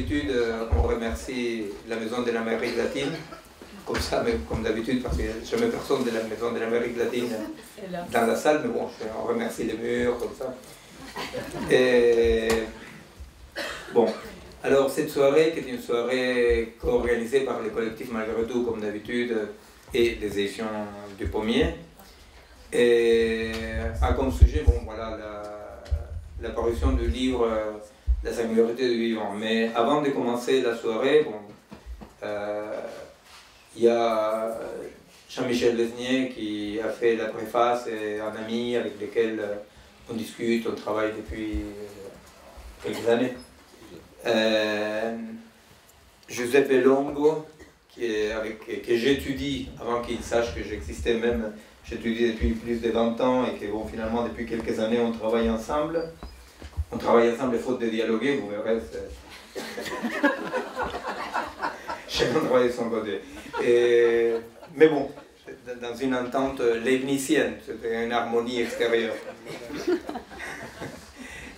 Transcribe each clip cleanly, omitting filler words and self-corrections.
d'habitude, on remercie la Maison de l'Amérique latine, comme ça, mais comme d'habitude, parce qu'il n'y a jamais personne de la Maison de l'Amérique latine dans la salle, mais bon, on remercie les murs, comme ça. Et bon, alors cette soirée, qui est une soirée co-organisée par le collectif Malgré tout, comme d'habitude, et les éditions du Pommier, et a comme sujet, bon, voilà, l'apparition du livre La singularité du vivant. Mais avant de commencer la soirée, bon, il y a Jean-Michel Besnier qui a fait la préface et un ami avec lequel on discute, on travaille depuis quelques années. Giuseppe Longo, que j'étudie avant qu'il sache que j'existais même. J'étudie depuis plus de 20 ans et que bon, finalement depuis quelques années on travaille ensemble. On travaille ensemble faute de dialoguer, vous verrez. Chacun travaille de son côté. Mais bon, dans une entente leibnizienne, c'était une harmonie extérieure.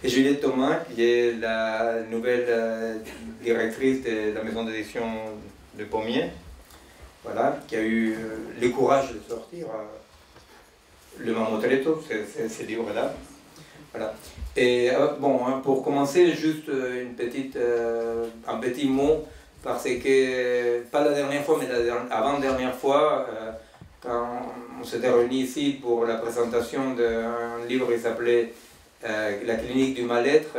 Et Juliette Thomas, qui est la nouvelle directrice de la maison d'édition de Pommier, voilà, qui a eu le courage de sortir Le Mamotretto, ce livre-là. Voilà. Et bon, hein, pour commencer, juste un petit mot, parce que, pas la dernière fois, mais l'avant-dernière fois, quand on s'était réunis ici pour la présentation d'un livre qui s'appelait La clinique du mal-être,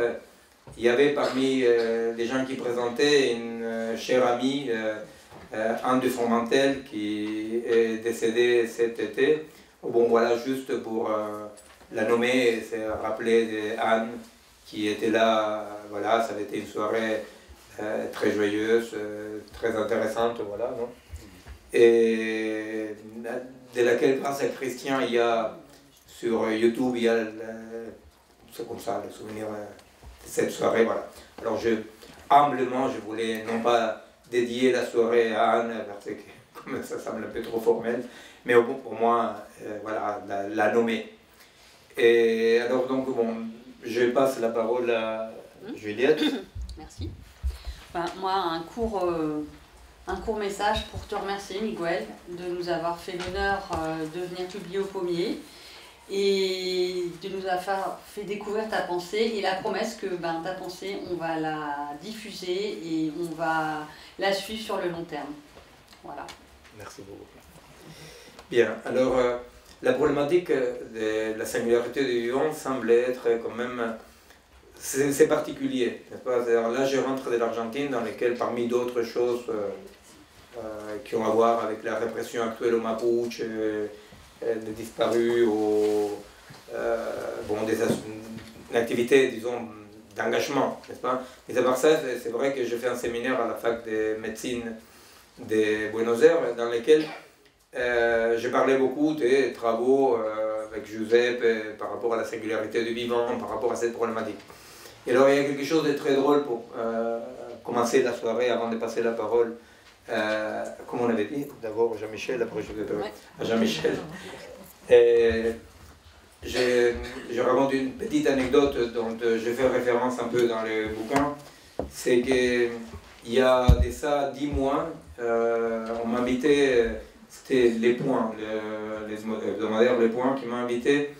il y avait parmi les gens qui présentaient une chère amie, Anne de Fromentel, qui est décédée cet été. Bon, voilà, juste pour la nommer, c'est rappeler d'Anne qui était là, voilà, ça avait été une soirée très joyeuse, très intéressante, voilà, non? Et de laquelle, grâce à Christian, il y a sur YouTube, il y a, c'est comme ça, le souvenir de cette soirée, voilà. Alors, humblement, je voulais non pas dédier la soirée à Anne, parce que comme ça semble un peu trop formel, mais pour moi, voilà, la nommer. Et alors, donc, bon, je passe la parole à Juliette. Merci. Ben, moi, un court message pour te remercier, Miguel, de nous avoir fait l'honneur de venir publier au Pommier et de nous avoir fait découvrir ta pensée et la promesse que ben, ta pensée, on va la diffuser et on va la suivre sur le long terme. Voilà. Merci beaucoup. Bien, alors la problématique de la singularité du vivant semble être quand même, c'est particulier, n'est-ce pas? Là je rentre de l'Argentine dans lesquelles parmi d'autres choses qui ont à voir avec la répression actuelle au Mapuche, des disparus, bon, une activité, disons, d'engagement, n'est-ce pas? Mais à part ça, c'est vrai que je fais un séminaire à la fac de médecine de Buenos Aires dans lequel je parlais beaucoup des travaux avec Giuseppe par rapport à la singularité du vivant, par rapport à cette problématique. Et alors il y a quelque chose de très drôle pour commencer la soirée avant de passer la parole. Comme on avait dit, d'abord Jean-Michel, après je vais à Jean-Michel. Je raconte une petite anecdote dont je fais référence un peu dans le bouquin. C'est qu'il y a de ça 10 mois, on m'invitait, c'était Les Points, les hebdomadaires Les Points, qui m'ont invité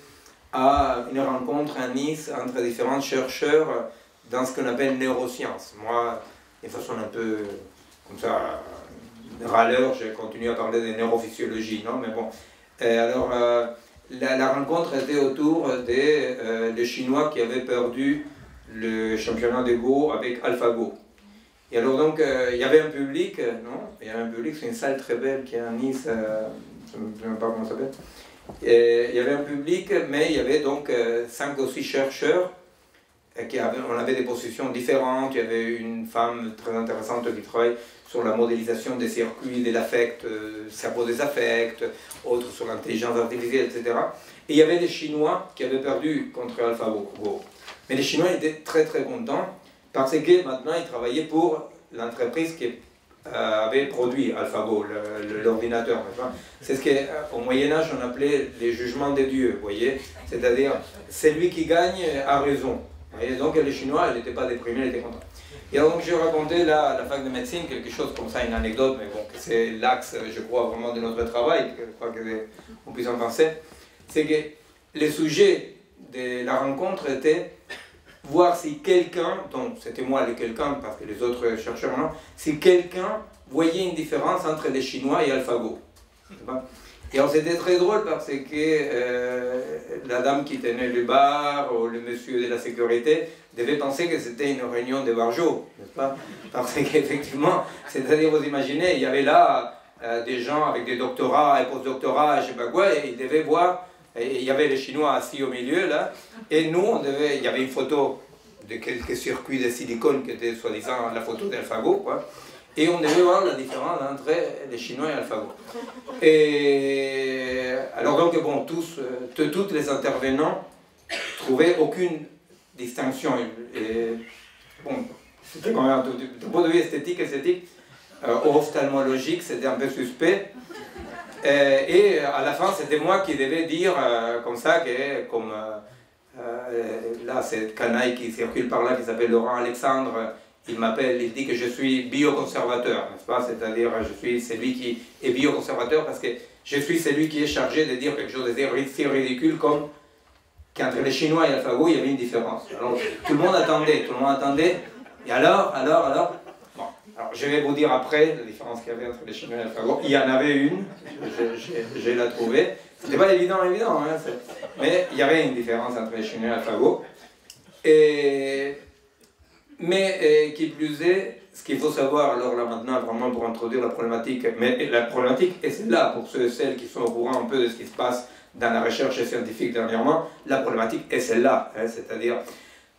à une rencontre à Nice entre différents chercheurs dans ce qu'on appelle neurosciences. Moi, de façon un peu comme ça, râleur, j'ai continué à parler de neurophysiologie, non? Mais bon. Alors, la rencontre était autour des Chinois qui avaient perdu le championnat de Go avec AlphaGo. Et alors donc, il y avait un public, non? Il y avait un public, c'est une salle très belle qui est à Nice, je ne sais même pas comment ça s'appelle. Il y avait un public, mais il y avait donc 5 ou 6 chercheurs on avait des positions différentes. Il y avait une femme très intéressante qui travaille sur la modélisation des circuits de l'affect, cerveau des affects, autres sur l'intelligence artificielle, etc. Et il y avait des Chinois qui avaient perdu contre AlphaGo. Mais les Chinois étaient très très contents parce que maintenant ils travaillaient pour l'entreprise qui avait produit AlphaGo, l'ordinateur. C'est ce qu'au Moyen-Âge on appelait les jugements des dieux, vous voyez. C'est-à-dire, celui qui gagne a raison. Et donc les Chinois, ils n'étaient pas déprimés, ils étaient contents. Et donc je racontais là à la fac de médecine quelque chose comme ça, une anecdote, mais bon, c'est l'axe, je crois, vraiment de notre travail, je crois qu'on puisse en penser, c'est que le sujet de la rencontre était voir si quelqu'un, donc c'était moi le quelqu'un parce que les autres chercheurs non, si quelqu'un voyait une différence entre les Chinois et AlphaGo. Et alors c'était très drôle parce que la dame qui tenait le bar ou le monsieur de la sécurité devait penser que c'était une réunion de barjots, n'est-ce pas? Parce qu'effectivement, c'est-à-dire vous imaginez, il y avait là des gens avec des doctorats et post-doctorats, je ne sais pas quoi, et ils devaient voir, et il y avait les Chinois assis au milieu là, et nous, il y avait une photo de quelques circuits de silicone qui étaient soi-disant la photo d'AlphaGo, quoi. Et on devait voir la différence entre les Chinois et AlphaGo. Et alors donc, bon, tous les intervenants trouvaient aucune distinction. Et, bon, c'était quand même, du point de vue esthétique, ophtalmologique, c'était un peu suspect. Et à la fin, c'était moi qui devais dire comme ça, que comme là, c'est canaille qui circule par là, qui s'appelle Laurent Alexandre. Il m'appelle, il dit que je suis bioconservateur, n'est-ce pas? C'est-à-dire, je suis celui qui est bioconservateur parce que je suis celui qui est chargé de dire quelque chose de si ridicule comme qu'entre les Chinois et AlphaGo, il y avait une différence. Alors, tout le monde attendait, et alors bon, alors, je vais vous dire après la différence qu'il y avait entre les Chinois et AlphaGo. Il y en avait une, je l'ai trouvée. C'était pas évident, hein, mais il y avait une différence entre les Chinois et AlphaGo. Mais qui plus est, ce qu'il faut savoir, alors là maintenant, vraiment pour introduire la problématique, mais la problématique est celle-là, pour ceux et celles qui sont au courant un peu de ce qui se passe dans la recherche scientifique dernièrement, la problématique est celle-là, hein, c'est-à-dire,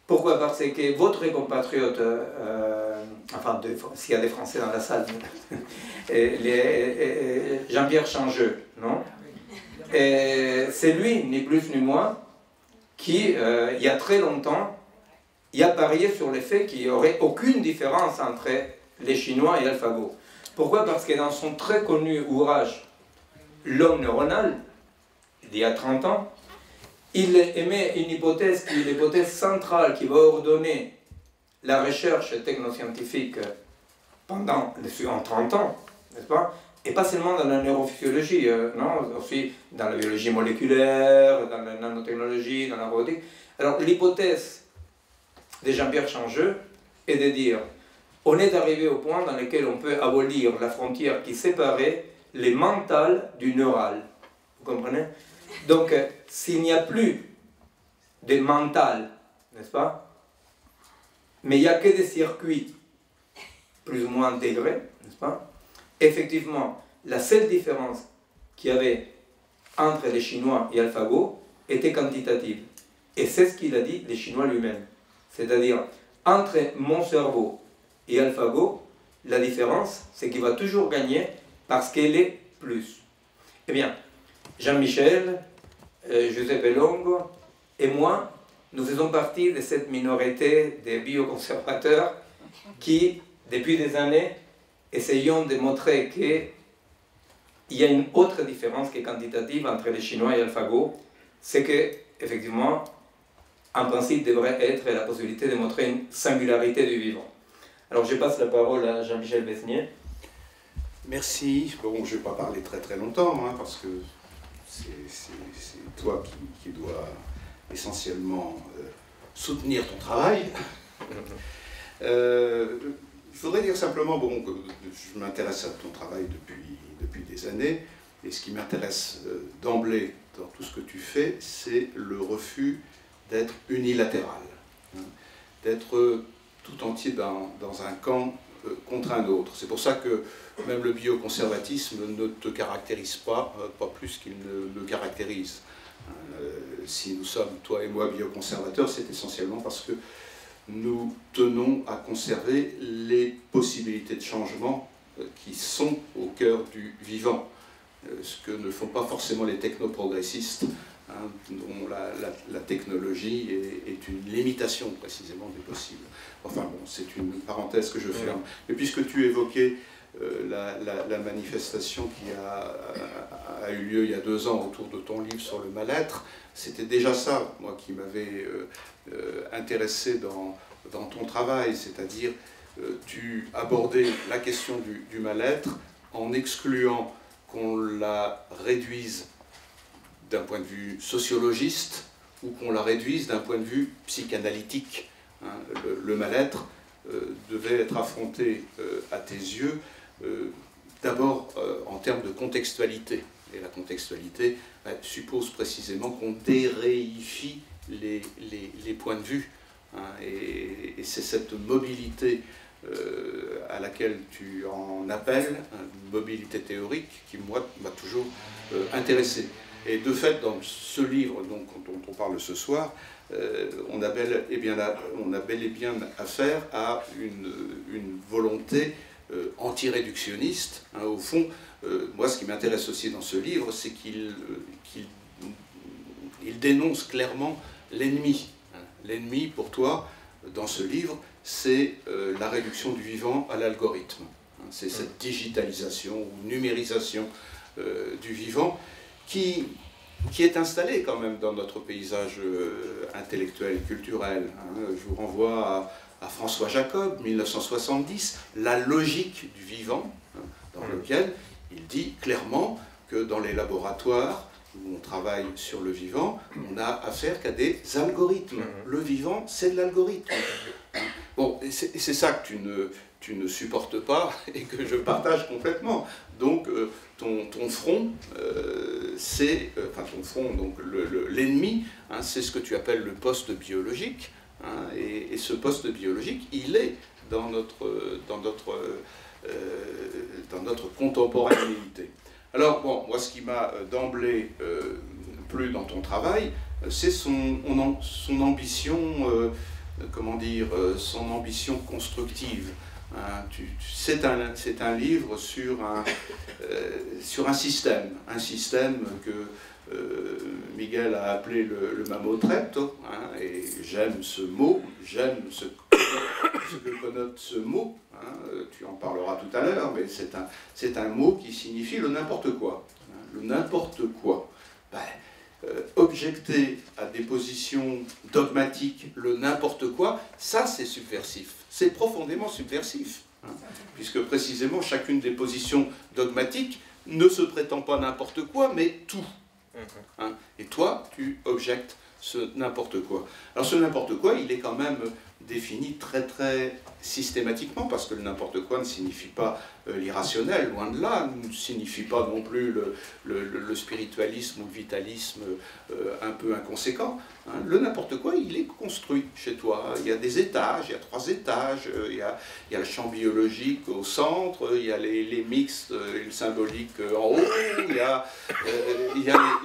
pourquoi? Parce que votre compatriote, enfin, s'il y a des Français dans la salle, Jean-Pierre Changeux, non? C'est lui, ni plus ni moins, qui, il y a très longtemps, il a parié sur le fait qu'il n'y aurait aucune différence entre les Chinois et AlphaGo. Pourquoi? Parce que dans son très connu ouvrage « L'homme neuronal », il y a 30 ans, il émet une hypothèse qui est l'hypothèse centrale qui va ordonner la recherche technoscientifique pendant en 30 ans, n'est-ce pas? Et pas seulement dans la neurophysiologie, non, aussi dans la biologie moléculaire, dans la nanotechnologie, dans la robotique. Alors l'hypothèse de Jean-Pierre Changeux est de dire on est arrivé au point dans lequel on peut abolir la frontière qui séparait les mental du neural. Vous comprenez? Donc, s'il n'y a plus de mental, n'est-ce pas? Mais il n'y a que des circuits plus ou moins intégrés, n'est-ce pas? Effectivement, la seule différence qu'il y avait entre les Chinois et AlphaGo était quantitative. Et c'est ce qu'il a dit, les Chinois lui-même. C'est-à-dire, entre mon cerveau et AlphaGo, la différence, c'est qu'il va toujours gagner parce qu'elle est plus. Eh bien, Jean-Michel, Giuseppe Longo et moi, nous faisons partie de cette minorité des bioconservateurs qui, depuis des années, essayons de montrer qu'il y a une autre différence qui est quantitative entre les Chinois et AlphaGo, c'est que, effectivement, en principe, devrait être la possibilité de montrer une singularité du vivant. Alors, je passe la parole à Jean-Michel Besnier. Merci. Bon, je ne vais pas parler très très longtemps, hein, parce que c'est toi qui dois essentiellement soutenir ton travail. Je voudrais dire simplement bon, que je m'intéresse à ton travail depuis des années, et ce qui m'intéresse d'emblée dans tout ce que tu fais, c'est le refus d'être unilatéral, hein, d'être tout entier dans un camp contre un autre. C'est pour ça que même le bioconservatisme ne te caractérise pas plus qu'il ne le caractérise. Si nous sommes, toi et moi, bioconservateurs, c'est essentiellement parce que nous tenons à conserver les possibilités de changement qui sont au cœur du vivant, ce que ne font pas forcément les technoprogressistes, hein, dont la technologie est une limitation précisément des possibles. Enfin bon, c'est une parenthèse que je ferme. Mais puisque tu évoquais la manifestation qui a eu lieu il y a 2 ans autour de ton livre sur le mal-être, c'était déjà ça, moi, qui m'avait intéressé dans ton travail, c'est-à-dire tu abordais la question du mal-être en excluant qu'on la réduise d'un point de vue sociologiste ou qu'on la réduise d'un point de vue psychanalytique. Hein, le mal-être devait être affronté à tes yeux d'abord en termes de contextualité. Et la contextualité suppose précisément qu'on déréifie les points de vue. Hein, et c'est cette mobilité à laquelle tu en appelles, une mobilité théorique, qui, moi, m'a toujours intéressé. Et de fait, dans ce livre dont on parle ce soir, on a bel et bien affaire à une volonté anti-réductionniste. Hein, au fond, moi, ce qui m'intéresse aussi dans ce livre, c'est qu'il dénonce clairement l'ennemi. Hein. L'ennemi, pour toi, dans ce livre, c'est la réduction du vivant à l'algorithme. Hein, c'est cette digitalisation ou numérisation du vivant qui est installée quand même dans notre paysage intellectuel, culturel. Hein. Je vous renvoie à François Jacob, 1970, La logique du vivant, hein, dans lequel il dit clairement que dans les laboratoires où on travaille sur le vivant, on n'a affaire qu'à des algorithmes. Le vivant, c'est de l'algorithme. Bon, et c'est ça que tu ne supportes pas et que je partage complètement. Donc, ton front, ton front, donc l'ennemi, hein, c'est ce que tu appelles le poste biologique. Hein, et ce poste biologique, il est dans notre contemporanéité. Alors, bon, moi, ce qui m'a d'emblée plu dans ton travail, c'est son ambition, son ambition constructive. Hein, c'est un livre sur un système que Miguel a appelé le mamotretto, hein, et j'aime ce mot, j'aime ce que connote ce mot, hein, tu en parleras tout à l'heure, mais c'est un mot qui signifie le n'importe quoi. Hein, le n'importe quoi. Objecter à des positions dogmatiques le n'importe quoi, ça c'est subversif, c'est profondément subversif, hein, puisque précisément chacune des positions dogmatiques ne se prétend pas n'importe quoi, mais tout. Hein, et toi, tu objectes ce n'importe quoi. Alors ce n'importe quoi, il est quand même défini très très systématiquement, parce que le n'importe quoi ne signifie pas l'irrationnel, loin de là, ne signifie pas non plus le spiritualisme ou le vitalisme un peu inconséquent. Hein. Le n'importe quoi, il est construit chez toi. Il y a des étages, il y a 3 étages, il y a le champ biologique au centre, il y a les mixtes et le symbolique en haut, il y a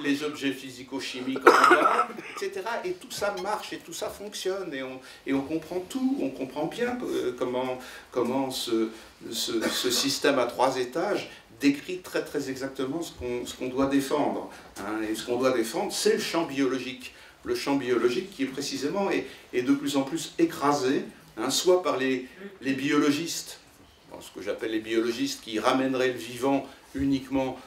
les objets physico-chimiques en bas, etc. Et tout ça marche et tout ça fonctionne et on comprend tout, on comprend bien comment ce système à 3 étages décrit très très exactement ce qu'on doit défendre. Hein. Et ce qu'on doit défendre, c'est le champ biologique. Le champ biologique qui précisément est de plus en plus écrasé, hein, soit par les biologistes, ce que j'appelle les biologistes qui ramèneraient le vivant uniquement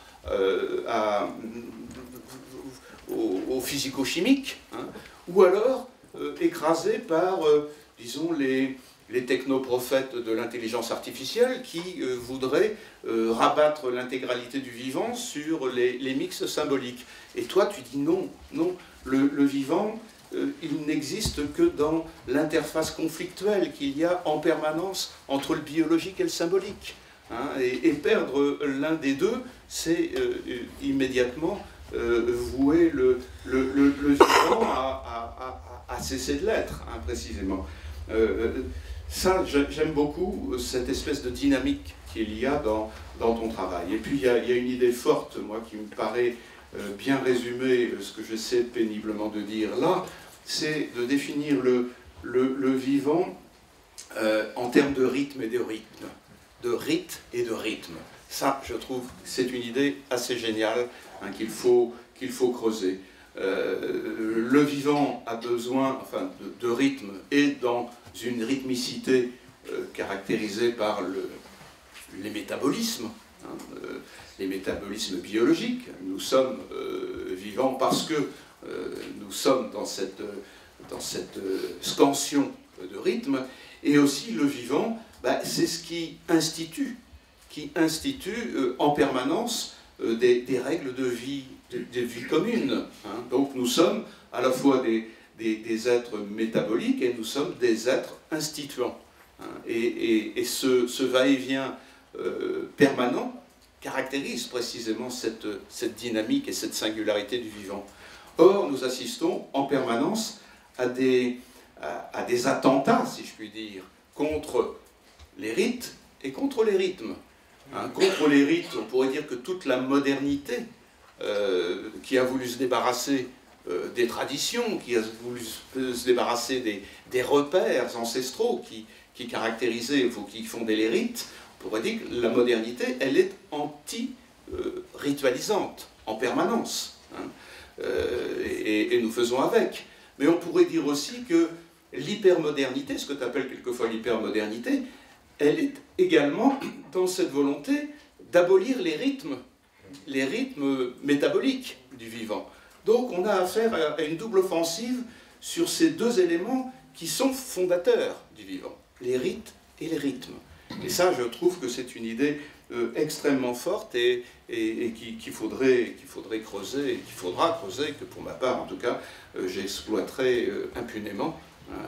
au physico-chimique, hein, ou alors écrasé par, disons, les technoprophètes de l'intelligence artificielle qui voudraient rabattre l'intégralité du vivant sur les mix symboliques. Et toi, tu dis non, non, le vivant, il n'existe que dans l'interface conflictuelle qu'il y a en permanence entre le biologique et le symbolique. Hein, et perdre l'un des deux, c'est immédiatement vouer le vivant à cesser de l'être, hein, précisément. Ça, j'aime beaucoup cette espèce de dynamique qu'il y a dans ton travail. Et puis, il y a une idée forte, moi, qui me paraît bien résumer ce que j'essaie péniblement de dire là, c'est de définir le vivant en termes de rythme et de rythme. De rite et de rythme. Ça, je trouve, c'est une idée assez géniale, hein, qu'il faut creuser. Le vivant a besoin de rythme et dans une rythmicité caractérisée par les métabolismes, hein, les métabolismes biologiques. Nous sommes vivants parce que nous sommes dans cette scansion de rythme, et aussi le vivant, ben, c'est ce qui institue en permanence des règles de vie communes. Hein. Donc nous sommes à la fois des êtres métaboliques et nous sommes des êtres instituants. Hein. Et ce va-et-vient permanent caractérise précisément cette dynamique et cette singularité du vivant. Or, nous assistons en permanence à des attentats, si je puis dire, contre les rites et contre les rythmes. Hein, contre les rites, on pourrait dire que toute la modernité qui a voulu se débarrasser des traditions, qui a voulu se débarrasser des repères ancestraux qui caractérisaient, qui fondaient les rites, on pourrait dire que la modernité, elle est anti-ritualisante en permanence. Hein, et nous faisons avec. Mais on pourrait dire aussi que l'hypermodernité, ce que tu appelles quelquefois l'hypermodernité, elle est également dans cette volonté d'abolir les rythmes métaboliques du vivant. Donc on a affaire à une double offensive sur ces deux éléments qui sont fondateurs du vivant, les rites et les rythmes. Et ça, je trouve que c'est une idée extrêmement forte et qu'il faudrait creuser, et qu'il faudra creuser, que pour ma part, en tout cas, j'exploiterai impunément,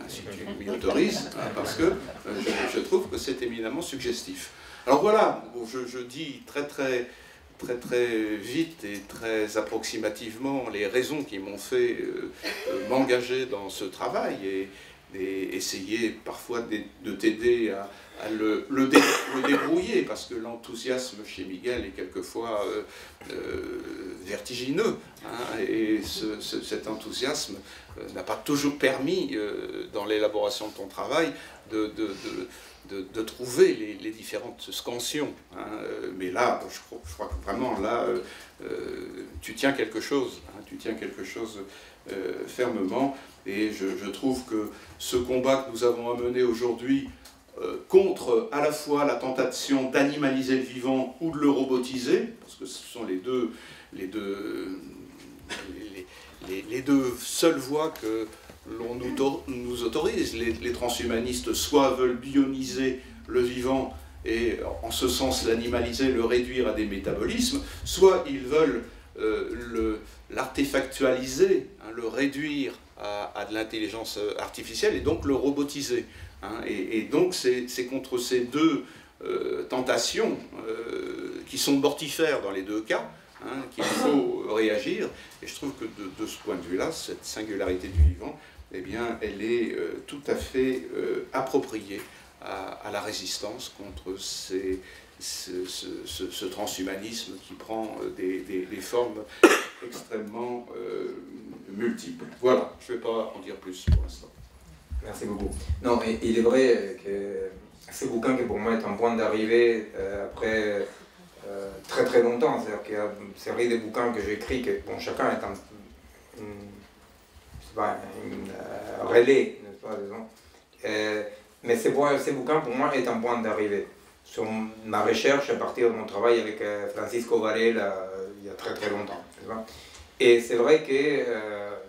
si tu m'y autorises, parce que je trouve que c'est éminemment suggestif. Alors voilà, je dis très vite et très approximativement les raisons qui m'ont fait m'engager dans ce travail et essayer parfois de t'aider à le débrouiller, parce que l'enthousiasme chez Miguel est quelquefois vertigineux, hein, et cet enthousiasme n'a pas toujours permis, dans l'élaboration de ton travail, de trouver les différentes scansions. Hein. Mais là, je crois que vraiment, là, tu tiens quelque chose, hein, fermement, et je trouve que ce combat que nous avons à mener aujourd'hui contre à la fois la tentation d'animaliser le vivant ou de le robotiser, parce que ce sont les deux seules voies que l'on nous autorise. Les transhumanistes soit veulent bioniser le vivant et en ce sens l'animaliser, le réduire à des métabolismes, soit ils veulent l'artefactualiser, hein, le réduire à de l'intelligence artificielle et donc le robotiser. Hein, et donc c'est contre ces deux tentations qui sont mortifères dans les deux cas, hein, qu'il faut réagir. Et je trouve que de ce point de vue-là, cette singularité du vivant, eh bien, elle est tout à fait appropriée à la résistance contre ce transhumanisme qui prend des formes extrêmement multiples. Voilà, je ne vais pas en dire plus pour l'instant. Merci beaucoup. Non, il est vrai que ce bouquin qui pour moi est un point d'arrivée après très longtemps. C'est-à-dire qu'il y a une série de bouquins que j'écris, que bon, chacun est un relais, n'est-ce pas, disons. Mais ce bouquin pour moi est un point d'arrivée. Sur ma recherche à partir de mon travail avec Francisco Varela il y a très longtemps. Et c'est vrai que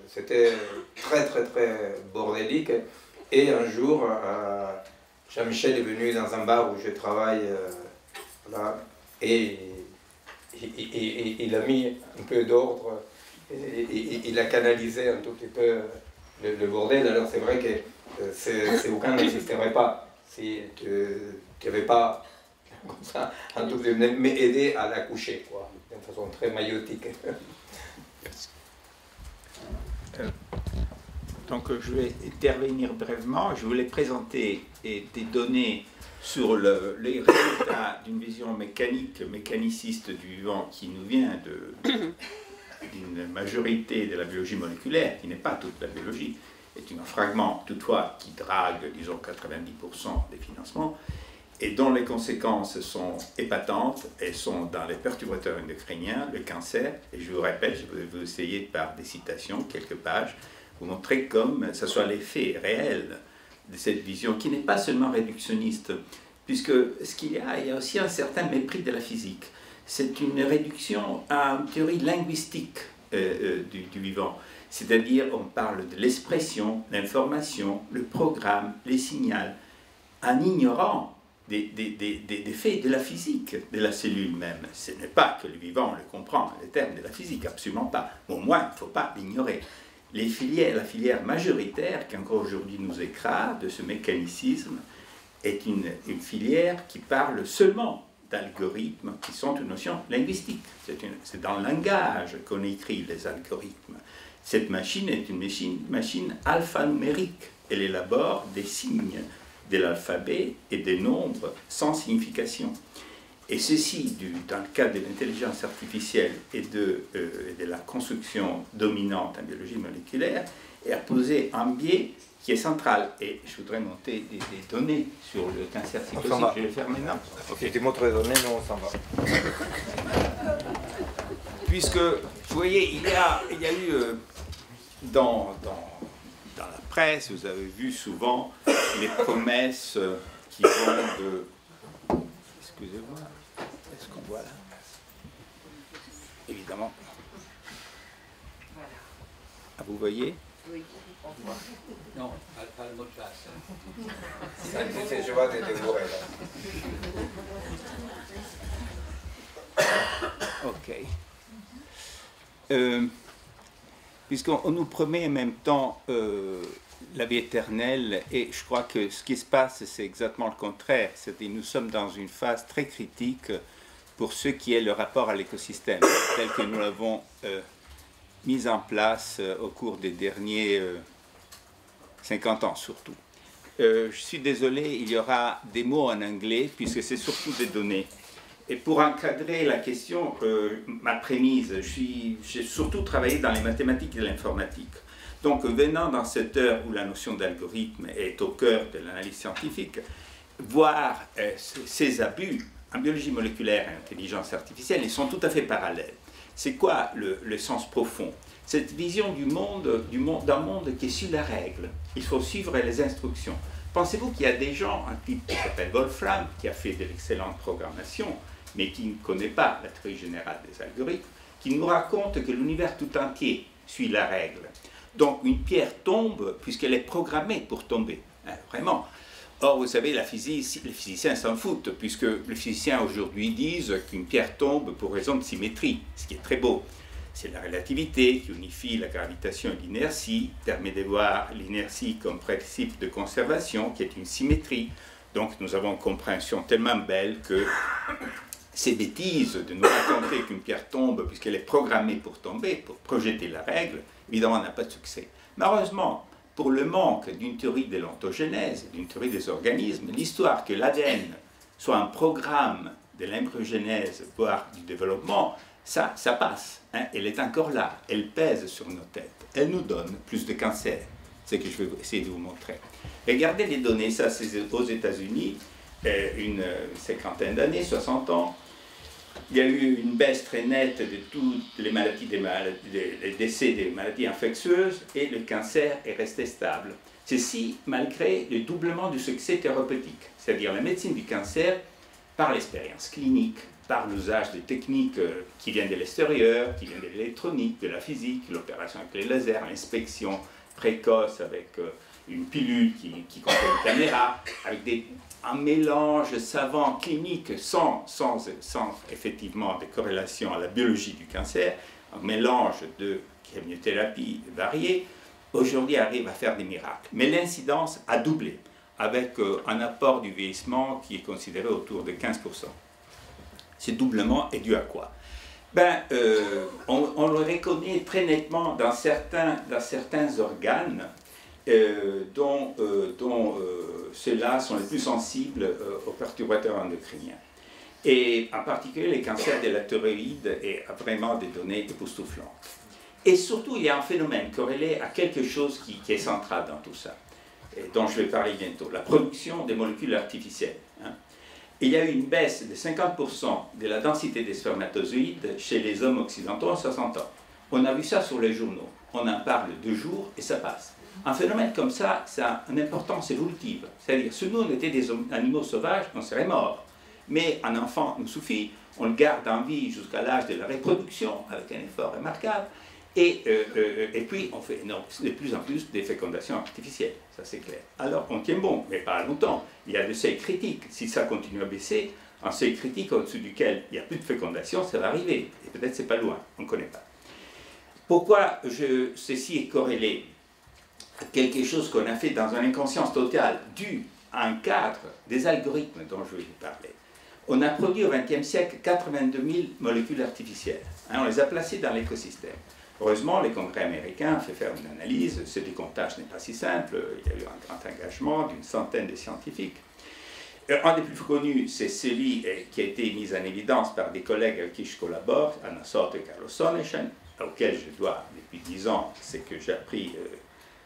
c'était très bordélique. Et un jour, Jean-Michel est venu dans un bar où je travaille, voilà, et il a mis un peu d'ordre, il a canalisé un tout petit peu le bordel. Alors c'est vrai que ces bouquins n'existeraient pas si tu n'avais pas comme ça, un tout petit peu, mais aidé à l'accoucher, quoi, d'une façon très maïotique. Donc je vais intervenir brièvement. Je voulais présenter des données sur les résultats d'une vision mécaniciste du vivant qui nous vient d'une majorité de la biologie moléculaire, qui n'est pas toute la biologie, est un fragment toutefois qui drague, disons, 90% des financements, et dont les conséquences sont épatantes et sont dans les perturbateurs endocriniens, le cancer, et je vous répète, je vais vous essayer par des citations, quelques pages, vous montrer comme ce soit l'effet réel de cette vision, qui n'est pas seulement réductionniste, puisque ce qu'il y a aussi un certain mépris de la physique. C'est une réduction à une théorie linguistique du vivant, c'est-à-dire on parle de l'expression, l'information, le programme, les signaux, en ignorant des faits de la physique de la cellule même. Ce n'est pas que le vivant le comprend, les termes de la physique, absolument pas. Au moins, il ne faut pas l'ignorer. La filière majoritaire qui encore aujourd'hui nous écrase de ce mécanicisme est une filière qui parle seulement d'algorithmes qui sont une notion linguistique. C'est dans le langage qu'on écrit les algorithmes. Cette machine est une machine alphanumérique. Elle élabore des signes de l'alphabet et des nombres sans signification. Et ceci, dans le cadre de l'intelligence artificielle et de la construction dominante en biologie moléculaire, a posé un biais qui est central. Et je voudrais monter des données sur le cancer si possible. Je vais le faire maintenant. Si tu montres les données, nous on s'en va. Puisque, vous voyez, il y a eu dans la presse, vous avez vu souvent les promesses qui vont de... Excusez-moi, est-ce qu'on voit là? Évidemment. Ah, vous voyez? Oui. Non, pas le mot de passe. Je vois des dévorés là. Ok. Puisqu'on nous promet en même temps la vie éternelle, et je crois que ce qui se passe, c'est exactement le contraire. C'est-à-dire nous sommes dans une phase très critique pour ce qui est le rapport à l'écosystème, tel que nous l'avons mis en place au cours des derniers 50 ans surtout. Je suis désolé, il y aura des mots en anglais, puisque c'est surtout des données. Et pour encadrer la question, ma prémisse, j'ai surtout travaillé dans les mathématiques et l'informatique. Donc, venant dans cette heure où la notion d'algorithme est au cœur de l'analyse scientifique, voir ces abus en biologie moléculaire et intelligence artificielle, ils sont tout à fait parallèles. C'est quoi le sens profond? Cette vision d'un monde qui suit la règle. Il faut suivre les instructions. Pensez-vous qu'il y a des gens, un type qui s'appelle Wolfram, qui a fait de l'excellente programmation, mais qui ne connaît pas la théorie générale des algorithmes, qui nous raconte que l'univers tout entier suit la règle. Donc une pierre tombe puisqu'elle est programmée pour tomber, hein, vraiment. Or, vous savez, les physiciens s'en foutent, puisque les physiciens aujourd'hui disent qu'une pierre tombe pour raison de symétrie, ce qui est très beau. C'est la relativité qui unifie la gravitation et l'inertie, permet de voir l'inertie comme principe de conservation, qui est une symétrie. Donc nous avons une compréhension tellement belle que ces bêtises de nous raconter qu'une pierre tombe puisqu'elle est programmée pour tomber, pour projeter la règle, évidemment n'a pas de succès. Malheureusement, pour le manque d'une théorie de l'ontogenèse, d'une théorie des organismes, l'histoire que l'ADN soit un programme de l'embryogenèse, voire du développement, ça passe. Hein, elle est encore là, elle pèse sur nos têtes, elle nous donne plus de cancer. C'est ce que je vais essayer de vous montrer. Regardez les données, ça c'est aux États-Unis, une cinquantaine d'années, 60 ans. Il y a eu une baisse très nette de toutes les maladies, des décès des maladies infectieuses, et le cancer est resté stable. Ceci malgré le doublement du succès thérapeutique, c'est-à-dire la médecine du cancer, par l'expérience clinique, par l'usage des techniques qui viennent de l'extérieur, qui viennent de l'électronique, de la physique, l'opération avec les lasers, l'inspection précoce avec une pilule qui contient une caméra, avec un mélange savant clinique sans effectivement de corrélation à la biologie du cancer, un mélange de chimiothérapie variée, aujourd'hui arrive à faire des miracles. Mais l'incidence a doublé, avec un apport du vieillissement qui est considéré autour de 15%. Ce doublement est dû à quoi? On le reconnaît très nettement dans certains organes dont ceux-là sont les plus sensibles aux perturbateurs endocriniens. Et en particulier, les cancers de la thyroïde ont vraiment des données époustouflantes. Et surtout, il y a un phénomène corrélé à quelque chose qui est central dans tout ça, et dont je vais parler bientôt, la production des molécules artificielles. Hein. Il y a eu une baisse de 50% de la densité des spermatozoïdes chez les hommes occidentaux en 60 ans. On a vu ça sur les journaux. On en parle 2 jours et ça passe. Un phénomène comme ça a une importance évolutive. C'est-à-dire, si nous on était des animaux sauvages, on serait morts. Mais un enfant nous suffit, on le garde en vie jusqu'à l'âge de la reproduction avec un effort remarquable. Et puis, on fait de plus en plus des fécondations artificielles, ça c'est clair. Alors, on tient bon, mais pas longtemps. Il y a des seuils critiques. Si ça continue à baisser, un seuil critique au-dessus duquel il n'y a plus de fécondation, ça va arriver. Et peut-être c'est pas loin, on ne connaît pas. Pourquoi ceci est corrélé à quelque chose qu'on a fait dans une inconscience totale, dû à un cadre des algorithmes dont je vais vous parler. On a produit au XXe siècle 82 000 molécules artificielles. On les a placées dans l'écosystème. Heureusement, les congrès américains ont fait faire une analyse. Ce décomptage n'est pas si simple. Il y a eu un grand engagement d'une centaine de scientifiques. Un des plus connus, c'est celui qui a été mis en évidence par des collègues avec qui je collabore, Anna Sort et Carlos Sonnechen, auquel je dois depuis 10 ans ce que j'ai appris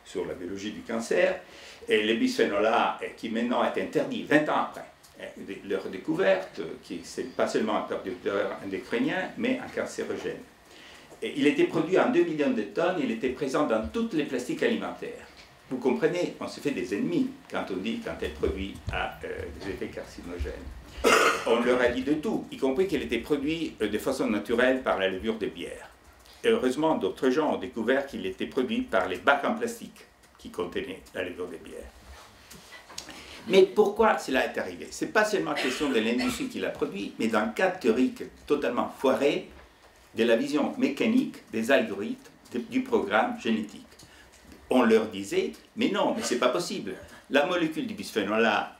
sur la biologie du cancer. Et le bisphénol A, qui maintenant est interdit 20 ans après leur découverte, qui n'est pas seulement un perturbateur endocrinien, mais un cancérogène. Et il était produit en 2 millions de tonnes, il était présent dans toutes les plastiques alimentaires. Vous comprenez, on se fait des ennemis quand elle produit des effets carcinogènes. On leur a dit de tout, y compris qu'elle était produite de façon naturelle par la levure de bière. Et heureusement, d'autres gens ont découvert qu'il était produit par les bacs en plastique qui contenaient la levure de bière. Mais pourquoi cela est arrivé? Ce n'est pas seulement question de l'industrie qui l'a produit, mais d'un cadre théorique totalement foiré de la vision mécanique des algorithmes du programme génétique. On leur disait, mais non, mais ce n'est pas possible. La molécule du bisphénol A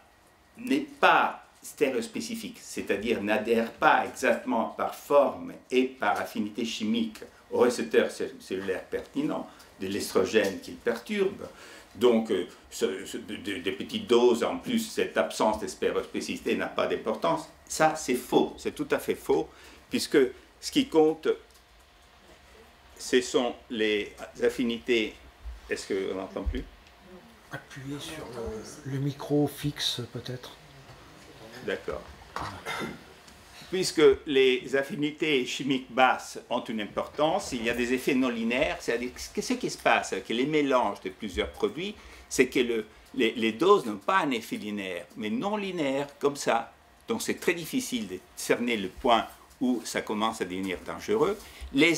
n'est pas stéréospécifique, c'est-à-dire n'adhère pas exactement par forme et par affinité chimique au récepteur cellulaire pertinent de l'estrogène qu'il perturbe. Donc, de petites doses, en plus, cette absence de stéréospécificité n'a pas d'importance. Ça, c'est faux, c'est tout à fait faux, puisque ce qui compte, ce sont les affinités. Est-ce qu'on n'entend plus? Appuyez sur le micro fixe, peut-être. D'accord. Puisque les affinités chimiques basses ont une importance, il y a des effets non linéaires, c'est-à-dire que ce qui se passe avec les mélanges de plusieurs produits, c'est que les doses n'ont pas un effet linéaire, mais non linéaire, comme ça. Donc c'est très difficile de cerner le point où ça commence à devenir dangereux. Les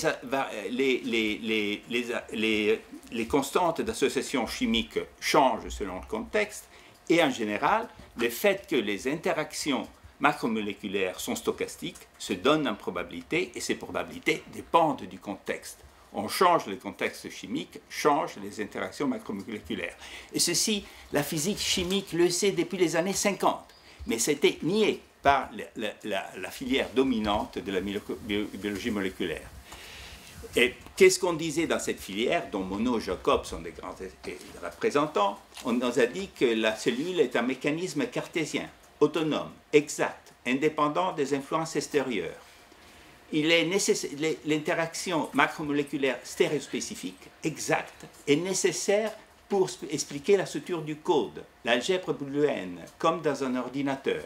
constantes d'association chimique changent selon le contexte, et en général, le fait que les interactions macromoléculaires sont stochastiques se donnent en probabilité, et ces probabilités dépendent du contexte. On change le contexte chimique, change les interactions macromoléculaires. Et ceci, la physique chimique le sait depuis les années 50, mais c'était nié par la filière dominante de la biologie moléculaire. Et qu'est-ce qu'on disait dans cette filière, dont Monod et Jacob sont des grands représentants? On nous a dit que la cellule est un mécanisme cartésien, autonome, exact, indépendant des influences extérieures. L'interaction macromoléculaire stéréospécifique, exacte, est nécessaire pour expliquer la structure du code, l'algèbre booléenne, comme dans un ordinateur.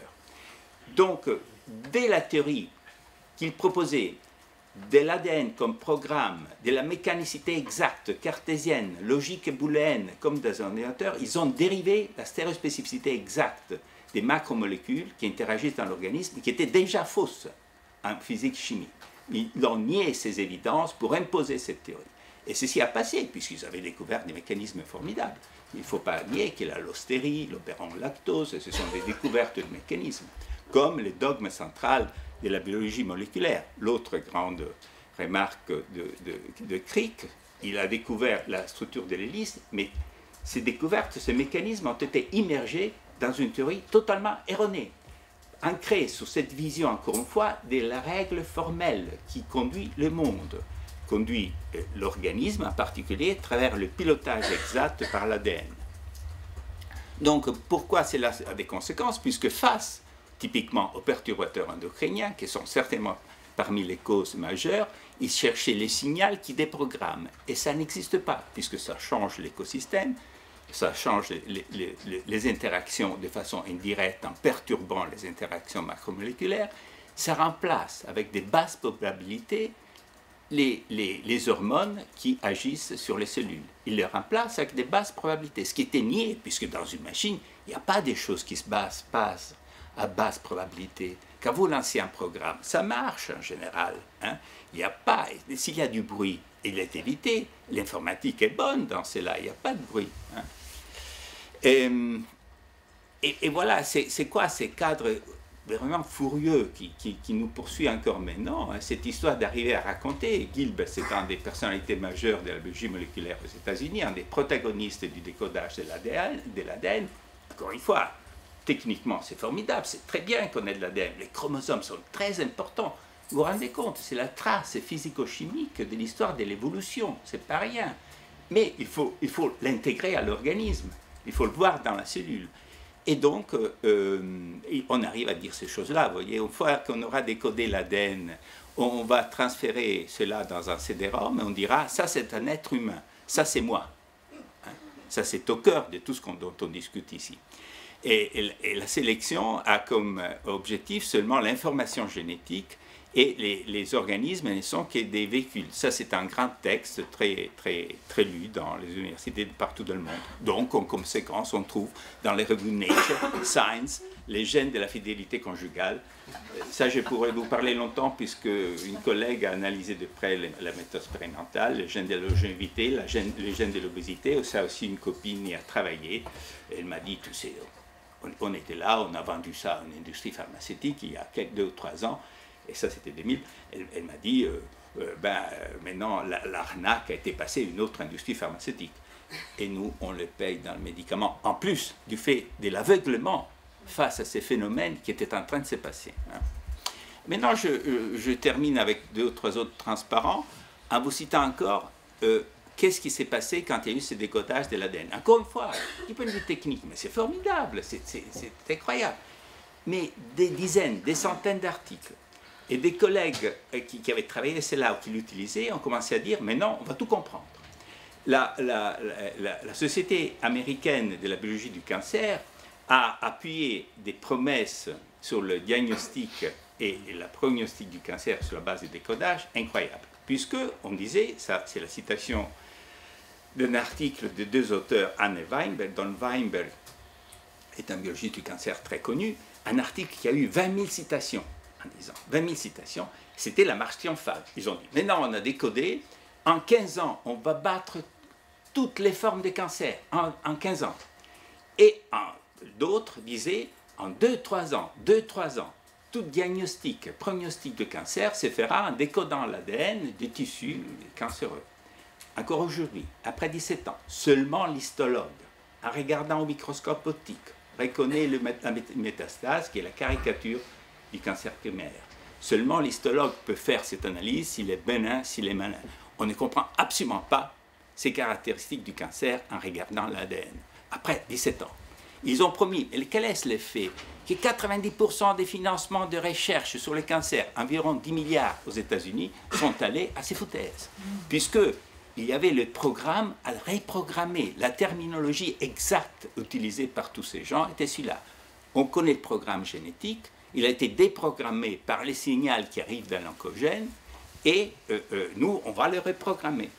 Donc, dès la théorie qu'il proposait de l'ADN comme programme, de la mécanicité exacte, cartésienne, logique et booléenne, comme dans un ordinateur, ils ont dérivé la stéréospécificité exacte des macromolécules qui interagissent dans l'organisme et qui étaient déjà fausses en physique chimie. Ils ont nié ces évidences pour imposer cette théorie. Et ceci a passé, puisqu'ils avaient découvert des mécanismes formidables. Il ne faut pas nier que la lostérie, l'opéron lactose, ce sont des découvertes de mécanismes, comme le dogme central de la biologie moléculaire. L'autre grande remarque de Crick, il a découvert la structure de l'hélice, mais ces découvertes, ces mécanismes ont été immergés dans une théorie totalement erronée, ancrée sur cette vision, encore une fois, de la règle formelle qui conduit le monde, conduit l'organisme en particulier à travers le pilotage exact par l'ADN. Donc, pourquoi cela a des conséquences? Puisque face typiquement aux perturbateurs endocriniens, qui sont certainement parmi les causes majeures, ils cherchaient les signaux qui déprogramment. Et ça n'existe pas, puisque ça change l'écosystème, ça change les interactions de façon indirecte en perturbant les interactions macromoléculaires, ça remplace avec des basses probabilités les hormones qui agissent sur les cellules. Il les remplace avec des basses probabilités, ce qui était nié, puisque dans une machine, il n'y a pas des choses qui se passent à basse probabilité. Quand vous lancez un programme, ça marche en général. Hein. Il n'y a pas, s'il y a du bruit, il est évité. L'informatique est bonne dans cela, il n'y a pas de bruit. Hein. Et voilà, c'est quoi ces cadres vraiment furieux qui nous poursuit encore maintenant, hein, cette histoire d'arriver à raconter. Gilbert, c'est un des personnalités majeures de la biologie moléculaire aux États-Unis, un des protagonistes du décodage de l'ADN. Encore une fois, techniquement, c'est formidable, c'est très bien qu'on ait de l'ADN. Les chromosomes sont très importants. Vous vous rendez compte, c'est la trace physico-chimique de l'histoire de l'évolution, c'est pas rien. Mais il faut l'intégrer à l'organisme, il faut le voir dans la cellule. Et donc, on arrive à dire ces choses-là. Vous voyez, une fois qu'on aura décodé l'ADN, on va transférer cela dans un CD-ROM et on dira, ça c'est un être humain, ça c'est moi. Hein? Ça c'est au cœur de tout ce dont on discute ici. Et la sélection a comme objectif seulement l'information génétique et les organismes ne sont que des véhicules. Ça, c'est un grand texte très lu dans les universités de partout dans le monde. Donc, en conséquence, on trouve dans les revues Nature, Science, les gènes de la fidélité conjugale. Ça, je pourrais vous parler longtemps puisque une collègue a analysé de près la méthode expérimentale, les gènes de la longévité, les gènes de l'obésité. Ça aussi, une copine y a travaillé. Elle m'a dit, tu sais, on était là, on a vendu ça à une industrie pharmaceutique il y a 2 ou 3 ans. Et ça, c'était 2000. Elle m'a dit, maintenant, l'arnaque a été passée à une autre industrie pharmaceutique. Et nous, on le paye dans le médicament, en plus du fait de l'aveuglement face à ces phénomènes qui étaient en train de se passer. Hein. Maintenant, je termine avec 2 ou 3 autres transparents, en vous citant encore qu'est-ce qui s'est passé quand il y a eu ce décodage de l'ADN. Encore une fois, du point de vue technique, mais c'est formidable, c'est incroyable. Mais des dizaines, des centaines d'articles, et des collègues qui avaient travaillé cela ou qui l'utilisaient ont commencé à dire « mais non, on va tout comprendre ». La Société américaine de la biologie du cancer a appuyé des promesses sur le diagnostic et la prognostic du cancer sur la base du décodage incroyables. Puisque, on disait, ça c'est la citation d'un article de 2 auteurs, Anne et Weinberg, dont Weinberg est un biologiste du cancer très connu, un article qui a eu 20 000 citations. En disant 20 000 citations, c'était la marche triomphale. Ils ont dit, maintenant on a décodé, en 15 ans, on va battre toutes les formes de cancer, en 15 ans. Et d'autres disaient, en 2-3 ans, tout diagnostic, prognostic de cancer se fera en décodant l'ADN des tissus cancéreux. Encore aujourd'hui, après 17 ans, seulement l'histologue, en regardant au microscope optique, reconnaît la métastase, qui est la caricature du cancer primaire. Seulement l'histologue peut faire cette analyse s'il est bénin, s'il est malin. On ne comprend absolument pas ces caractéristiques du cancer en regardant l'ADN. Après 17 ans, ils ont promis, et quel est l'effet? Que 90% des financements de recherche sur le cancer, environ 10 milliards aux États-Unis, sont allés à ces foutaises. Puisqu'il y avait le programme à reprogrammer. La terminologie exacte utilisée par tous ces gens était celui-là. On connaît le programme génétique, il a été déprogrammé par les signaux qui arrivent dans l'oncogène et nous, on va le reprogrammer.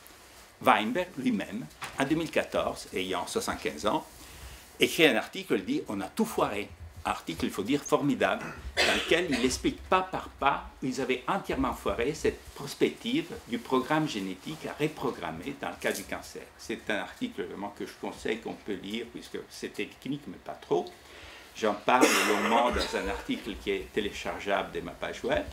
Weinberg lui-même, en 2014, ayant 75 ans, écrit un article, il dit « on a tout foiré ». Un article, il faut dire, formidable, dans lequel il explique pas par pas où ils avaient entièrement foiré cette prospective du programme génétique à reprogrammer dans le cas du cancer. C'est un article vraiment que je conseille qu'on peut lire, puisque c'est technique, mais pas trop. J'en parle longuement dans un article qui est téléchargeable de ma page web.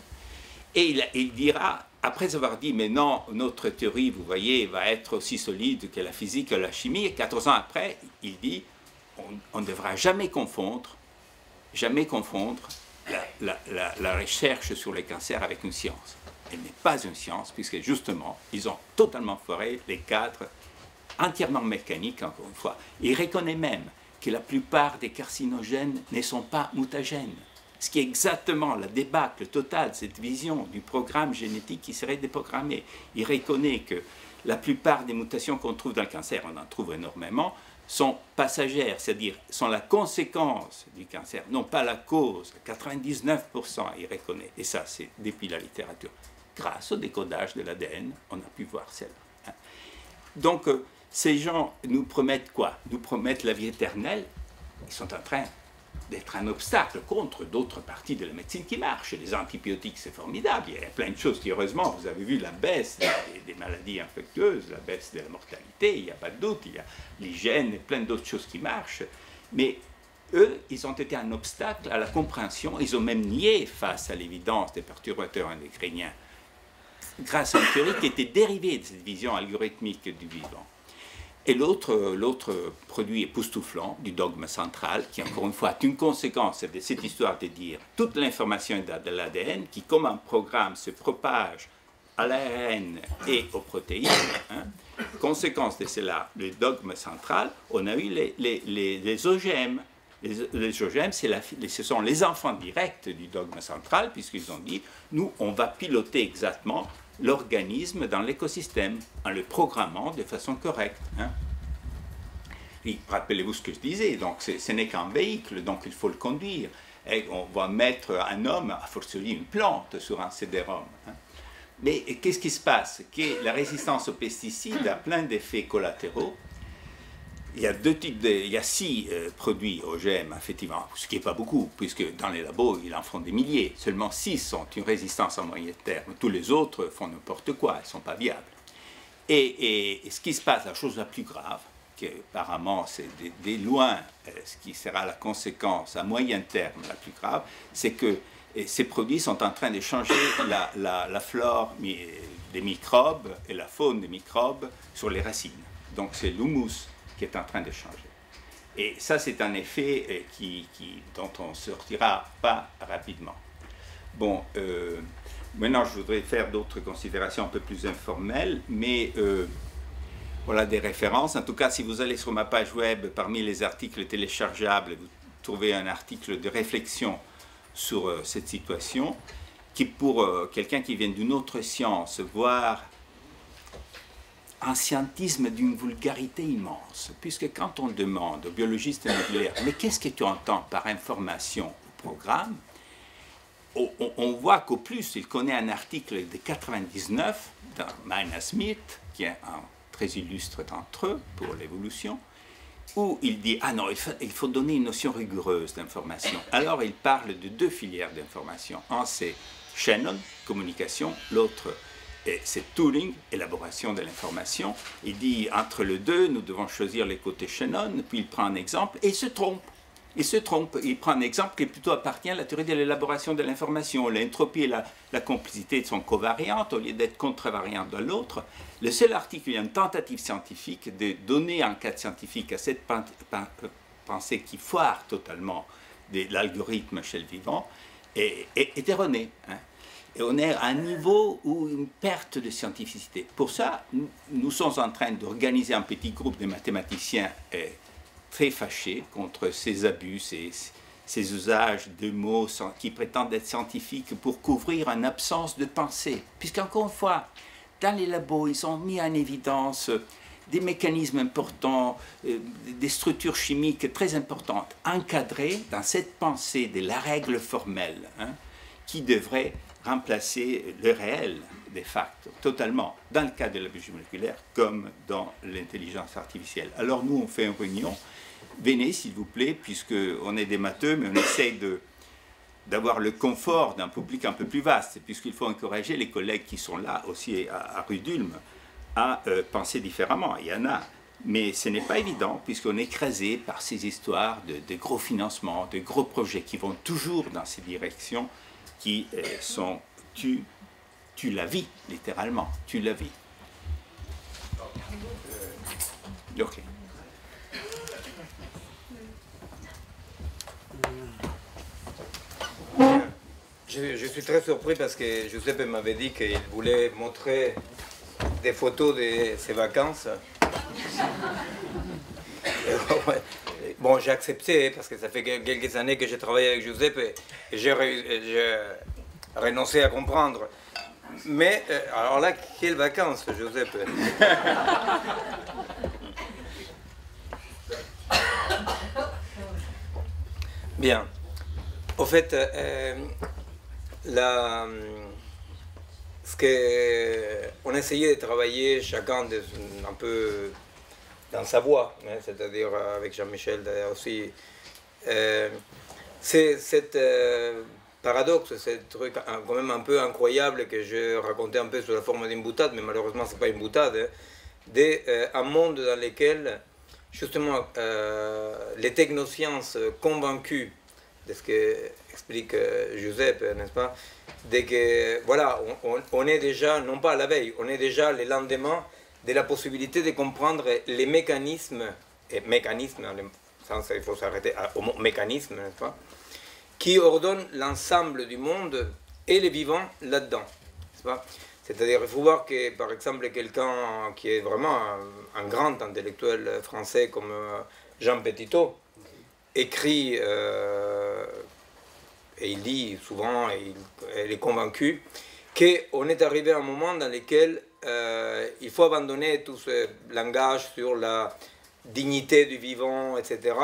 Et il dira, après avoir dit, mais non, notre théorie, vous voyez, va être aussi solide que la physique et la chimie, et 14 ans après, il dit, on ne devra jamais confondre la recherche sur les cancers avec une science. Elle n'est pas une science, puisque justement, ils ont totalement foiré les cadres entièrement mécaniques, encore une fois. Il reconnaît même que la plupart des carcinogènes ne sont pas mutagènes. Ce qui est exactement la débâcle totale, cette vision du programme génétique qui serait déprogrammé. Il reconnaît que la plupart des mutations qu'on trouve dans le cancer, on en trouve énormément, sont passagères, c'est-à-dire sont la conséquence du cancer, non pas la cause. 99%, il reconnaît. Et ça, c'est depuis la littérature. Grâce au décodage de l'ADN, on a pu voir cela. Hein. Donc, ces gens nous promettent quoi? Nous promettent la vie éternelle. Ils sont en train d'être un obstacle contre d'autres parties de la médecine qui marchent. Les antibiotiques, c'est formidable. Il y a plein de choses qui, heureusement, vous avez vu la baisse des maladies infectieuses, la baisse de la mortalité, il n'y a pas de doute. Il y a l'hygiène et plein d'autres choses qui marchent. Mais eux, ils ont été un obstacle à la compréhension. Ils ont même nié face à l'évidence des perturbateurs endocriniens grâce à une théorie qui était dérivée de cette vision algorithmique du vivant. Et l'autre produit époustouflant du dogme central, qui encore une fois est une conséquence de cette histoire de dire toute l'information de l'ADN, qui comme un programme se propage à l'ARN et aux protéines. Hein. Conséquence de cela, le dogme central, on a eu les OGM. Les OGM, ce sont les enfants directs du dogme central, puisqu'ils ont dit, nous, on va piloter exactement l'organisme dans l'écosystème en le programmant de façon correcte. Hein. Rappelez-vous ce que je disais, donc ce n'est qu'un véhicule, donc il faut le conduire. Et on va mettre un homme, a fortiori une plante, sur un CD-ROM. Hein. Mais qu'est-ce qui se passe? Que la résistance aux pesticides a plein d'effets collatéraux. Il y a il y a 6 produits OGM, effectivement, ce qui n'est pas beaucoup, puisque dans les labos, ils en font des milliers. Seulement 6 ont une résistance à moyen terme. Tous les autres font n'importe quoi, ils ne sont pas viables. Et ce qui se passe, la chose la plus grave, qui apparemment c'est de loin ce qui sera la conséquence à moyen terme la plus grave, c'est que ces produits sont en train de changer la flore des microbes et la faune des microbes sur les racines. Donc c'est l'humus qui est en train de changer. Et ça, c'est un effet dont on ne sortira pas rapidement. Bon, maintenant, je voudrais faire d'autres considérations un peu plus informelles, mais voilà des références. En tout cas, si vous allez sur ma page web, parmi les articles téléchargeables, vous trouvez un article de réflexion sur cette situation, qui pour quelqu'un qui vient d'une autre science, voire un scientisme d'une vulgarité immense, puisque quand on demande aux biologistes moléculaires « mais qu'est-ce que tu entends par information au programme ?» on voit qu'au plus, il connaît un article de 1999 d'un Maina Smith, qui est un très illustre d'entre eux pour l'évolution, où il dit « ah non, il faut donner une notion rigoureuse d'information ». Alors il parle de 2 filières d'information. Un, c'est Shannon, communication, l'autre c'est Turing, élaboration de l'information. Il dit, entre les deux, nous devons choisir les côtés Shannon, puis il prend un exemple et il se trompe. Il prend un exemple qui plutôt appartient à la théorie de l'élaboration de l'information. L'entropie et la complicité sont covariantes au lieu d'être contravariantes de l'autre. Le seul article, il y a une tentative scientifique de donner un cadre scientifique à cette pensée qui foire totalement l'algorithme chez le vivant est erronée. Hein. Et on est à un niveau où une perte de scientificité. Pour ça, nous sommes en train d'organiser un petit groupe de mathématiciens très fâchés contre ces abus, ces usages de mots qui prétendent être scientifiques pour couvrir une absence de pensée. Puisqu'encore une fois, dans les labos, ils ont mis en évidence des mécanismes importants, des structures chimiques très importantes, encadrées dans cette pensée de la règle formelle, hein, qui devrait remplacer le réel, de facto, totalement, dans le cas de la biologie moléculaire comme dans l'intelligence artificielle. Alors nous, on fait une réunion. Venez, s'il vous plaît, puisqu'on est des matheux, mais on essaye d'avoir le confort d'un public un peu plus vaste, puisqu'il faut encourager les collègues qui sont là aussi à Rue d'Ulm à penser différemment. Il y en a. Mais ce n'est pas évident, puisqu'on est écrasé par ces histoires de gros financements, de gros projets qui vont toujours dans ces directions qui sont tu la vis, littéralement, tu la vis. Ok. Je suis très surpris parce que Giuseppe m'avait dit qu'il voulait montrer des photos de ses vacances. Bon, j'ai accepté parce que ça fait quelques années que j'ai travaillé avec Giuseppe et j'ai renoncé à comprendre. Mais, alors là, quelles vacances, Giuseppe? Bien. Au fait, on essayait de travailler chacun un peu dans sa voie, hein, c'est-à-dire avec Jean-Michel d'ailleurs aussi. C'est cette paradoxe, ce truc quand même un peu incroyable que je racontais un peu sous la forme d'une boutade, mais malheureusement c'est pas une boutade, un monde dans lequel justement les technosciences convaincus de ce que explique Giuseppe, n'est-ce pas, de que voilà, on est déjà, non pas à la veille, on est déjà le lendemain de la possibilité de comprendre les mécanismes, et mécanismes, il faut s'arrêter au mot mécanisme, n'est-ce pas, qui ordonnent l'ensemble du monde et les vivants là-dedans. C'est-à-dire, il faut voir que, par exemple, quelqu'un qui est vraiment un grand intellectuel français comme Jean Petitot écrit, et il dit souvent, et il est convaincu, qu'on est arrivé à un moment dans lequel il faut abandonner tout ce langage sur la dignité du vivant, etc.,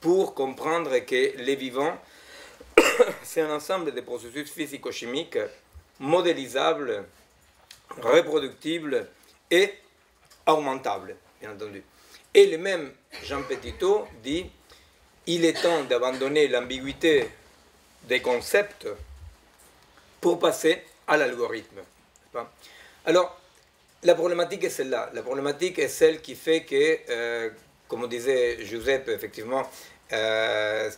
pour comprendre que les vivants, c'est un ensemble de processus physico-chimiques modélisables, reproductibles et augmentables, bien entendu. Et le même Jean Petitot dit « Il est temps d'abandonner l'ambiguïté des concepts pour passer à l'algorithme. » Alors, la problématique est celle-là. La problématique est celle qui fait que, comme disait Giuseppe, effectivement,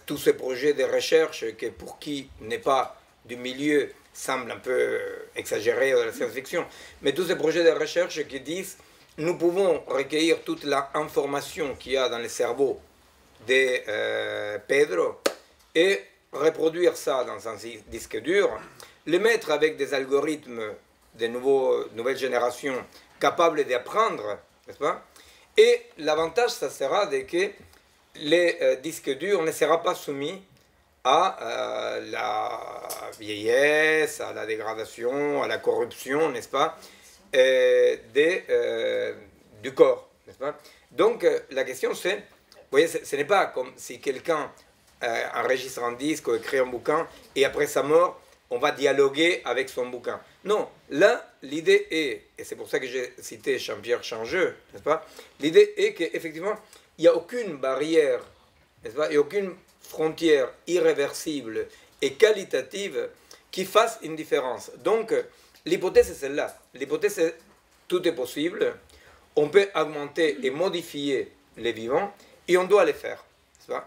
tous ces projets de recherche, que pour qui n'est pas du milieu, semblent un peu exagérés de la science-fiction, mais tous ces projets de recherche qui disent nous pouvons recueillir toute l'information qu'il y a dans le cerveau de Pedro et reproduire ça dans un disque dur, le mettre avec des algorithmes de nouvelles générations capables d'apprendre, n'est-ce pas? Et l'avantage, ça sera de que les disques durs ne seront pas soumis à la vieillesse, à la dégradation, à la corruption, n'est-ce pas, du corps, n'est-ce pas? Donc la question c'est, vous voyez, ce n'est pas comme si quelqu'un enregistre un disque ou écrit un bouquin et après sa mort, on va dialoguer avec son bouquin. Non, là, l'idée est, et c'est pour ça que j'ai cité Jean-Pierre Changeux, n'est-ce pas? L'idée est qu'effectivement, il n'y a aucune barrière, n'est-ce pas? Il n'y a aucune frontière irréversible et qualitative qui fasse une différence. Donc, l'hypothèse est celle-là. L'hypothèse est tout est possible, on peut augmenter et modifier les vivants, et on doit les faire, n'est-ce pas?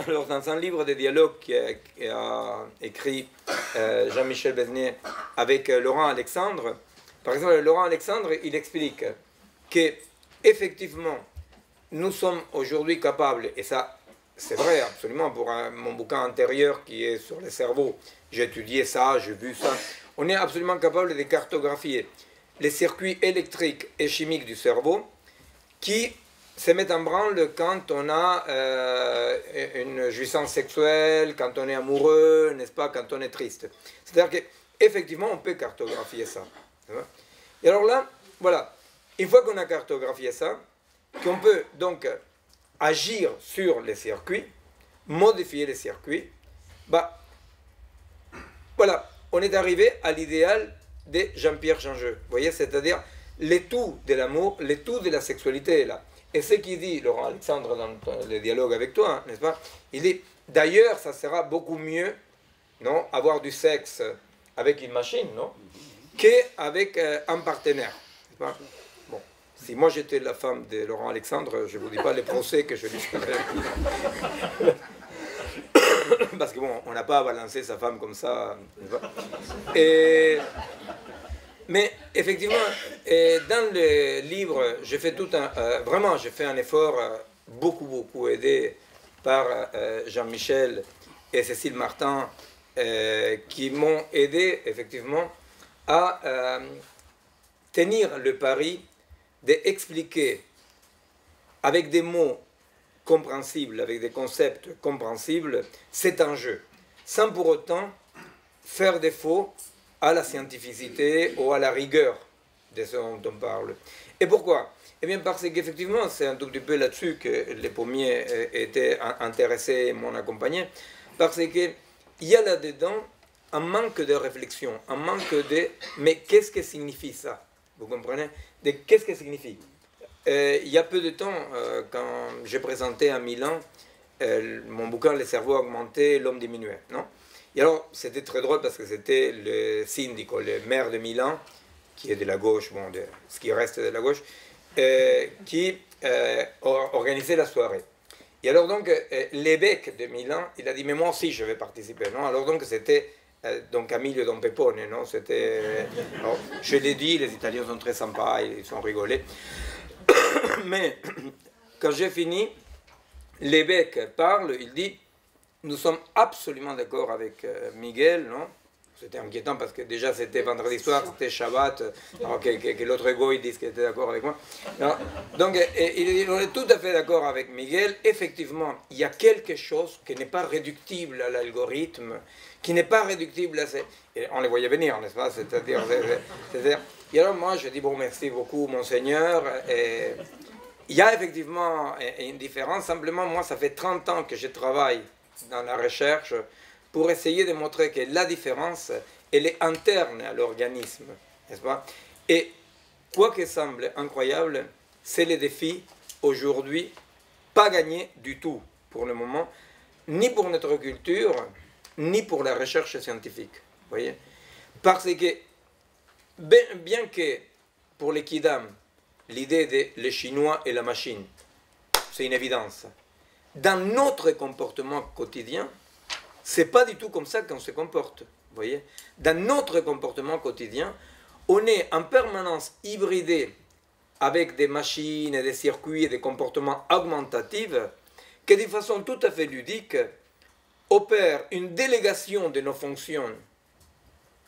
Alors, dans un livre de dialogue qu'a écrit Jean-Michel Besnier avec Laurent Alexandre, par exemple, Laurent Alexandre, il explique qu'effectivement, nous sommes aujourd'hui capables, et ça, c'est vrai absolument, pour mon bouquin antérieur qui est sur le cerveau, j'ai étudié ça, j'ai vu ça, on est absolument capable de cartographier les circuits électriques et chimiques du cerveau qui se mettent en branle quand on a une jouissance sexuelle, quand on est amoureux, n'est-ce pas, quand on est triste. C'est-à-dire qu'effectivement, on peut cartographier ça. Et alors là, voilà, une fois qu'on a cartographié ça, qu'on peut donc agir sur les circuits, modifier les circuits, bah, voilà, on est arrivé à l'idéal de Jean-Pierre Changeux. Vous voyez, c'est-à-dire le tout de l'amour, le tout de la sexualité est là. Et ce qu'il dit, Laurent Alexandre, dans le dialogue avec toi, n'est-ce pas? Il dit, d'ailleurs, ça sera beaucoup mieux, non, avoir du sexe avec une machine, non, qu'avec un partenaire. N'est-ce pas? Bon, si moi j'étais la femme de Laurent Alexandre, je ne vous dis pas les procès que je lui ferais. Parce que bon, on n'a pas à balancer sa femme comme ça. Et... Mais effectivement, dans le livre, j'ai fait vraiment, j'ai fait un effort beaucoup aidé par Jean-Michel et Cécile Martin, qui m'ont aidé effectivement à tenir le pari d'expliquer avec des mots compréhensibles, avec des concepts compréhensibles, cet enjeu, sans pour autant faire défaut à la scientificité ou à la rigueur de ce dont on parle. Et pourquoi? Eh bien parce qu'effectivement, c'est un tout petit peu là-dessus que les pommiers étaient intéressés et m'ont accompagné, parce qu'il y a là-dedans un manque de réflexion, un manque de « mais qu'est-ce que signifie ça ?» Vous comprenez? De qu'est-ce que signifie? Il y a peu de temps, quand j'ai présenté à Milan mon bouquin « Le cerveau augmenté, l'homme diminué ». Non? Et alors, c'était très drôle parce que c'était le syndico, le maire de Milan, qui est de la gauche, bon, ce qui reste de la gauche, qui organisait la soirée. Et alors donc, l'évêque de Milan, il a dit, mais moi aussi je vais participer. Non? Alors donc, c'était donc Camillo Don Pepone, non? C'était, alors, je l'ai dit, les Italiens sont très sympas, ils sont rigolés. Mais quand j'ai fini, l'évêque parle, il dit, nous sommes absolument d'accord avec Miguel, non? C'était inquiétant parce que déjà c'était vendredi soir, c'était Shabbat, alors que l'autre ego il dit qu'il était d'accord avec moi. Alors, donc on est tout à fait d'accord avec Miguel. Effectivement, il y a quelque chose qui n'est pas réductible à l'algorithme, qui n'est pas réductible à... Et on les voyait venir, n'est-ce pas? C'est-à-dire, et alors moi je dis bon merci beaucoup Monseigneur. Et il y a effectivement une différence, simplement moi ça fait 30 ans que je travaille dans la recherche pour essayer de montrer que la différence, elle est interne à l'organisme, n'est-ce pas? Et quoi que semble incroyable, c'est le défi aujourd'hui, pas gagné du tout pour le moment, ni pour notre culture, ni pour la recherche scientifique, voyez? Parce que, bien que pour les Kidam, l'idée de le chinois et la machine, c'est une évidence, dans notre comportement quotidien, c'est pas du tout comme ça qu'on se comporte, vous voyez. Dans notre comportement quotidien, on est en permanence hybridé avec des machines, et des circuits et des comportements augmentatifs qui, de façon tout à fait ludique, opèrent une délégation de nos fonctions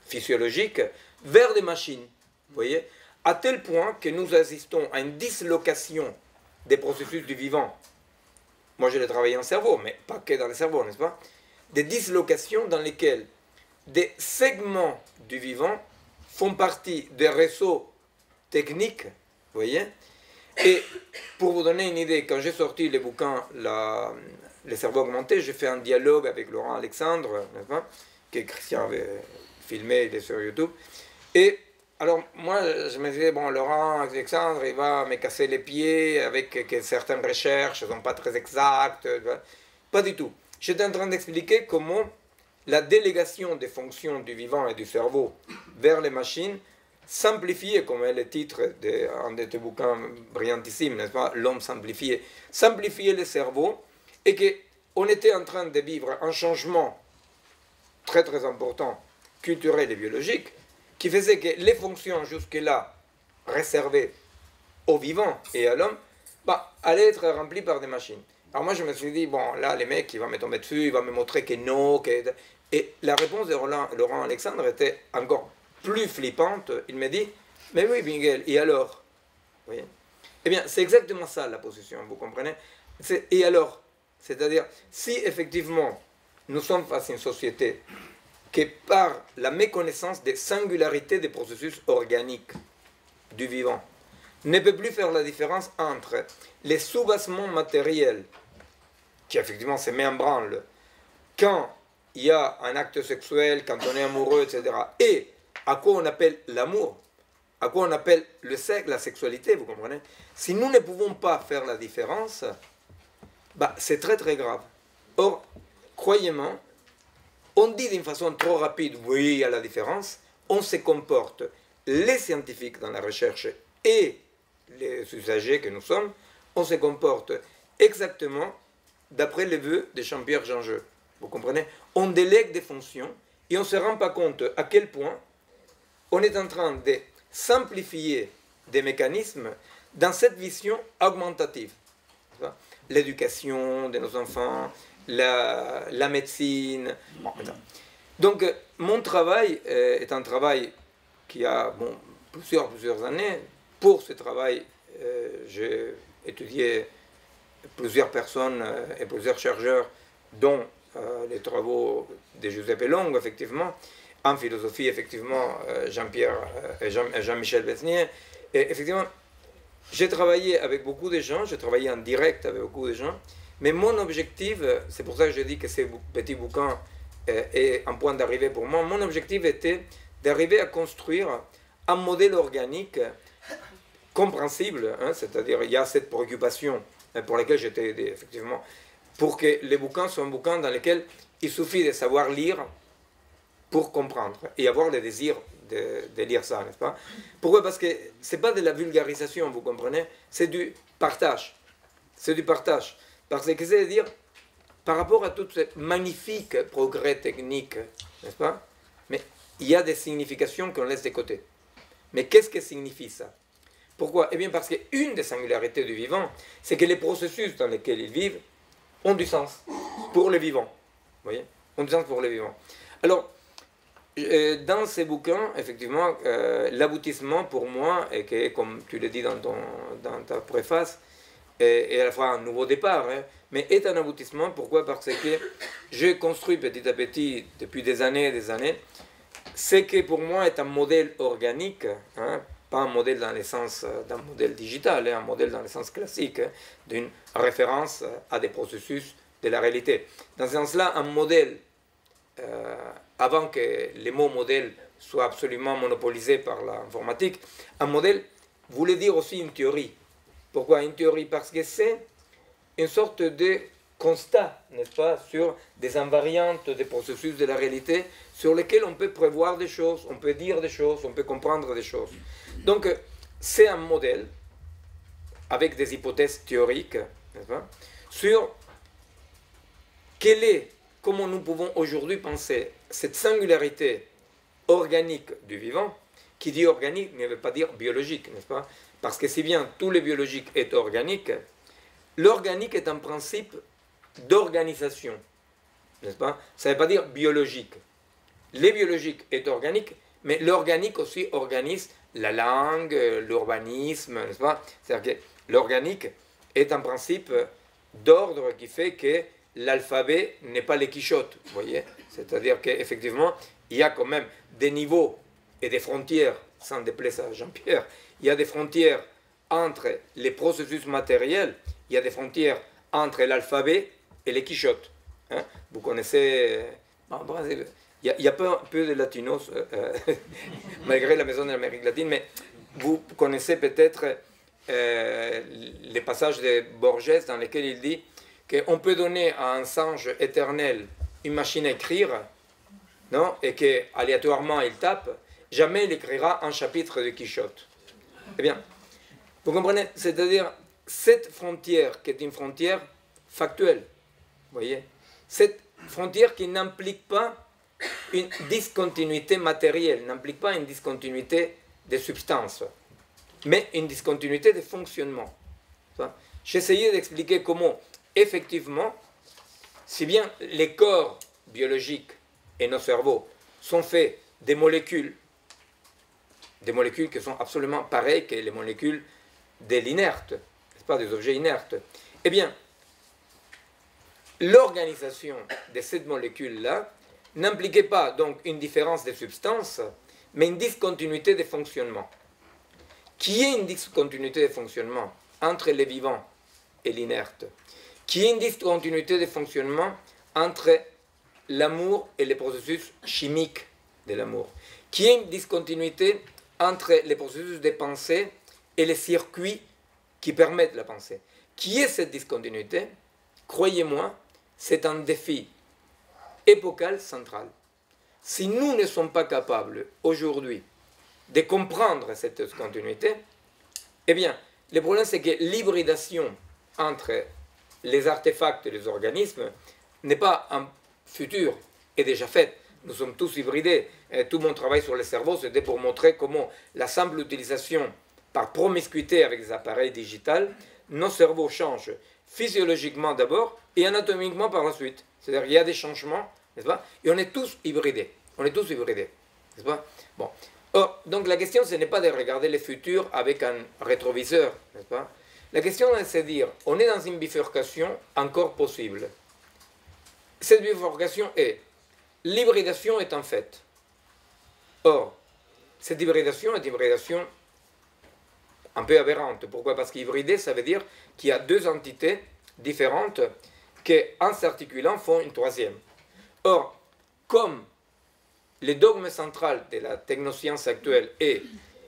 physiologiques vers des machines, vous voyez, à tel point que nous assistons à une dislocation des processus du vivant. Moi, je l'ai travaillé en cerveau, mais pas que dans le cerveau, n'est-ce pas? Des dislocations dans lesquelles des segments du vivant font partie des réseaux techniques, vous voyez. Et pour vous donner une idée, quand j'ai sorti le bouquin Le cerveau augmenté, j'ai fait un dialogue avec Laurent Alexandre, n'est-ce pas, que Christian avait filmé, il est sur YouTube. Et alors moi, je me disais, bon, Laurent Alexandre, il va me casser les pieds avec que certaines recherches ne sont pas très exactes. Pas du tout. J'étais en train d'expliquer comment la délégation des fonctions du vivant et du cerveau vers les machines simplifiait, comme est le titre d'un de tes bouquins brillantissimes, n'est-ce pas, L'homme simplifié, simplifier le cerveau, et qu'on était en train de vivre un changement très très important, culturel et biologique, qui faisait que les fonctions jusque-là réservées au vivant et à l'homme, allaient être remplies par des machines. Alors moi je me suis dit, bon là les mecs, il va me tomber dessus, il va me montrer que non, que... Et la réponse de Laurent Alexandre était encore plus flippante. Il me dit, mais oui Miguel, et alors? Vous voyez? Eh bien c'est exactement ça la position, vous comprenez? Et alors? C'est-à-dire, si effectivement nous sommes face à une société qui par la méconnaissance des singularités des processus organiques du vivant, ne peut plus faire la différence entre les soubassements matériels, qui effectivement se met en branle, quand il y a un acte sexuel, quand on est amoureux, etc., et à quoi on appelle l'amour, à quoi on appelle le sexe, la sexualité, vous comprenez? Si nous ne pouvons pas faire la différence, c'est très très grave. Or, croyez-moi, on dit d'une façon trop rapide, oui, il y a la différence, on se comporte, les scientifiques dans la recherche et les usagers que nous sommes, on se comporte exactement d'après les vœux de Jean-Pierre Jean-Jeu. Vous comprenez? On délègue des fonctions et on ne se rend pas compte à quel point on est en train de simplifier des mécanismes dans cette vision augmentative. L'éducation de nos enfants, la médecine. Bon, donc, mon travail est un travail qui a plusieurs années. Pour ce travail, j'ai étudié plusieurs personnes et plusieurs chercheurs, dont les travaux de Giuseppe Longo, effectivement, en philosophie, effectivement, Jean-Pierre et Jean-Michel Besnier. Et effectivement, j'ai travaillé avec beaucoup de gens, j'ai travaillé en direct avec beaucoup de gens, mais mon objectif, c'est pour ça que je dis que ce petit bouquin est un point d'arrivée pour moi, mon objectif était d'arriver à construire un modèle organique compréhensible, hein, c'est-à-dire il y a cette préoccupation pour laquelle j'étais aidé, effectivement. pour que les bouquins soient un bouquin dans lequel il suffit de savoir lire pour comprendre et avoir le désir de lire ça, n'est-ce pas? Pourquoi? Parce que ce n'est pas de la vulgarisation, vous comprenez? C'est du partage. C'est du partage. Parce que c'est-à-dire, par rapport à tout ce magnifique progrès technique, n'est-ce pas? Mais il y a des significations qu'on laisse de côté. Mais qu'est-ce que signifie ça? Pourquoi? Eh bien parce qu'une des singularités du vivant, c'est que les processus dans lesquels ils vivent ont du sens pour les vivants. Vous voyez? Ont du sens pour les vivants. Alors, dans ces bouquins, effectivement, l'aboutissement pour moi, et que, comme tu le dis dans ta préface, est à la fois un nouveau départ, hein, mais est un aboutissement. Pourquoi? Parce que j'ai construit petit à petit, depuis des années, ce qui pour moi est un modèle organique, hein, pas un modèle dans le sens d'un modèle digital, hein, un modèle dans le sens classique, hein, d'une référence à des processus de la réalité. Dans ce sens-là, un modèle, avant que les mots modèle soient absolument monopolisés par l'informatique, un modèle voulait dire aussi une théorie. Pourquoi une théorie? Parce que c'est une sorte de constat, n'est-ce pas, sur des invariantes des processus de la réalité sur lesquels on peut prévoir des choses, on peut dire des choses, on peut comprendre des choses. Donc, c'est un modèle avec des hypothèses théoriques, n'est-ce pas, sur comment nous pouvons aujourd'hui penser cette singularité organique du vivant. Qui dit organique ne veut pas dire biologique, n'est-ce pas? Parce que si bien tout le biologique est organique, l'organique est un principe d'organisation, n'est-ce pas? Ça ne veut pas dire biologique. Le biologique est organique, mais l'organique aussi organise la langue, l'urbanisme, n'est-ce pas? C'est-à-dire que l'organique est un principe d'ordre qui fait que l'alphabet n'est pas les quichottes, vous voyez? C'est-à-dire qu'effectivement, il y a quand même des niveaux et des frontières, sans déplaise à Jean-Pierre, il y a des frontières entre les processus matériels, il y a des frontières entre l'alphabet et les quichottes. Hein? Vous connaissez... il y a peu de latinos, malgré la maison de l'Amérique latine, mais vous connaissez peut-être les passages de Borges dans lesquels il dit qu'on peut donner à un singe éternel une machine à écrire, non? Et qu'aléatoirement il tape, jamais il écrira un chapitre de Quichotte. Eh bien, vous comprenez? C'est-à-dire, cette frontière qui est une frontière factuelle, vous voyez? Cette frontière qui n'implique pas une discontinuité matérielle, n'implique pas une discontinuité de substance, mais une discontinuité de fonctionnement. J'essayais d'expliquer comment, effectivement, si bien les corps biologiques et nos cerveaux sont faits des molécules qui sont absolument pareilles que les molécules de l'inerte, n'est-ce pas, des objets inertes. Eh bien, l'organisation de cette molécule-là n'impliquait pas donc une différence de substance, mais une discontinuité de fonctionnement. Qui est une discontinuité de fonctionnement entre les vivants et l'inerte? Qui est une discontinuité de fonctionnement entre l'amour et les processus chimiques de l'amour? Qui est une discontinuité entre les processus de pensée et les circuits qui permettent la pensée? Qui est cette discontinuité? Croyez-moi, c'est un défi épocal central. Si nous ne sommes pas capables aujourd'hui de comprendre cette discontinuité, eh bien, le problème c'est que l'hybridation entre les artefacts et les organismes n'est pas un futur, est déjà faite. Nous sommes tous hybridés. Et tout mon travail sur le cerveau, c'était pour montrer comment la simple utilisation par promiscuité avec des appareils digitaux, nos cerveaux changent physiologiquement d'abord et anatomiquement par la suite. C'est-à-dire qu'il y a des changements, n'est-ce pas? Et on est tous hybridés. On est tous hybridés, n'est-ce pas? Bon. Or, donc la question, ce n'est pas de regarder le futur avec un rétroviseur, n'est-ce pas? La question, c'est de dire, on est dans une bifurcation encore possible. Cette bifurcation est, l'hybridation est un fait. Or, cette hybridation est une hybridation un peu aberrante. Pourquoi? Parce qu'hybrider, ça veut dire qu'il y a deux entités différentes qui, en s'articulant, font une troisième. Or, comme le dogme central de la technoscience actuelle est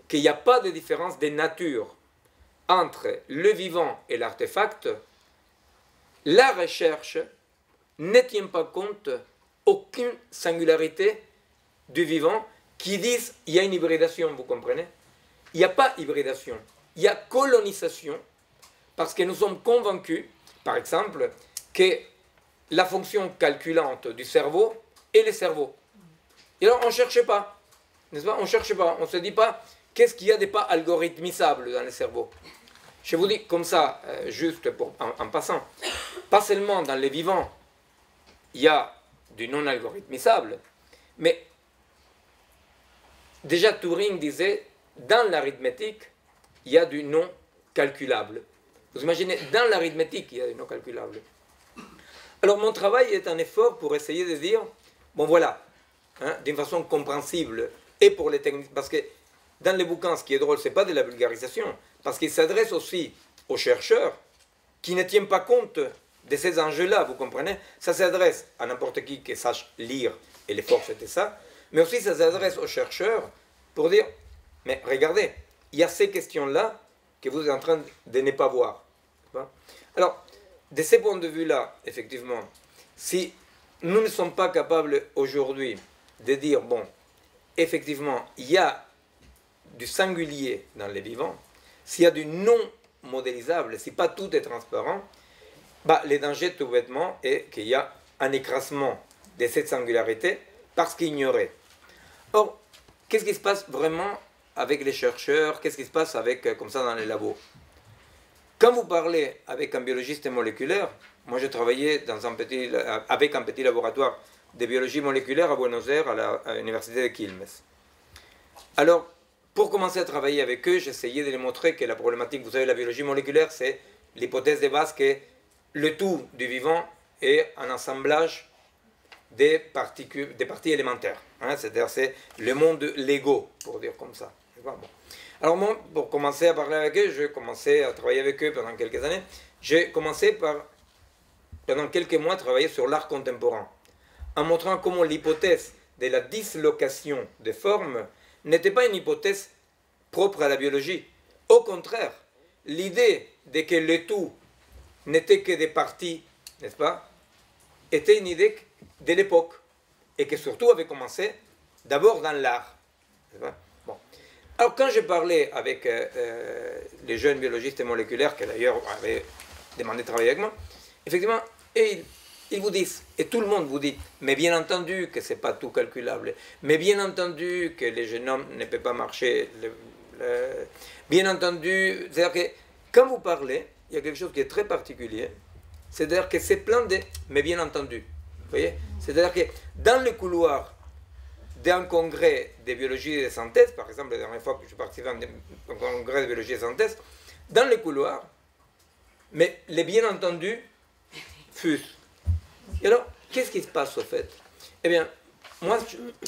qu'il n'y a pas de différence de nature entre le vivant et l'artefact, la recherche ne tient pas compte aucune singularité du vivant qui disent il y a une hybridation, vous comprenez? Il n'y a pas hybridation, il y a colonisation, parce que nous sommes convaincus, par exemple, que la fonction calculante du cerveau est le cerveau. Et alors on ne cherche pas, n'est-ce pas? On ne cherche pas, on ne se dit pas qu'est-ce qu'il y a de pas algorithmisable dans le cerveau. Je vous dis comme ça, juste en passant, pas seulement dans les vivants, il y a du non algorithmisable, mais déjà Turing disait, dans l'arithmétique, il y a du non calculable. Vous imaginez, dans l'arithmétique, il y a du non calculable. Alors mon travail est un effort pour essayer de dire, bon voilà, hein, d'une façon compréhensible, et pour les techniques, parce que dans les bouquins, ce qui est drôle, ce n'est pas de la vulgarisation, parce qu'il s'adresse aussi aux chercheurs qui ne tiennent pas compte de ces enjeux-là, vous comprenez? Ça s'adresse à n'importe qui sache lire, et l'effort c'était ça, mais aussi ça s'adresse aux chercheurs pour dire, mais regardez, il y a ces questions-là que vous êtes en train de ne pas voir. Alors, de ce point de vue-là, effectivement, si nous ne sommes pas capables aujourd'hui de dire, bon, effectivement, il y a du singulier dans les vivants, s'il y a du non modélisable, si pas tout est transparent, bah, le danger tout bêtement est qu'il y a un écrasement de cette singularité parce qu'ignorée. Or, qu'est-ce qui se passe vraiment avec les chercheurs? Qu'est-ce qui se passe avec, comme ça dans les labos? Quand vous parlez avec un biologiste moléculaire, moi j'ai travaillé avec un petit laboratoire de biologie moléculaire à Buenos Aires, à l'université de Quilmes. Alors, pour commencer à travailler avec eux, j'essayais de les montrer que la problématique, vous savez, la biologie moléculaire, c'est l'hypothèse de base que le tout du vivant est un assemblage des parties élémentaires. Hein, c'est-à-dire c'est le monde Lego, pour dire comme ça. Bon. Alors moi, pour commencer à parler avec eux, j'ai commencé à travailler avec eux pendant quelques années. J'ai commencé par, pendant quelques mois, travailler sur l'art contemporain, en montrant comment l'hypothèse de la dislocation des formes n'était pas une hypothèse propre à la biologie. Au contraire, l'idée de que le tout n'était que des parties, n'est-ce pas, était une idée de l'époque, et que surtout avait commencé d'abord dans l'art. Bon. Alors quand j'ai parlé avec les jeunes biologistes moléculaires, qui d'ailleurs avaient demandé de travailler avec moi, effectivement, et ils vous disent, et tout le monde vous dit, mais bien entendu que ce n'est pas tout calculable, mais bien entendu que le génome ne peut pas marcher, bien entendu, c'est-à-dire que quand vous parlez, il y a quelque chose qui est très particulier, c'est-à-dire que c'est plein de, mais bien entendu, vous voyez, c'est-à-dire que dans le couloir d'un congrès de biologie et de synthèse, par exemple, la dernière fois que je participais à un congrès de biologie et de synthèse, dans le couloir, mais les bien entendus fusent. Et alors, qu'est-ce qui se passe au fait? Eh bien, moi,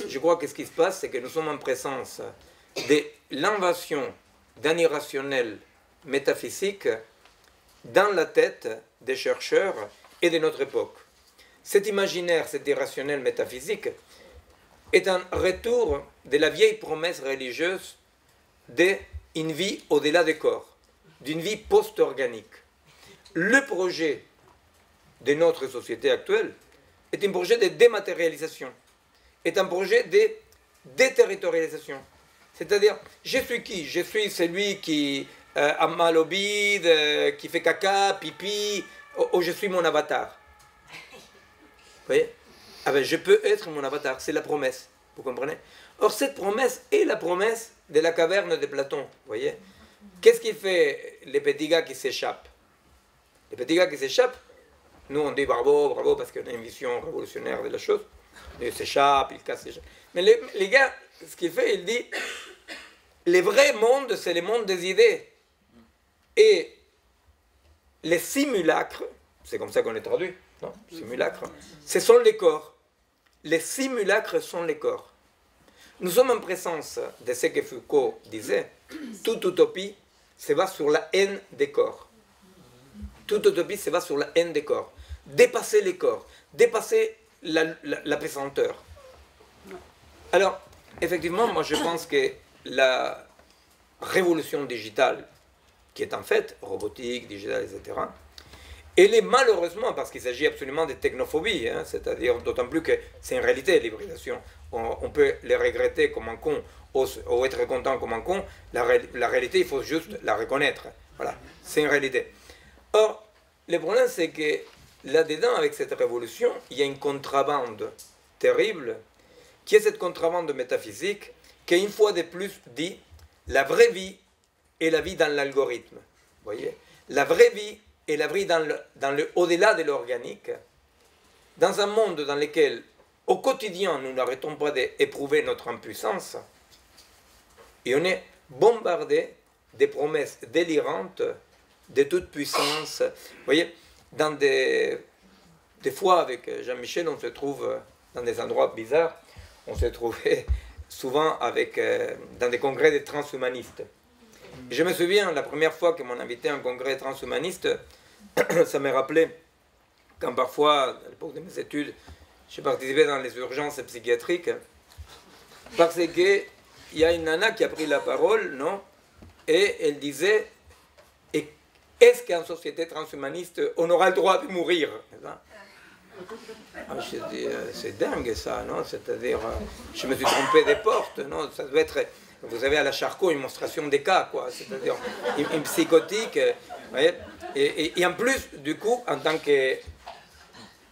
je crois que ce qui se passe, c'est que nous sommes en présence de l'invasion d'un irrationnel métaphysique dans la tête des chercheurs et de notre époque. Cet imaginaire, cet irrationnel métaphysique, est un retour de la vieille promesse religieuse d'une vie au-delà des corps, d'une vie post-organique. Le projet de notre société actuelle est un projet de dématérialisation, est un projet de déterritorialisation. C'est-à-dire, je suis qui? Je suis celui qui a mal au bide, qui fait caca, pipi, ou je suis mon avatar. Vous voyez? Ah ben, je peux être mon avatar, c'est la promesse, vous comprenez? Or, cette promesse est la promesse de la caverne de Platon, vous voyez? Qu'est-ce qui fait les petits gars qui s'échappent? Les petits gars qui s'échappent, nous on dit bravo, bravo, parce qu'on a une vision révolutionnaire de la chose. Ils s'échappent, ils cassent, s'échappent. Mais les gars, ce qu'il fait, il dit, le vrai monde, c'est le monde des idées. Et les simulacres, c'est comme ça qu'on les traduit, non? Simulacres, ce sont les corps. Les simulacres sont les corps. Nous sommes en présence de ce que Foucault disait, toute utopie se base sur la haine des corps. Toute utopie se base sur la haine des corps. Dépasser les corps, dépasser la pesanteur. Alors, effectivement, moi je pense que la révolution digitale, qui est en fait robotique, digitale, etc., Elle est malheureusement, parce qu'il s'agit absolument de technophobie, hein, c'est-à-dire d'autant plus que c'est une réalité, l'hybridation. On peut les regretter comme un con ou être content comme un con. La réalité, il faut juste la reconnaître. Voilà, c'est une réalité. Or, le problème, c'est que là-dedans, avec cette révolution, il y a une contrebande terrible, qui est cette contrebande métaphysique, qui, une fois de plus, dit la vraie vie est la vie dans l'algorithme. Vous voyez, la vraie vie est la vie dans le au-delà de l'organique, dans un monde dans lequel, au quotidien, nous n'arrêtons pas d'éprouver notre impuissance, et on est bombardé des promesses délirantes de toute puissance. Vous voyez, dans des fois, avec Jean-Michel, on se trouve dans des endroits bizarres. On s'est trouvé souvent dans des congrès de transhumanistes. Et je me souviens, la première fois que m'on invitait à un congrès transhumaniste, ça me rappelait quand parfois, à l'époque de mes études, j'ai participé dans les urgences psychiatriques, parce qu'il y a une nana qui a pris la parole, non? Et elle disait, est-ce qu'en société transhumaniste, on aura le droit de mourir? Ah, je dis, c'est dingue ça, non? C'est-à-dire, je me suis trompé des portes, non? Ça doit être, vous avez à la Charcot une monstration des cas, quoi. C'est-à-dire, une psychotique, vous voyez? Et en plus, du coup, en tant que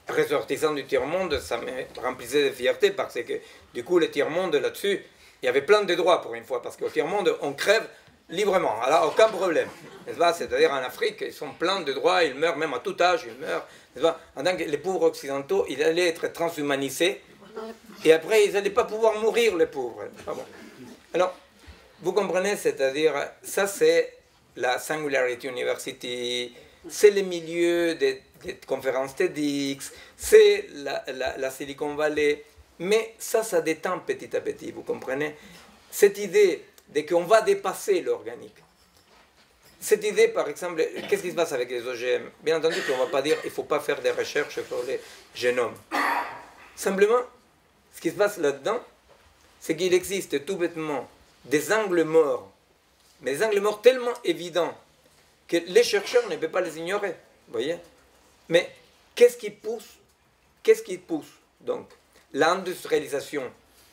ressortissant du tiers-monde, ça me remplissait de fierté parce que, du coup, le tiers-monde, là-dessus, il y avait plein de droits pour une fois, parce qu'au tiers-monde, on crève librement, alors aucun problème, n'est-ce pas? C'est-à-dire en Afrique, ils sont pleins de droits, ils meurent même à tout âge, ils meurent, n'est-ce pas? En tant que les pauvres occidentaux, ils allaient être transhumanisés, et après, ils n'allaient pas pouvoir mourir, les pauvres. Ah bon. Alors, vous comprenez, c'est-à-dire, ça c'est la Singularity University, c'est les milieux des conférences TEDx, c'est la Silicon Valley, mais ça détend petit à petit, vous comprenez? Cette idée de qu'on va dépasser l'organique. Cette idée, par exemple, qu'est-ce qui se passe avec les OGM? Bien entendu qu'on ne va pas dire qu'il ne faut pas faire des recherches sur les génomes. Simplement, ce qui se passe là-dedans, c'est qu'il existe tout bêtement des angles morts, mais des angles morts tellement évidents que les chercheurs ne peuvent pas les ignorer, vous voyez? Mais qu'est-ce qui pousse donc l'industrialisation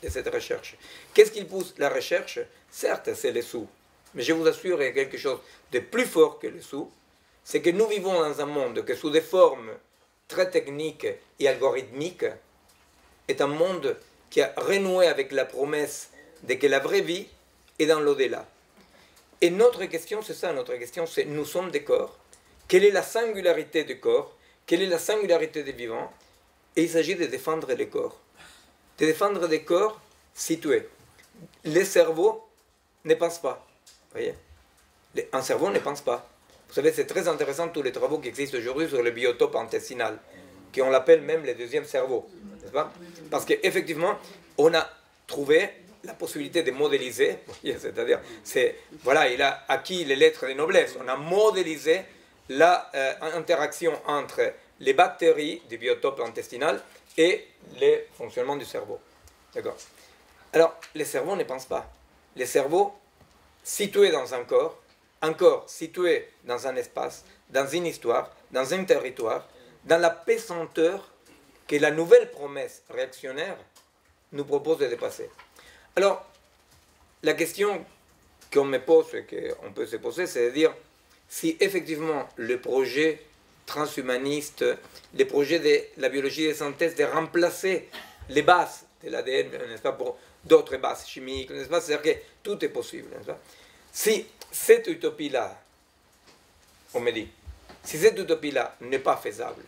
de cette recherche? Qu'est-ce qui pousse la recherche? Certes, c'est les sous, mais je vous assure, il y a quelque chose de plus fort que les sous, c'est que nous vivons dans un monde que sous des formes très techniques et algorithmiques est un monde qui a renoué avec la promesse de que la vraie vie est dans l'au-delà. Et notre question, c'est ça, notre question, c'est nous sommes des corps. Quelle est la singularité du corps? Quelle est la singularité des vivants? Et il s'agit de défendre les corps. De défendre des corps situés. Les cerveaux ne pensent pas. Vous voyez? Un cerveau ne pense pas. Vous savez, c'est très intéressant tous les travaux qui existent aujourd'hui sur le biotope intestinal, qu'on l'appelle même le deuxième cerveau. N'est-ce pas? Parce qu'effectivement, on a trouvé la possibilité de modéliser, c'est-à-dire, voilà, il a acquis les lettres de noblesse. On a modélisé l'interaction entre les bactéries du biotope intestinal et le fonctionnement du cerveau. D'accord? Alors, les cerveaux ne pensent pas. Les cerveaux, situés dans un corps situé dans un espace, dans une histoire, dans un territoire, dans la pesanteur que la nouvelle promesse réactionnaire nous propose de dépasser. Alors, la question qu'on me pose et qu'on peut se poser, c'est de dire si effectivement le projet transhumaniste, le projet de la biologie de synthèse de remplacer les bases de l'ADN, n'est-ce pas, pour d'autres bases chimiques, n'est-ce pas, c'est-à-dire que tout est possible, n'est-ce pas? Si cette utopie-là, on me dit, si cette utopie-là n'est pas faisable,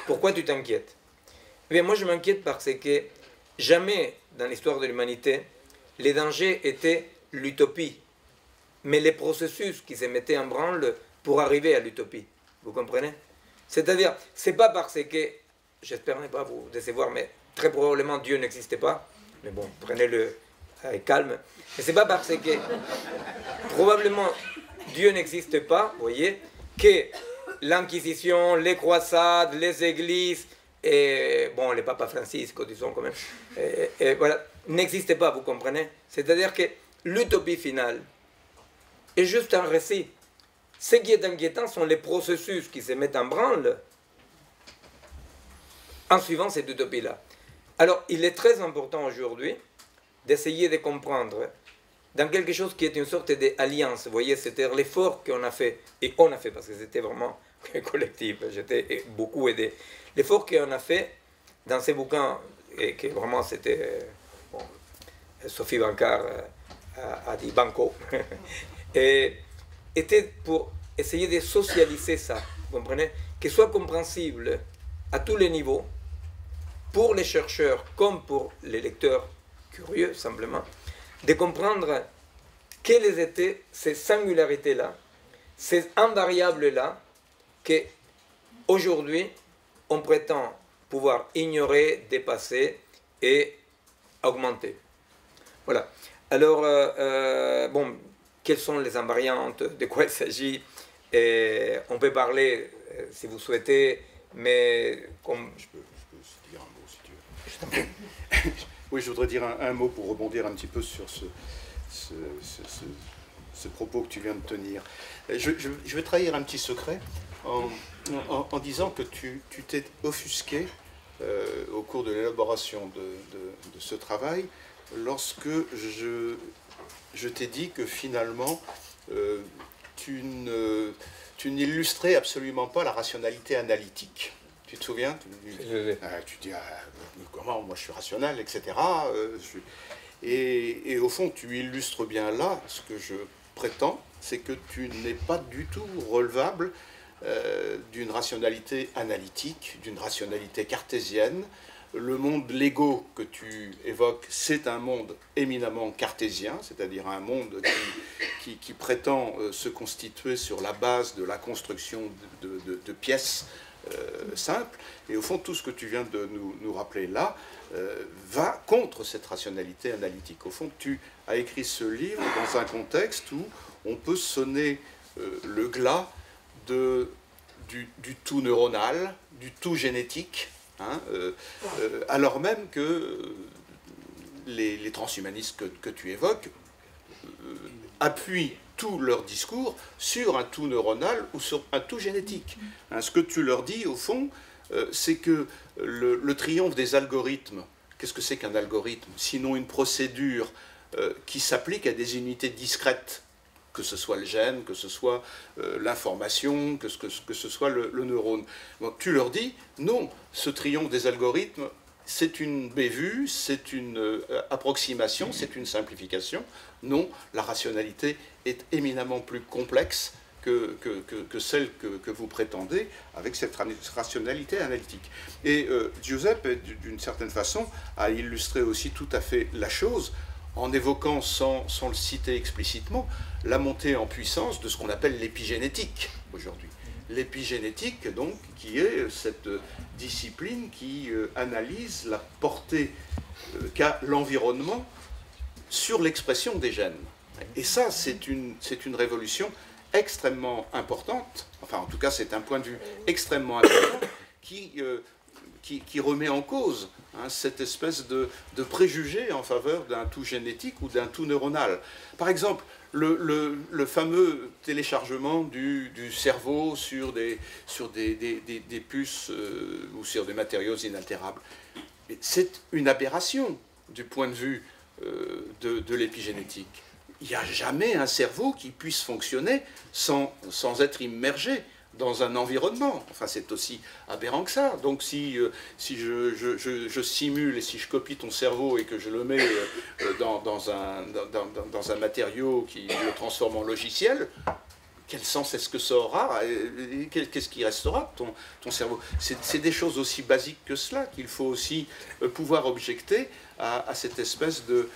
pourquoi tu t'inquiètes? Eh bien, moi je m'inquiète parce que jamais dans l'histoire de l'humanité, les dangers étaient l'utopie, mais les processus qui se mettaient en branle pour arriver à l'utopie. Vous comprenez? C'est-à-dire, c'est pas parce que, j'espère ne pas vous décevoir, mais très probablement Dieu n'existait pas, mais bon, prenez-le avec calme, mais c'est pas parce que probablement Dieu n'existe pas, vous voyez, que l'Inquisition, les croisades, les églises, et bon, les papas Francis, disons quand même, et voilà, n'existaient pas, vous comprenez? C'est-à-dire que l'utopie finale est juste un récit. Ce qui est inquiétant sont les processus qui se mettent en branle en suivant cette utopie-là. Alors, il est très important aujourd'hui d'essayer de comprendre dans quelque chose qui est une sorte d'alliance. Vous voyez, c'était l'effort qu'on a fait, et on a fait, parce que c'était vraiment collectif, j'étais beaucoup aidé. L'effort qu'on a fait dans ces bouquins, et que vraiment c'était... Bon, Sophie Bancard a dit banco, et était pour essayer de socialiser ça, vous comprenez, que soit compréhensible à tous les niveaux, pour les chercheurs comme pour les lecteurs curieux simplement, de comprendre quelles étaient ces singularités-là, ces invariables-là, que aujourd'hui on prétend pouvoir ignorer, dépasser et augmenter. Voilà. Alors, bon, quelles sont les invariantes, de quoi il s'agit? On peut parler, si vous souhaitez, mais comme... Je peux dire un mot si tu veux. Oui, je voudrais dire un mot pour rebondir un petit peu sur ce propos que tu viens de tenir. Je vais trahir un petit secret en disant que tu t'es offusqué au cours de l'élaboration de ce travail lorsque je t'ai dit que finalement tu n'illustrais absolument pas la rationalité analytique. Tu te souviens? Tu dis, comment, moi je suis rationnel, etc. Et au fond, tu illustres bien là ce que je prétends, c'est que tu n'es pas du tout relevable d'une rationalité analytique, d'une rationalité cartésienne. Le monde Lego que tu évoques, c'est un monde éminemment cartésien, c'est-à-dire un monde qui prétend se constituer sur la base de la construction de pièces simples. Et au fond, tout ce que tu viens de nous rappeler là va contre cette rationalité analytique. Au fond, tu as écrit ce livre dans un contexte où on peut sonner le glas du tout neuronal, du tout génétique, hein, alors même que les transhumanistes que tu évoques appuient tout leur discours sur un tout neuronal ou sur un tout génétique. Hein, ce que tu leur dis, au fond, c'est que le triomphe des algorithmes, qu'est-ce que c'est qu'un algorithme? Sinon une procédure qui s'applique à des unités discrètes, que ce soit le gène, que ce soit l'information, que ce soit le neurone. Donc, tu leur dis, non, ce triomphe des algorithmes, c'est une bévue, c'est une approximation, c'est une simplification. Non, la rationalité est éminemment plus complexe que celle que vous prétendez avec cette rationalité analytique. Et Giuseppe, d'une certaine façon, a illustré aussi tout à fait la chose en évoquant, sans le citer explicitement, la montée en puissance de ce qu'on appelle l'épigénétique aujourd'hui. L'épigénétique, donc, qui est cette discipline qui analyse la portée qu'a l'environnement sur l'expression des gènes. Et ça, c'est une révolution extrêmement importante, enfin en tout cas c'est un point de vue extrêmement important qui remet en cause cette espèce de préjugé en faveur d'un tout génétique ou d'un tout neuronal. Par exemple, le fameux téléchargement du cerveau sur des puces ou sur des matériaux inaltérables, c'est une aberration du point de vue de l'épigénétique. Il n'y a jamais un cerveau qui puisse fonctionner sans être immergé dans un environnement. Enfin, c'est aussi aberrant que ça. Donc, si je simule et si je copie ton cerveau et que je le mets dans un matériau qui le transforme en logiciel, quel sens est-ce que ça aura? Qu'est-ce qui restera de ton cerveau? C'est des choses aussi basiques que cela qu'il faut aussi pouvoir objecter à cette espèce de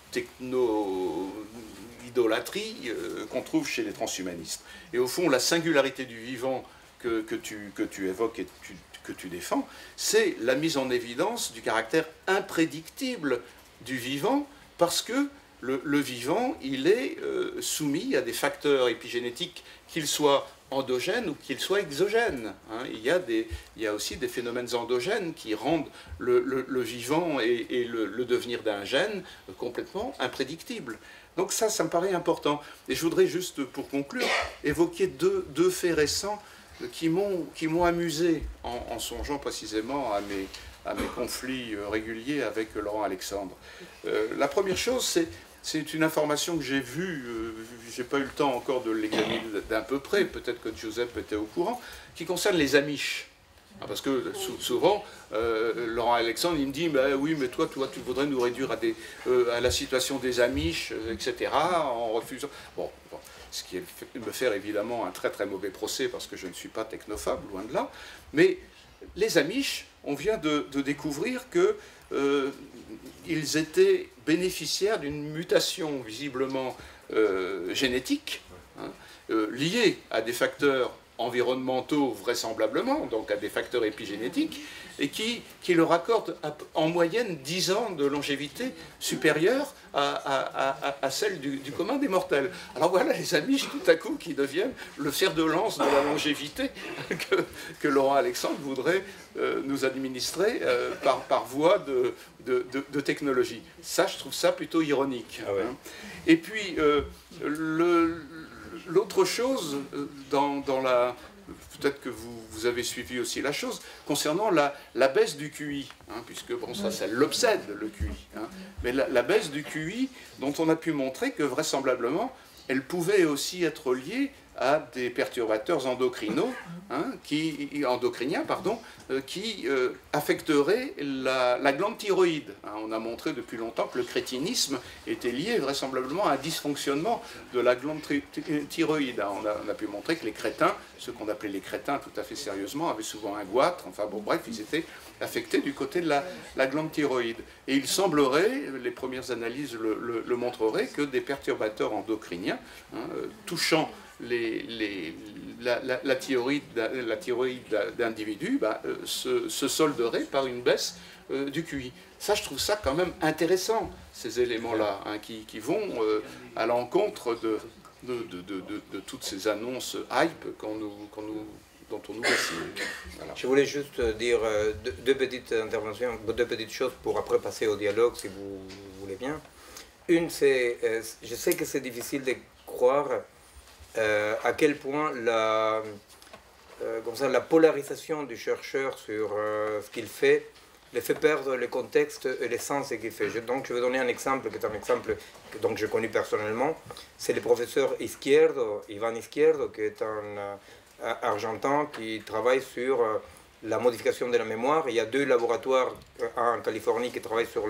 techno-idolâtrie qu'on trouve chez les transhumanistes. Et au fond, la singularité du vivant que tu évoques et que tu défends, c'est la mise en évidence du caractère imprédictible du vivant, parce que le vivant, il est soumis à des facteurs épigénétiques, qu'ils soient endogènes ou qu'ils soient exogènes. Hein. Il y a aussi des phénomènes endogènes qui rendent le vivant et le devenir d'un gène complètement imprédictible. Donc ça me paraît important. Et je voudrais juste, pour conclure, évoquer deux faits récents qui m'ont amusé en songeant précisément à mes conflits réguliers avec Laurent Alexandre. La première chose, c'est une information que j'ai vue, j'ai pas eu le temps encore de l'examiner d'un peu près, peut-être que Giuseppe était au courant, qui concerne les Amish. Parce que souvent, Laurent Alexandre, il me dit, bah, oui, mais toi, tu voudrais nous réduire à la situation des Amish, etc., en refusant... Bon, ce qui me fait évidemment un très très mauvais procès, parce que je ne suis pas technophobe, loin de là, mais les Amish, on vient de découvrir qu'ils étaient bénéficiaires d'une mutation visiblement génétique, hein, liée à des facteurs environnementaux vraisemblablement, donc à des facteurs épigénétiques, et qui leur accordent en moyenne 10 ans de longévité supérieure à celle du commun des mortels. Alors voilà les Amish tout à coup qui deviennent le fer de lance de la longévité que Laurent Alexandre voudrait nous administrer par voie de technologie. Ça, je trouve ça plutôt ironique. Ah ouais. Hein. Et puis, l'autre chose, dans la... Peut-être que vous avez suivi aussi la chose, concernant la baisse du QI, hein, puisque bon, ça l'obsède, le QI. Hein, mais la baisse du QI, dont on a pu montrer que vraisemblablement, elle pouvait aussi être liée à des perturbateurs endocriniens, qui affecteraient la glande thyroïde. Hein, on a montré depuis longtemps que le crétinisme était lié vraisemblablement à un dysfonctionnement de la glande thyroïde. Hein, on a pu montrer que les crétins, ceux qu'on appelait les crétins tout à fait sérieusement, avaient souvent un goitre, enfin bon bref, ils étaient affectés du côté de la glande thyroïde. Et il semblerait, les premières analyses le montreraient, que des perturbateurs endocriniens touchant la thyroïde d'individus se solderait par une baisse du QI. Ça, je trouve ça quand même intéressant, ces éléments-là, hein, qui vont à l'encontre de toutes ces annonces hype dont on nous récite. Voilà. Je voulais juste dire deux petites interventions, deux petites choses pour après passer au dialogue, si vous voulez bien. Une, c'est, je sais que c'est difficile de croire à quel point la polarisation du chercheur sur ce qu'il fait le fait perdre le contexte et l'essence de ce qu'il fait. Donc je vais donner un exemple, qui est un exemple que j'ai connu personnellement. C'est le professeur Ivan Izquierdo, qui est un argentin qui travaille sur la modification de la mémoire. Il y a deux laboratoires, un en Californie qui travaille sur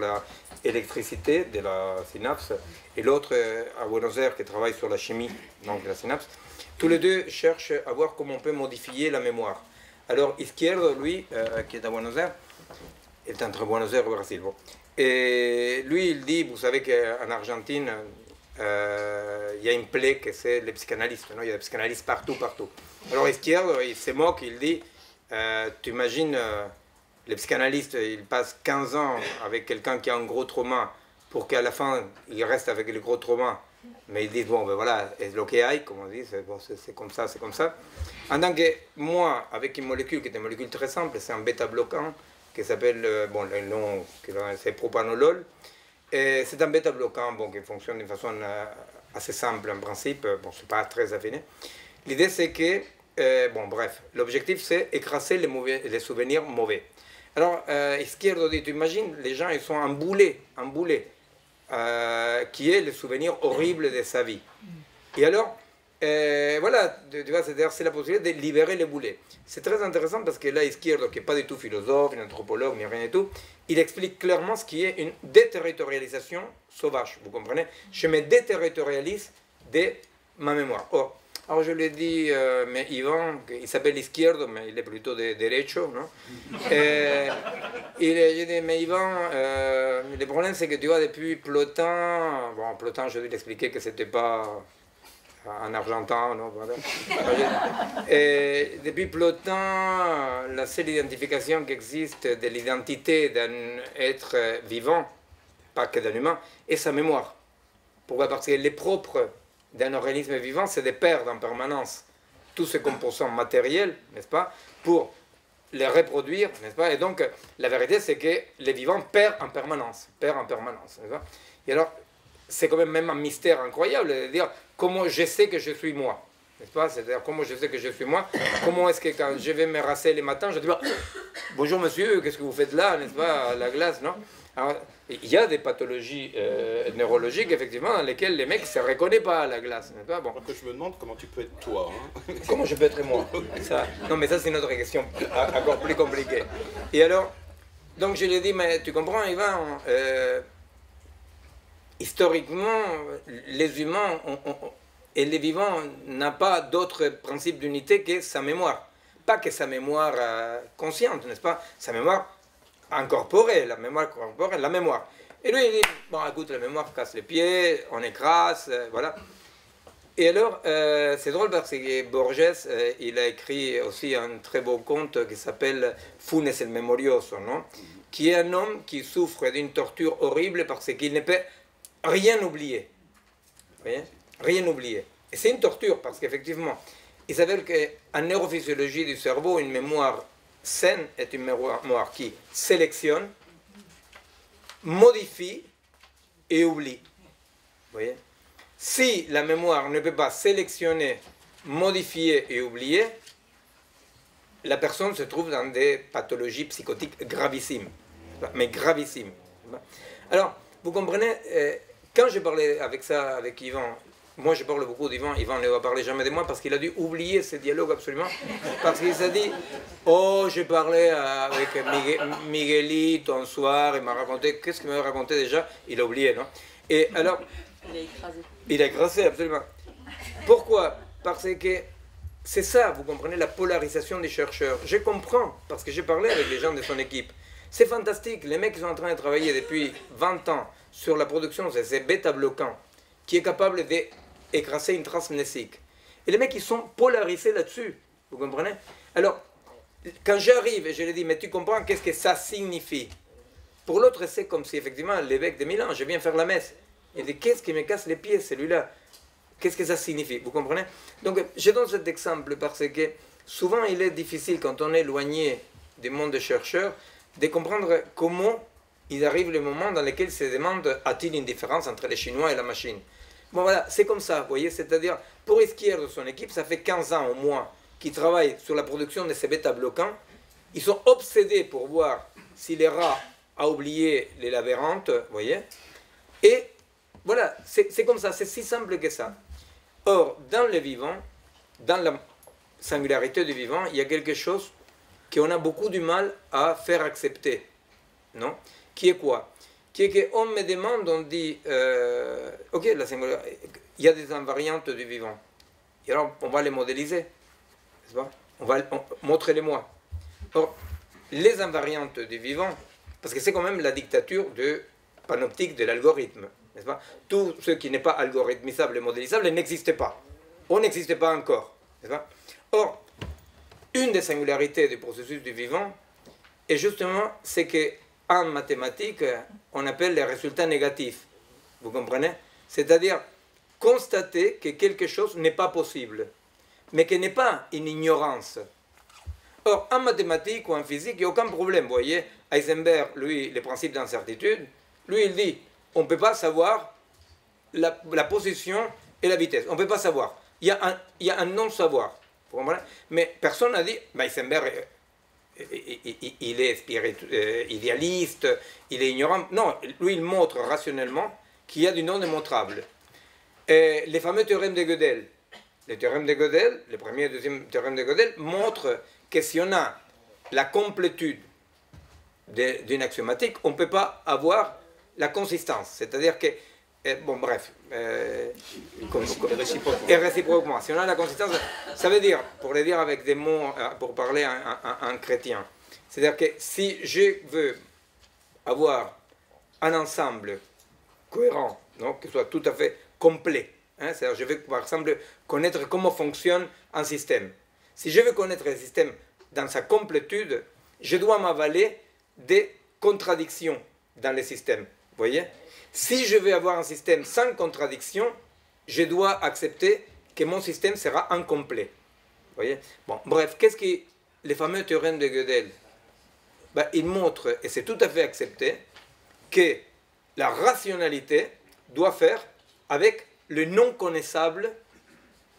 l'électricité de la synapse et l'autre à Buenos Aires qui travaille sur la chimie donc de la synapse. Tous les deux cherchent à voir comment on peut modifier la mémoire. Alors Izquierdo, lui, qui est à Buenos Aires, est entre Buenos Aires et Brésil. Bon. Et lui, il dit, vous savez qu'en Argentine, il y a une plaie que c'est les psychanalystes. Non, il y a des psychanalystes partout. Alors Izquierdo, il se moque, il dit, tu imagines, les psychanalystes, ils passent 15 ans avec quelqu'un qui a un gros trauma pour qu'à la fin, il reste avec le gros trauma. Mais ils disent, bon, ben voilà, c'est ce qu'il y a, comme on dit, c'est comme ça, c'est comme ça. En tant que moi, avec une molécule qui est une molécule très simple, c'est un bêta-bloquant, qui s'appelle, bon, le nom, c'est propanolol. C'est un bêta-bloquant bon, qui fonctionne d'une façon assez simple en principe, bon, c'est pas très affiné. L'idée c'est que, bon bref, l'objectif c'est écraser les souvenirs mauvais. Alors, Izquierdo dit, tu imagines, les gens ils sont emboulés, qui est le souvenir horrible de sa vie. Et alors, voilà, tu vois, c'est la possibilité de libérer les boulets. C'est très intéressant parce que là, Izquierdo, qui n'est pas du tout philosophe, ni anthropologue, ni rien du tout, il explique clairement ce qui est une déterritorialisation sauvage, vous comprenez? Je me déterritorialise de ma mémoire. Oh, alors je lui ai dit, mais Ivan, il s'appelle Izquierdo, mais il est plutôt de derecho, non? J'ai dit, mais Ivan, le problème c'est que tu vois, depuis Plotin, bon, Plotin, je vais lui expliquer que c'était pas en argentin, non, voilà. Et depuis Plotin, la seule identification qui existe de l'identité d'un être vivant, pas que d'un humain, est sa mémoire. Pourquoi? Parce que les propres d'un organisme vivant, c'est de perdre en permanence tous ces composants matériels, n'est-ce pas, pour les reproduire, n'est-ce pas? Et donc, la vérité, c'est que les vivants perdent en permanence, n'est-ce pas? Et alors, c'est quand même un mystère incroyable de dire comment je sais que je suis moi, n'est-ce pas? C'est-à-dire comment je sais que je suis moi, comment est-ce que quand je vais me rasser les matins, je dis bonjour monsieur, qu'est-ce que vous faites là, n'est-ce pas, à la glace, non? Alors, il y a des pathologies neurologiques, effectivement, dans lesquelles les mecs ne se reconnaissent pas à la glace, n'est-ce pas? Bon. Alors que je me demande comment tu peux être toi. Hein. Comment je peux être moi? Ça, non, mais ça, c'est une autre question, encore plus compliquée. Et alors, donc je lui ai dit, mais tu comprends, Ivan, historiquement, les humains et les vivants n'ont pas d'autre principe d'unité que sa mémoire. Pas que sa mémoire consciente, n'est-ce pas? Sa mémoire incorporée, la mémoire corporelle, la mémoire. Et lui, il dit, bon, écoute, la mémoire casse les pieds, on écrase, voilà. Et alors, c'est drôle parce que Borges, il a écrit aussi un très beau conte qui s'appelle Funes el Memorioso, non? Qui est un homme qui souffre d'une torture horrible parce qu'il ne peut rien oublier. Vous voyez? Rien oublier. Et c'est une torture parce qu'effectivement, il s'avère qu'en neurophysiologie du cerveau, une mémoire saine est une mémoire qui sélectionne, modifie et oublie. Vous voyez? Si la mémoire ne peut pas sélectionner, modifier et oublier, la personne se trouve dans des pathologies psychotiques gravissimes. Mais gravissimes. Alors, vous comprenez, quand j'ai parlé avec Yvan, moi je parle beaucoup d'Yvan, Yvan ne va parler jamais de moi parce qu'il a dû oublier ce dialogue absolument, parce qu'il s'est dit, oh j'ai parlé avec Miguelito un soir, il m'a raconté, qu'est-ce qu'il m'a raconté déjà? Il a oublié, non? Et alors, Il a écrasé. il a écrasé, absolument. Pourquoi? Parce que c'est ça, vous comprenez, la polarisation des chercheurs. Je comprends, parce que j'ai parlé avec les gens de son équipe. C'est fantastique, les mecs qui sont en train de travailler depuis 20 ans sur la production de ces bêta-bloquants, qui est capable d'écraser une transmnésique. Et les mecs, ils sont polarisés là-dessus, vous comprenez? Alors, quand j'arrive et je lui dis, mais tu comprends qu'est-ce que ça signifie? Pour l'autre, c'est comme si, effectivement, l'évêque de Milan, je viens faire la messe. Il dit, qu'est-ce qui me casse les pieds, celui-là? Qu'est-ce que ça signifie? Vous comprenez? Donc, je donne cet exemple parce que souvent, il est difficile, quand on est éloigné du monde des chercheurs, de comprendre comment il arrive le moment dans lequel il se demande, a-t-il une différence entre les Chinois et la machine? Bon, voilà, c'est comme ça, vous voyez? C'est-à-dire, pour Izquierdo de son équipe, ça fait 15 ans au moins qu'ils travaillent sur la production de ces bêta-bloquants. Ils sont obsédés pour voir si les rats a oublié les labyrinthes, vous voyez? Et voilà, c'est comme ça, c'est si simple que ça. Or, dans le vivant, dans la singularité du vivant, il y a quelque chose qu'on a beaucoup du mal à faire accepter, non? Qui est quoi? Qui est qu'on me demande, on dit, ok, la singularité, il y a des invariantes du vivant. Et alors, on va les modéliser, n'est-ce pas? Montrez-les-moi. Or, les invariantes du vivant, parce que c'est quand même la dictature de panoptique de l'algorithme, n'est-ce pas? Tout ce qui n'est pas algorithmisable et modélisable n'existe pas. On n'existe pas encore, n'est-ce pas? Or, une des singularités du processus du vivant est justement ce qu'en mathématiques, on appelle les résultats négatifs. Vous comprenez? C'est-à-dire constater que quelque chose n'est pas possible, mais que n'est pas une ignorance. Or, en mathématiques ou en physique, il n'y a aucun problème. Vous voyez, Heisenberg, lui, les principes d'incertitude, lui, il dit, on ne peut pas savoir la position et la vitesse. On ne peut pas savoir. Il y a un non-savoir. Vous comprenez? Mais personne n'a dit, Heisenberg, il est idéaliste, il est ignorant. Non, lui, il montre rationnellement qu'il y a du non démontrable. Les fameux théorèmes de Gödel. Les théorèmes de Gödel, le premier et le deuxième théorème de Gödel, montrent que si on a la complétude d'une axiomatique, on ne peut pas avoir la consistance. C'est-à-dire que, bon bref, et réciproquement. Si on a la consistance, ça veut dire, pour le dire avec des mots, pour parler à un chrétien, c'est-à-dire que si je veux avoir un ensemble cohérent, non, qui soit tout à fait complet, hein, c'est-à-dire je veux par exemple connaître comment fonctionne un système. Si je veux connaître le système dans sa complétude, je dois m'avaler des contradictions dans le système. Vous voyez? Si je veux avoir un système sans contradiction, je dois accepter que mon système sera incomplet. Vous voyez? Bon, bref, qu'est-ce que les fameux théorèmes de Gödel? Ben, ils montrent, et c'est tout à fait accepté, que la rationalité doit faire avec le non connaissable,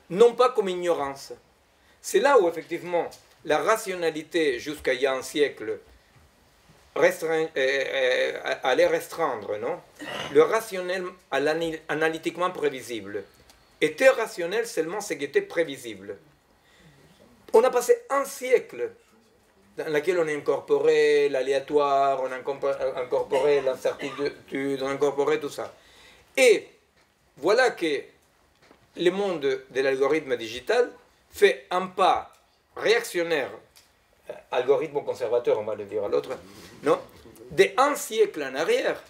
non pas comme ignorance. C'est là où effectivement la rationalité, jusqu'à il y a un siècle, allait restreindre, non? Le rationnel à l'analytiquement prévisible était rationnel seulement ce qui était prévisible. On a passé un siècle dans lequel on a incorporé l'aléatoire, on a incorporé l'incertitude, on a incorporé tout ça. Et voilà que le monde de l'algorithme digital fait un pas réactionnaire, algorithme conservateur, on va le dire à l'autre, non, d'un siècle en arrière,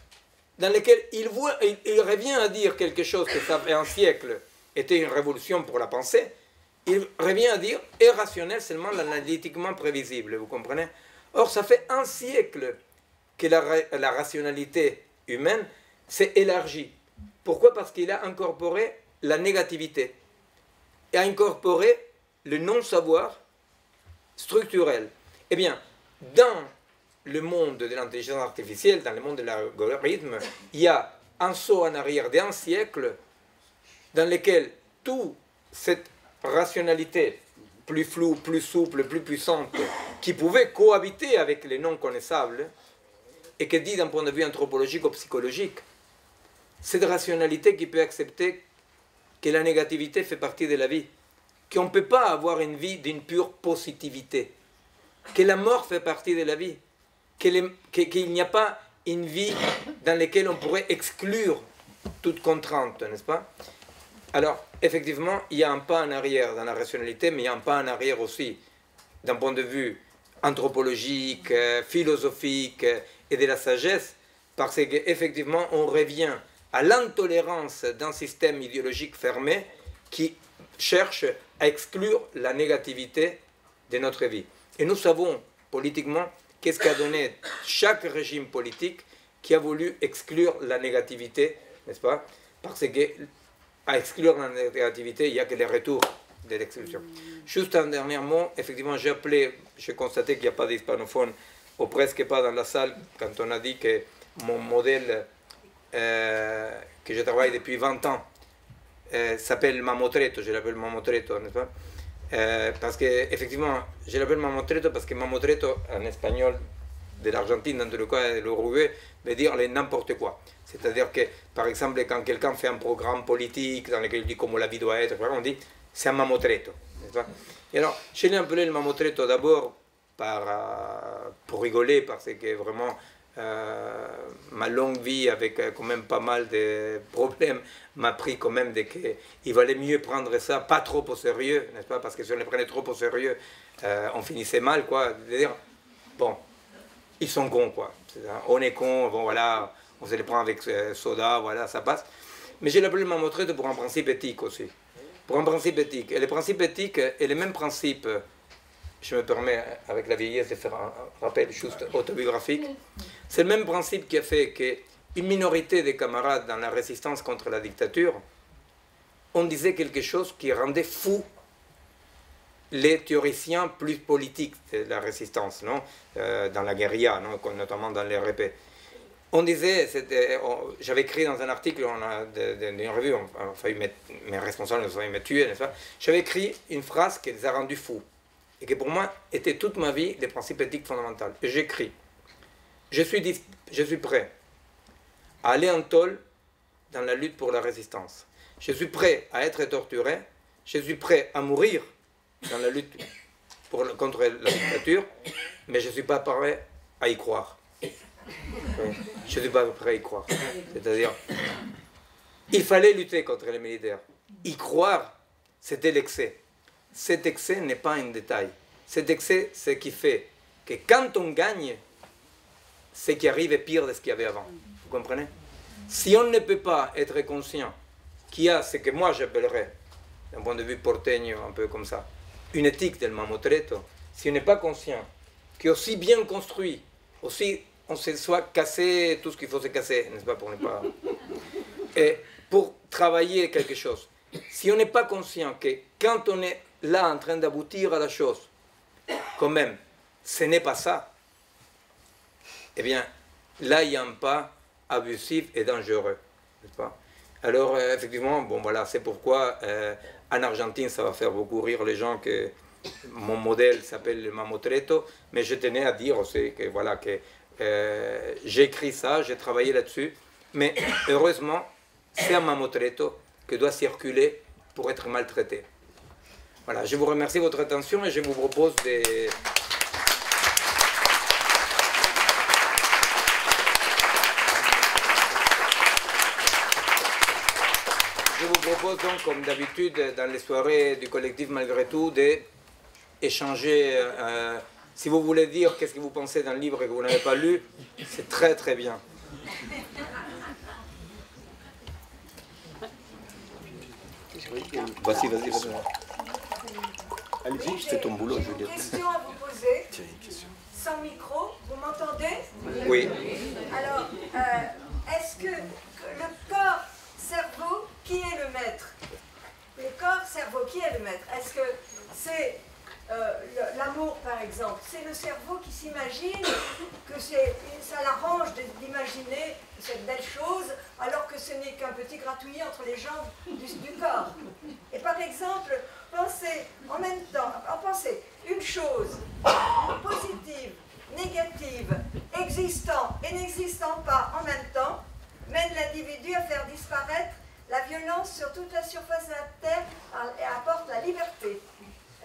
dans lequel il revient à dire quelque chose que ça fait un siècle était une révolution pour la pensée. Il revient à dire est rationnel seulement l'analytiquement prévisible, vous comprenez? Or, ça fait un siècle que la rationalité humaine s'est élargie. Pourquoi? Parce qu'il a incorporé la négativité et a incorporé le non-savoir structurel. Eh bien, dans le monde de l'intelligence artificielle, dans le monde de l'algorithme, il y a un saut en arrière d'un siècle dans lequel toute cette rationalité plus floue, plus souple, plus puissante, qui pouvait cohabiter avec les non connaissables, et qui dit d'un point de vue anthropologique ou psychologique, cette rationalité qui peut accepter que la négativité fait partie de la vie, qu'on ne peut pas avoir une vie d'une pure positivité, que la mort fait partie de la vie, qu'il n'y a pas une vie dans laquelle on pourrait exclure toute contrainte, n'est-ce pas? Alors, effectivement, il y a un pas en arrière dans la rationalité, mais il y a un pas en arrière aussi d'un point de vue anthropologique, philosophique et de la sagesse, parce qu'effectivement, on revient à l'intolérance d'un système idéologique fermé qui cherche à exclure la négativité de notre vie. Et nous savons politiquement qu'est-ce qu'a donné chaque régime politique qui a voulu exclure la négativité, n'est-ce pas? Parce que à exclure la négativité, il n'y a que les retours de l'exclusion. Juste un dernier mot, effectivement, j'ai constaté qu'il n'y a pas d'hispanophone, ou presque pas dans la salle, quand on a dit que mon modèle, que je travaille depuis 20 ans, s'appelle Mamotreto, je l'appelle Mamotreto, n'est-ce pas? Parce que, effectivement, je l'appelle Mamotreto parce que Mamotreto, en espagnol, de l'Argentine, dans tout le cas, de l'Uruguay, veut dire les n'importe quoi. C'est-à-dire que, par exemple, quand quelqu'un fait un programme politique dans lequel il dit comment la vie doit être, on dit c'est un mamotreto. Et alors, je l'ai appelé le mamotreto d'abord pour rigoler, parce que vraiment, ma longue vie avec quand même pas mal de problèmes m'a pris quand même qu'il valait mieux prendre ça pas trop au sérieux, n'est-ce pas? Parce que si on les prenait trop au sérieux, on finissait mal, quoi. C'est-à-dire, bon, ils sont cons, quoi. On est cons, bon voilà, on se les prend avec soda, voilà, ça passe. Mais j'ai l'appelé mamotreto pour un principe éthique aussi. Pour un principe éthique. Et le principe éthique est le même principe, je me permets avec la vieillesse de faire un rappel juste autobiographique, c'est le même principe qui a fait qu'une minorité de camarades dans la résistance contre la dictature, on disait quelque chose qui rendait fou les théoriciens plus politiques de la résistance, non? Dans la guérilla, non? Notamment dans les RP. On disait, j'avais écrit dans un article d'une revue, mes responsables ont failli me tuer, n'est-ce pas? J'avais écrit une phrase qui les a rendus fous, et qui pour moi était toute ma vie des principes éthiques fondamentaux. Et j'écris, je suis prêt à aller en tôle dans la lutte pour la résistance. Je suis prêt à être torturé, je suis prêt à mourir dans la lutte contre la dictature, mais je ne suis pas prêt à y croire. Je ne suis pas prêt à y croire. C'est-à-dire, il fallait lutter contre les militaires. Y croire, c'était l'excès. Cet excès n'est pas un détail. Cet excès, c'est ce qui fait que quand on gagne, ce qui arrive est pire de ce qu'il y avait avant. Vous comprenez? Si on ne peut pas être conscient qu'il y a ce que moi j'appellerais, d'un point de vue porteño, un peu comme ça, une éthique del mamotreto, si on n'est pas conscient qu'aussi bien construit, aussi on se soit cassé tout ce qu'il faut se casser, n'est-ce pas, pour ne pas Et pour travailler quelque chose, si on n'est pas conscient que quand on est là en train d'aboutir à la chose, quand même, ce n'est pas ça, eh bien, là, il y a un pas abusif et dangereux, n'est-ce pas? Alors, effectivement, bon, voilà, c'est pourquoi en Argentine, ça va faire beaucoup rire les gens que mon modèle s'appelle le Mamotreto, mais je tenais à dire aussi que, voilà, que j'ai écrit ça, j'ai travaillé là-dessus, mais heureusement, c'est un Mamotreto que doit circuler pour être maltraité. Voilà, je vous remercie de votre attention et je vous propose de... Je vous propose donc, comme d'habitude, dans les soirées du collectif Malgré tout, d'échanger. Si vous voulez dire qu'est-ce que vous pensez d'un livre que vous n'avez pas lu, c'est très très bien. Vas-y. Allez-y, c'est ton boulot, Juliette. J'ai une question à vous poser. Tiens, une question. Sans micro, vous m'entendez? Oui. Alors, est-ce que le corps-cerveau, qui est le maître? Le corps-cerveau, qui est le maître? Est-ce que c'est l'amour, par exemple? C'est le cerveau qui s'imagine que ça l'arrange d'imaginer cette belle chose, alors que ce n'est qu'un petit gratouillis entre les jambes du corps. Et par exemple, pensez en même temps, pensez une chose positive, négative, existant et n'existant pas en même temps, mène l'individu à faire disparaître la violence sur toute la surface de la Terre et apporte la liberté.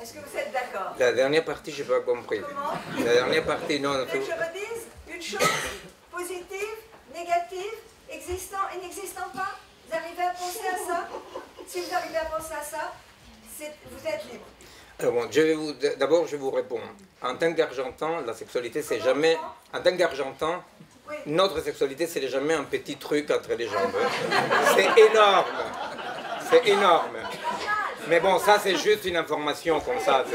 Est-ce que vous êtes d'accord? La dernière partie, je n'ai pas compris. Comment? La dernière partie, non. Que je redise une chose positive, négative, existant et n'existant pas. Vous arrivez à penser à ça? Si vous arrivez à penser à ça, vous êtes libre. Alors bon, d'abord, je vous réponds. En tant qu'Argentin, la sexualité, c'est jamais... En tant qu'Argentin, Oui. notre sexualité, c'est jamais un petit truc entre les jambes. C'est énorme. C'est énorme. Mais bon, ça, c'est juste une information comme ça.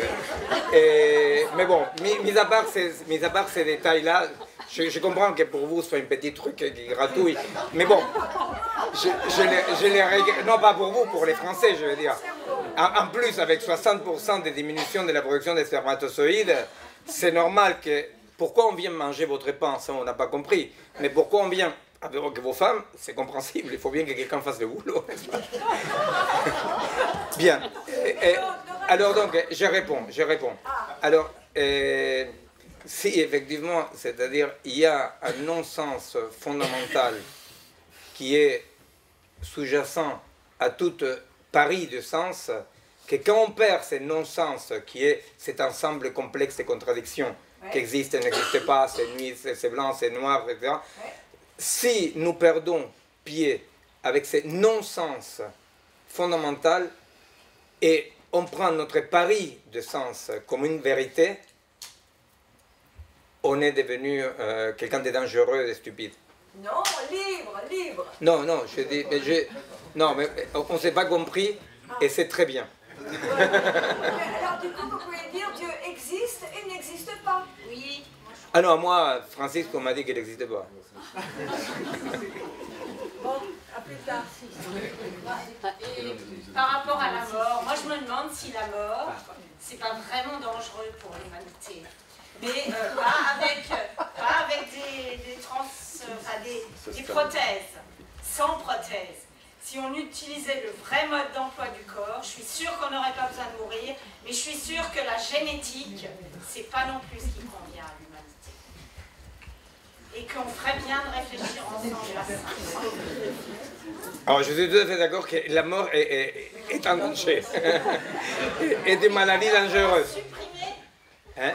Mais bon, mis à part ces détails-là, je comprends que pour vous, ce soit un petit truc qui gratouille. Mais bon, je les regrette. Non, pas pour vous, pour les Français, je veux dire. En plus, avec 60% de diminution de la production des spermatozoïdes, c'est normal que... Pourquoi on vient manger votre pain, ça on n'a pas compris. Mais pourquoi on vient avec vos femmes, c'est compréhensible. Il faut bien que quelqu'un fasse le boulot, n'est-ce pas? Bien. Alors donc, je réponds. Alors, si effectivement, c'est-à-dire, il y a un non-sens fondamental qui est sous-jacent à toute pari de sens, que quand on perd ce non-sens, qui est cet ensemble complexe de contradictions, qui existe et n'existe pas, c'est nuit, c'est blanc, c'est noir, etc. Si nous perdons pied avec ce non-sens fondamental et on prend notre pari de sens comme une vérité, on est devenu quelqu'un de dangereux et de stupide. Non, libre. Non, je dis, mais on ne s'est pas compris et c'est très bien. Alors du coup, vous pouvez dire Dieu existe et n'existe pas. Oui. Ah non, moi, Francisco m'a dit qu'il n'existait pas. Bon, à plus tard. Et par rapport à la mort, moi je me demande si la mort, c'est pas vraiment dangereux pour l'humanité. Mais pas avec des prothèses, sans prothèses. Si on utilisait le vrai mode d'emploi du corps, je suis sûre qu'on n'aurait pas besoin de mourir, mais je suis sûre que la génétique, c'est pas non plus ce qui convient à l'humanité. Et qu'on ferait bien de réfléchir ensemble à ça. Alors je suis tout à fait d'accord que la mort est un danger. Et des maladies dangereuses. Supprimer. Hein?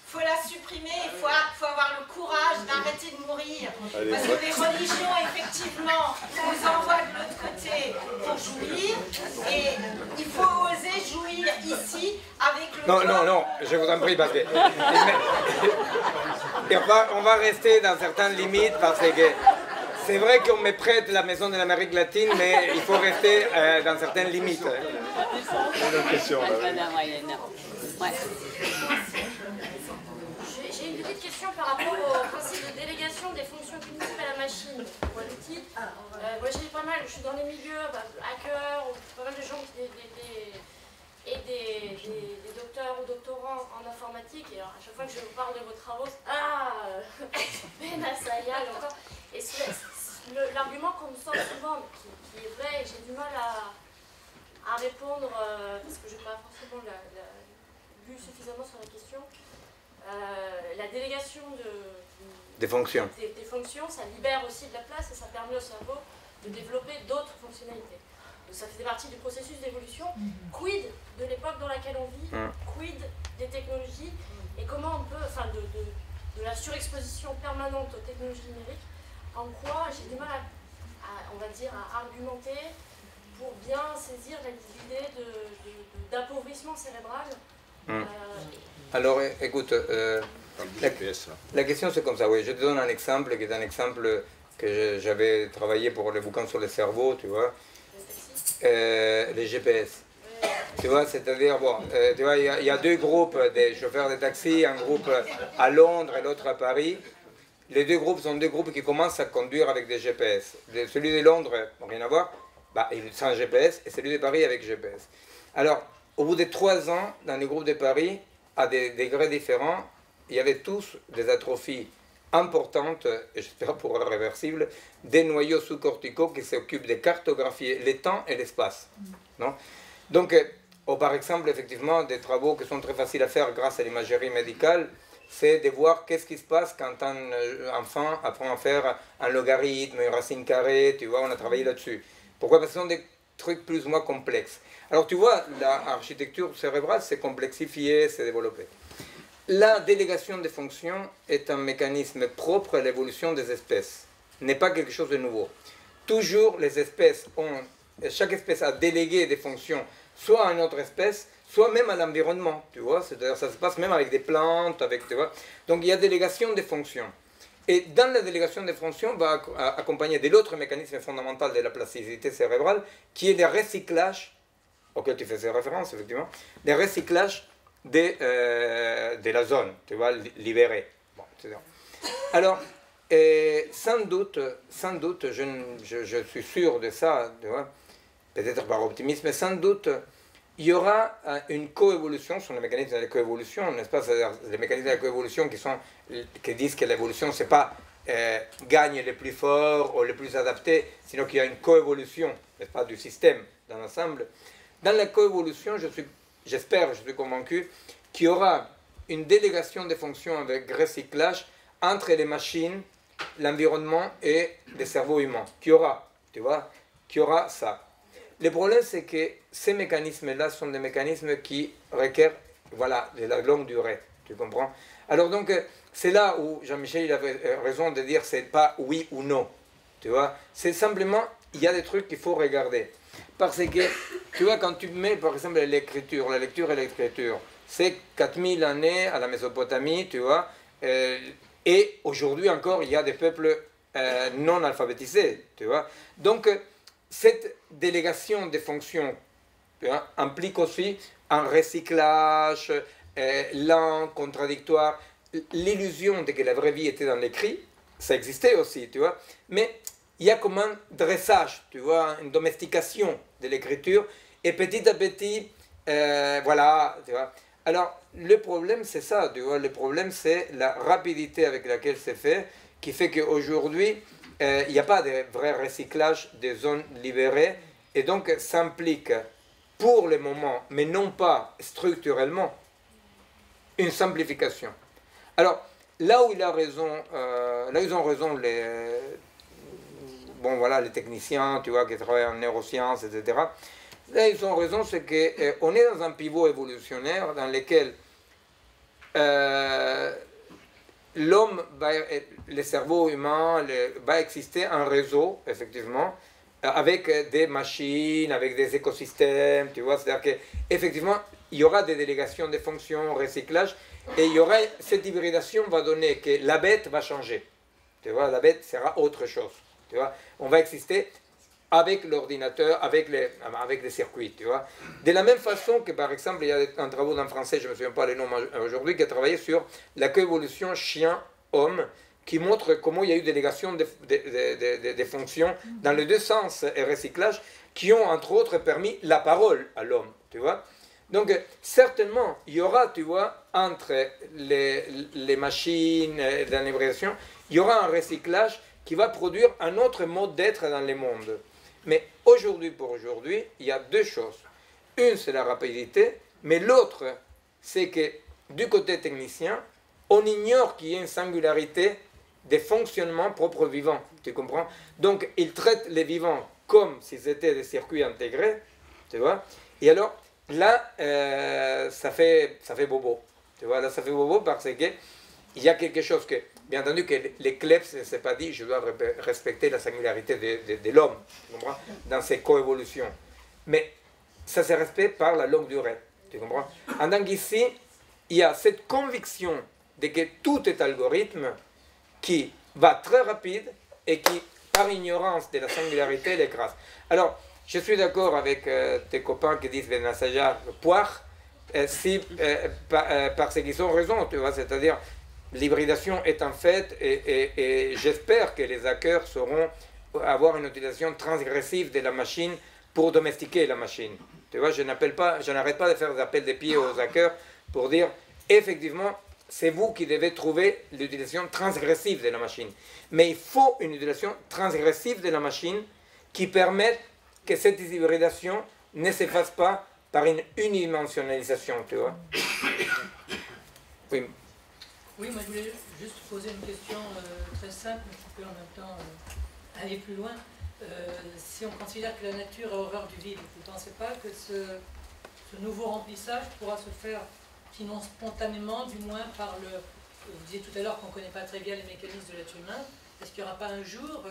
Il faut la supprimer, il faut avoir le courage d'arrêter de mourir. Parce que les religions, effectivement, nous envoient de l'autre côté pour jouir. Et il faut oser jouir ici avec le corps. Non, je vous en prie, parce que... Et on va rester dans certaines limites, parce que c'est vrai qu'on me prête la maison de l'Amérique latine, mais il faut rester dans certaines limites. Une autre question, là. Ouais. J'ai une petite question par rapport au principe de délégation des fonctions cognitives à la machine ou à l'outil. Moi j'ai pas mal, je suis dans les milieux, hackers, ou pas mal de gens des docteurs ou doctorants en informatique, et alors à chaque fois que je vous parle de vos travaux, Ben Assayal encore. Et l'argument qu'on me sort souvent, qui est vrai, et j'ai du mal à répondre, parce que je n'ai pas forcément lu suffisamment sur la question, la délégation des fonctions. Des fonctions, ça libère aussi de la place et ça permet au cerveau de développer d'autres fonctionnalités. Donc ça fait partie du processus d'évolution. Quid de l'époque dans laquelle on vit, quid des technologies, et comment on peut, enfin de la surexposition permanente aux technologies numériques, en quoi j'ai du mal on va dire, à argumenter pour bien saisir l'idée d'appauvrissement cérébral. Alors écoute, la question c'est comme ça, oui, je te donne un exemple qui est un exemple que j'avais travaillé pour le bouquin sur le cerveau, tu vois, les GPS. Tu vois, c'est-à-dire, bon, tu vois, il y a deux groupes des chauffeurs de taxi, un groupe à Londres et l'autre à Paris. Les deux groupes sont deux groupes qui commencent à conduire avec des GPS. Celui de Londres, rien à voir, sans GPS, et celui de Paris avec GPS. Alors, au bout de 3 ans, dans les groupes de Paris, à des degrés différents, il y avait tous des atrophies importantes, et j'espère pour réversibles, des noyaux sous-corticaux qui s'occupent de cartographier les temps et l'espace. Non ? Donc, par exemple, effectivement, des travaux qui sont très faciles à faire grâce à l'imagerie médicale, c'est de voir qu'est-ce qui se passe quand un enfant apprend à faire un logarithme, une racine carrée, tu vois, on a travaillé là-dessus. Pourquoi ? Parce que ce sont des trucs plus ou moins complexes. Alors tu vois, l'architecture cérébrale s'est complexifiée, s'est développée. La délégation des fonctions est un mécanisme propre à l'évolution des espèces, n'est pas quelque chose de nouveau. Toujours les espèces chaque espèce a délégué des fonctions, soit à une autre espèce, soit même à l'environnement, tu vois, c'est-à-dire ça se passe même avec des plantes, tu vois. Donc il y a délégation des fonctions. Et dans la délégation des fonctions, va accompagner de l'autre mécanisme fondamental de la plasticité cérébrale, qui est le recyclage, auquel tu faisais référence, effectivement, le recyclage de la zone, tu vois, libérée. Bon, alors, sans doute, je suis sûr de ça, tu vois, peut-être par optimisme, mais sans doute, il y aura une coévolution sur les mécanismes de coévolution, n'est-ce pas? Les mécanismes de coévolution qui disent que l'évolution, c'est pas gagne les plus forts ou les plus adaptés, sinon qu'il y a une coévolution, n'est-ce pas, du système dans l'ensemble. Dans la coévolution, j'espère, je suis convaincu, qu'il y aura une délégation des fonctions avec recyclage entre les machines, l'environnement et le cerveau humain. Qu'il y aura, tu vois, qu'il y aura ça. Le problème, c'est que ces mécanismes-là sont des mécanismes qui requièrent, voilà, de la longue durée, tu comprends? Alors donc, c'est là où Jean-Michel avait raison de dire c'est pas oui ou non, tu vois? C'est simplement, il y a des trucs qu'il faut regarder. Parce que, tu vois, quand tu mets, par exemple, l'écriture, la lecture et l'écriture, c'est 4000 années à la Mésopotamie, tu vois, et aujourd'hui encore, il y a des peuples non alphabétisés, tu vois. Donc, cette délégation des fonctions, tu vois, implique aussi un recyclage lent, contradictoire. L'illusion de que la vraie vie était dans l'écrit, ça existait aussi, tu vois, mais il y a comme un dressage, tu vois, une domestication de l'écriture, et petit à petit, voilà, tu vois. Alors, le problème, c'est ça, tu vois, le problème, c'est la rapidité avec laquelle c'est fait, qui fait qu'aujourd'hui, il n'y a pas de vrai recyclage des zones libérées, et donc ça implique, pour le moment, mais non pas structurellement, une simplification. Alors, là où il a raison, là où ils ont raison les techniciens, tu vois, qui travaillent en neurosciences, etc., là, ils ont raison, c'est qu'on est dans un pivot évolutionnaire dans lequel l'homme, le cerveau humain, va exister un réseau, effectivement, avec des machines, avec des écosystèmes, tu vois, c'est-à-dire qu'effectivement, il y aura des délégations de fonctions, recyclage, et il y aura, cette hybridation va donner que la bête va changer, tu vois, la bête sera autre chose, tu vois, on va exister avec l'ordinateur, avec les circuits, tu vois. De la même façon que, par exemple, il y a un travail d'un Français, je ne me souviens pas les noms aujourd'hui, qui a travaillé sur la coévolution chien-homme, qui montre comment il y a eu délégation des fonctions dans les deux sens et recyclage, qui ont, entre autres, permis la parole à l'homme, tu vois. Donc, certainement, il y aura, tu vois, entre les machines et l'hybridation, il y aura un recyclage qui va produire un autre mode d'être dans le monde. Mais aujourd'hui, pour aujourd'hui, il y a deux choses. Une, c'est la rapidité, mais l'autre, c'est que du côté technicien, on ignore qu'il y ait une singularité des fonctionnements propres vivants. Tu comprends? Donc, ils traitent les vivants comme si c'était des circuits intégrés, tu vois. Et alors, là, ça fait bobo. Tu vois, là, ça fait bobo parce que il y a quelque chose que, bien entendu, que les Klebs ne s'est pas dit, je dois respecter la singularité de l'homme, tu comprends, dans ses coévolutions. Mais ça se respecte par la longue durée, tu comprends. En tant qu'ici, il y a cette conviction de que tout est algorithme qui va très rapide et qui, par ignorance de la singularité, l'écrase. Alors, je suis d'accord avec tes copains qui disent Benassaya poire, parce qu'ils ont raison, tu vois, c'est-à-dire l'hybridation est un fait et j'espère que les hackers sauront avoir une utilisation transgressive de la machine pour domestiquer la machine. Tu vois, je n'arrête pas de faire des appels de pied aux hackers pour dire effectivement c'est vous qui devez trouver l'utilisation transgressive de la machine. Mais il faut une utilisation transgressive de la machine qui permette que cette hybridation ne se fasse pas par une unidimensionnalisation, tu vois. Oui. Oui, moi je voulais juste poser une question très simple, mais qui peut en même temps aller plus loin. Si on considère que la nature a horreur du vide, vous ne pensez pas que ce nouveau remplissage pourra se faire, sinon spontanément, du moins par le... Vous disiez tout à l'heure qu'on ne connaît pas très bien les mécanismes de l'être humain. Est-ce qu'il n'y aura pas un jour,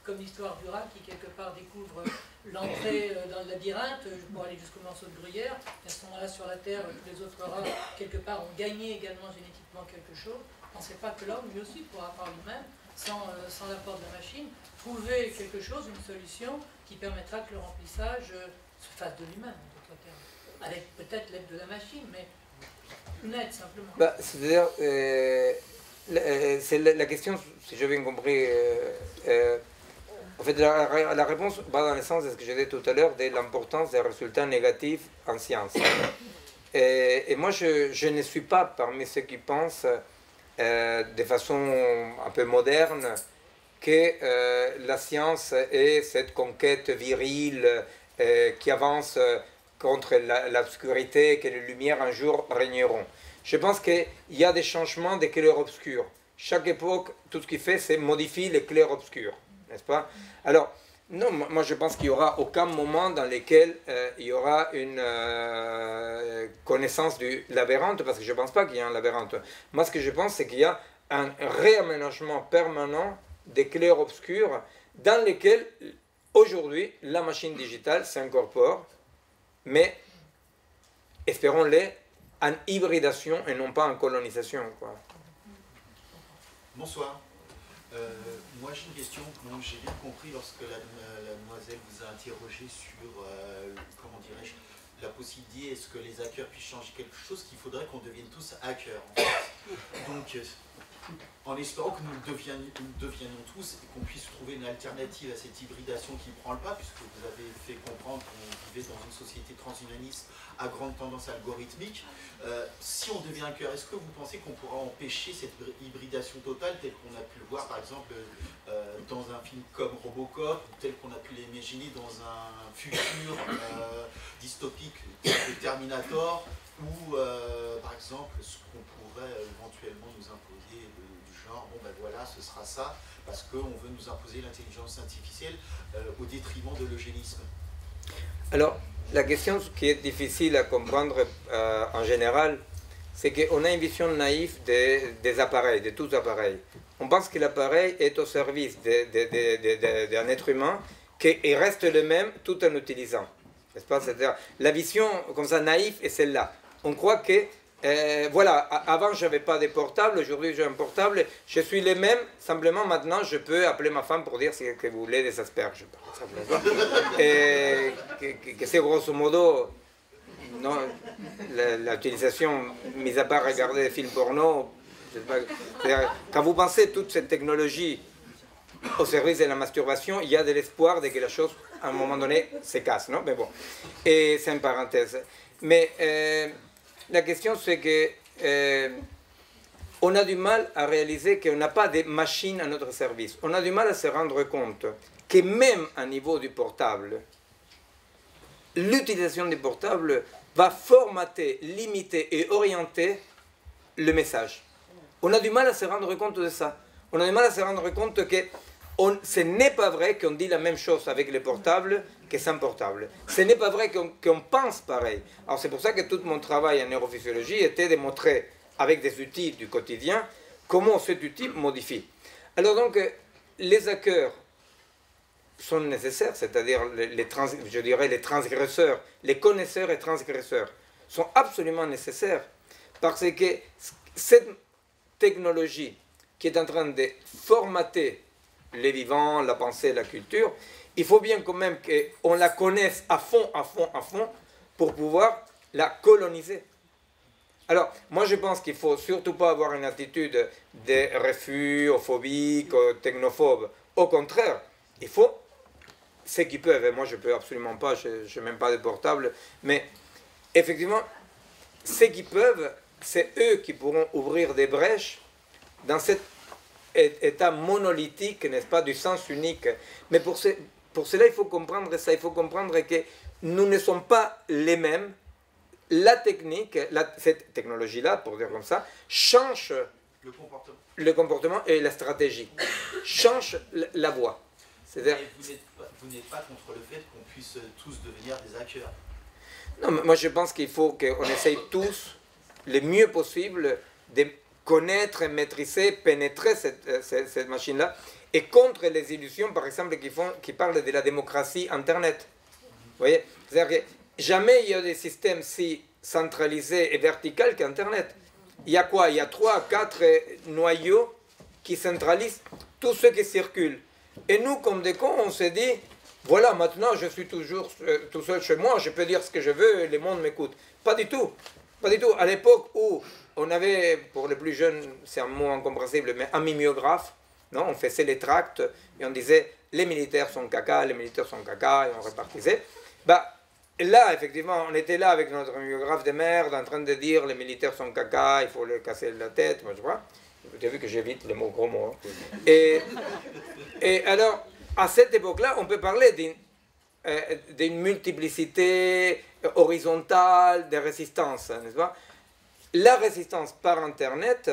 comme l'histoire du rat qui quelque part découvre l'entrée dans le labyrinthe pour aller jusqu'au morceau de gruyère, et à ce moment-là sur la Terre, tous les autres rats quelque part ont gagné également génétiquement quelque chose? Ne pensez pas que l'homme lui aussi pourra par lui-même, sans l'apport de la machine, trouver quelque chose, une solution qui permettra que le remplissage se fasse de lui-même, en d'autres termes, avec peut-être l'aide de la machine, mais une aide simplement. C'est-à-dire, c'est la question, si j'ai bien compris, en fait, la réponse va dans le sens de ce que j'ai dit tout à l'heure, de l'importance des résultats négatifs en science. Et moi, je ne suis pas parmi ceux qui pensent de façon un peu moderne que la science est cette conquête virile qui avance contre l'obscurité, que les lumières un jour régneront. Je pense qu'il y a des changements des clairs-obscurs. Chaque époque, tout ce qu'il fait, c'est modifier les clairs-obscurs, n'est-ce pas? Alors, non, moi je pense qu'il n'y aura aucun moment dans lequel il y aura une connaissance du labyrinthe, parce que je ne pense pas qu'il y ait un labyrinthe. Moi, ce que je pense, c'est qu'il y a un réaménagement permanent des clairs-obscurs dans lesquels, aujourd'hui, la machine digitale s'incorpore, mais, espérons-le, en hybridation et non pas en colonisation, quoi. Bonsoir. Moi j'ai une question. J'ai bien compris lorsque la demoiselle vous a interrogé sur, comment dirais-je, la possibilité, est-ce que les hackers puissent changer quelque chose, qu'il faudrait qu'on devienne tous hackers. En fait. Donc, en espérant que nous deviennent tous et qu'on puisse trouver une alternative à cette hybridation qui ne prend le pas, puisque vous avez fait comprendre qu'on vivait dans une société transhumaniste à grande tendance algorithmique. Si on devient hacker, est-ce que vous pensez qu'on pourra empêcher cette hybridation totale telle qu'on a pu le voir par exemple dans un film comme Robocop, ou tel qu'on a pu l'imaginer dans un futur dystopique de Terminator, ou par exemple ce qu'on pourrait éventuellement nous imposer du genre, bon ben voilà, ce sera ça, parce qu'on veut nous imposer l'intelligence artificielle au détriment de l'eugénisme. Alors, la question qui est difficile à comprendre en général, c'est qu'on a une vision naïve des appareils, de tous appareils. On pense que l'appareil est au service d'un être humain qui reste le même tout en l'utilisant. N'est-ce pas? C'est-à-dire, la vision comme ça naïve est celle-là. On croit que voilà, avant je n'avais pas de portable, aujourd'hui j'ai un portable, je suis le même, simplement maintenant je peux appeler ma femme pour dire que vous voulez des asperges, par exemple. Et que c'est grosso modo, non, l'utilisation, mis à part regarder des films porno, je sais pas, quand vous pensez toute cette technologie au service de la masturbation, il y a de l'espoir de que la chose, à un moment donné, se casse, non? Mais bon, et c'est une parenthèse. Mais la question, c'est que on a du mal à réaliser qu'on n'a pas de machines à notre service. On a du mal à se rendre compte que même à niveau du portable, l'utilisation du portable va formater, limiter et orienter le message. On a du mal à se rendre compte de ça. On a du mal à se rendre compte que ce n'est pas vrai qu'on dit la même chose avec les portables que sans portable. Ce n'est pas vrai qu'on pense pareil. Alors c'est pour ça que tout mon travail en neurophysiologie était de montrer avec des outils du quotidien comment cet outil modifie. Alors donc les hackers sont nécessaires, c'est-à-dire je dirais les transgresseurs, les connaisseurs et transgresseurs sont absolument nécessaires parce que cette technologie qui est en train de formater les vivants, la pensée, la culture, il faut bien quand même qu'on la connaisse à fond, pour pouvoir la coloniser. Alors, moi je pense qu'il ne faut surtout pas avoir une attitude de refus, phobique, technophobe. Au contraire, il faut, ceux qui peuvent, et moi je ne peux absolument pas, je n'ai même pas de portable, mais effectivement, ceux qui peuvent, c'est eux qui pourront ouvrir des brèches dans cet état monolithique, n'est-ce pas, du sens unique. Mais pour cela, il faut comprendre ça, il faut comprendre que nous ne sommes pas les mêmes. La technique, cette technologie-là, pour dire comme ça, change le comportement et la stratégie, change la voie. C'est-à-dire, vous n'êtes pas contre le fait qu'on puisse tous devenir des hackers? Non, mais moi je pense qu'il faut qu'on essaye tous, le mieux possible, de connaître, maîtriser, pénétrer cette machine-là, et contre les illusions, par exemple, qui parlent de la démocratie Internet. Vous voyez? C'est-à-dire que jamais il y a des systèmes si centralisés et verticaux qu'Internet. Il y a quoi? Il y a 3, 4 noyaux qui centralisent tout ce qui circule. Et nous, comme des cons, on s'est dit, voilà, maintenant je suis toujours tout seul chez moi, je peux dire ce que je veux et le monde m'écoute. Pas du tout. Pas du tout. À l'époque où on avait, pour les plus jeunes, c'est un mot incompréhensible, mais un miméographe, non, on faisait les tracts et on disait les militaires sont caca, les militaires sont caca, et on répartissait. Bah, là, effectivement, on était là avec notre miméographe de merde en train de dire les militaires sont caca, il faut leur casser la tête, moi je vois. Tu as vu que j'évite les mots gros mots. Hein. Et alors, à cette époque-là, on peut parler d'une multiplicité horizontale de résistance, n'est-ce pas? La résistance par Internet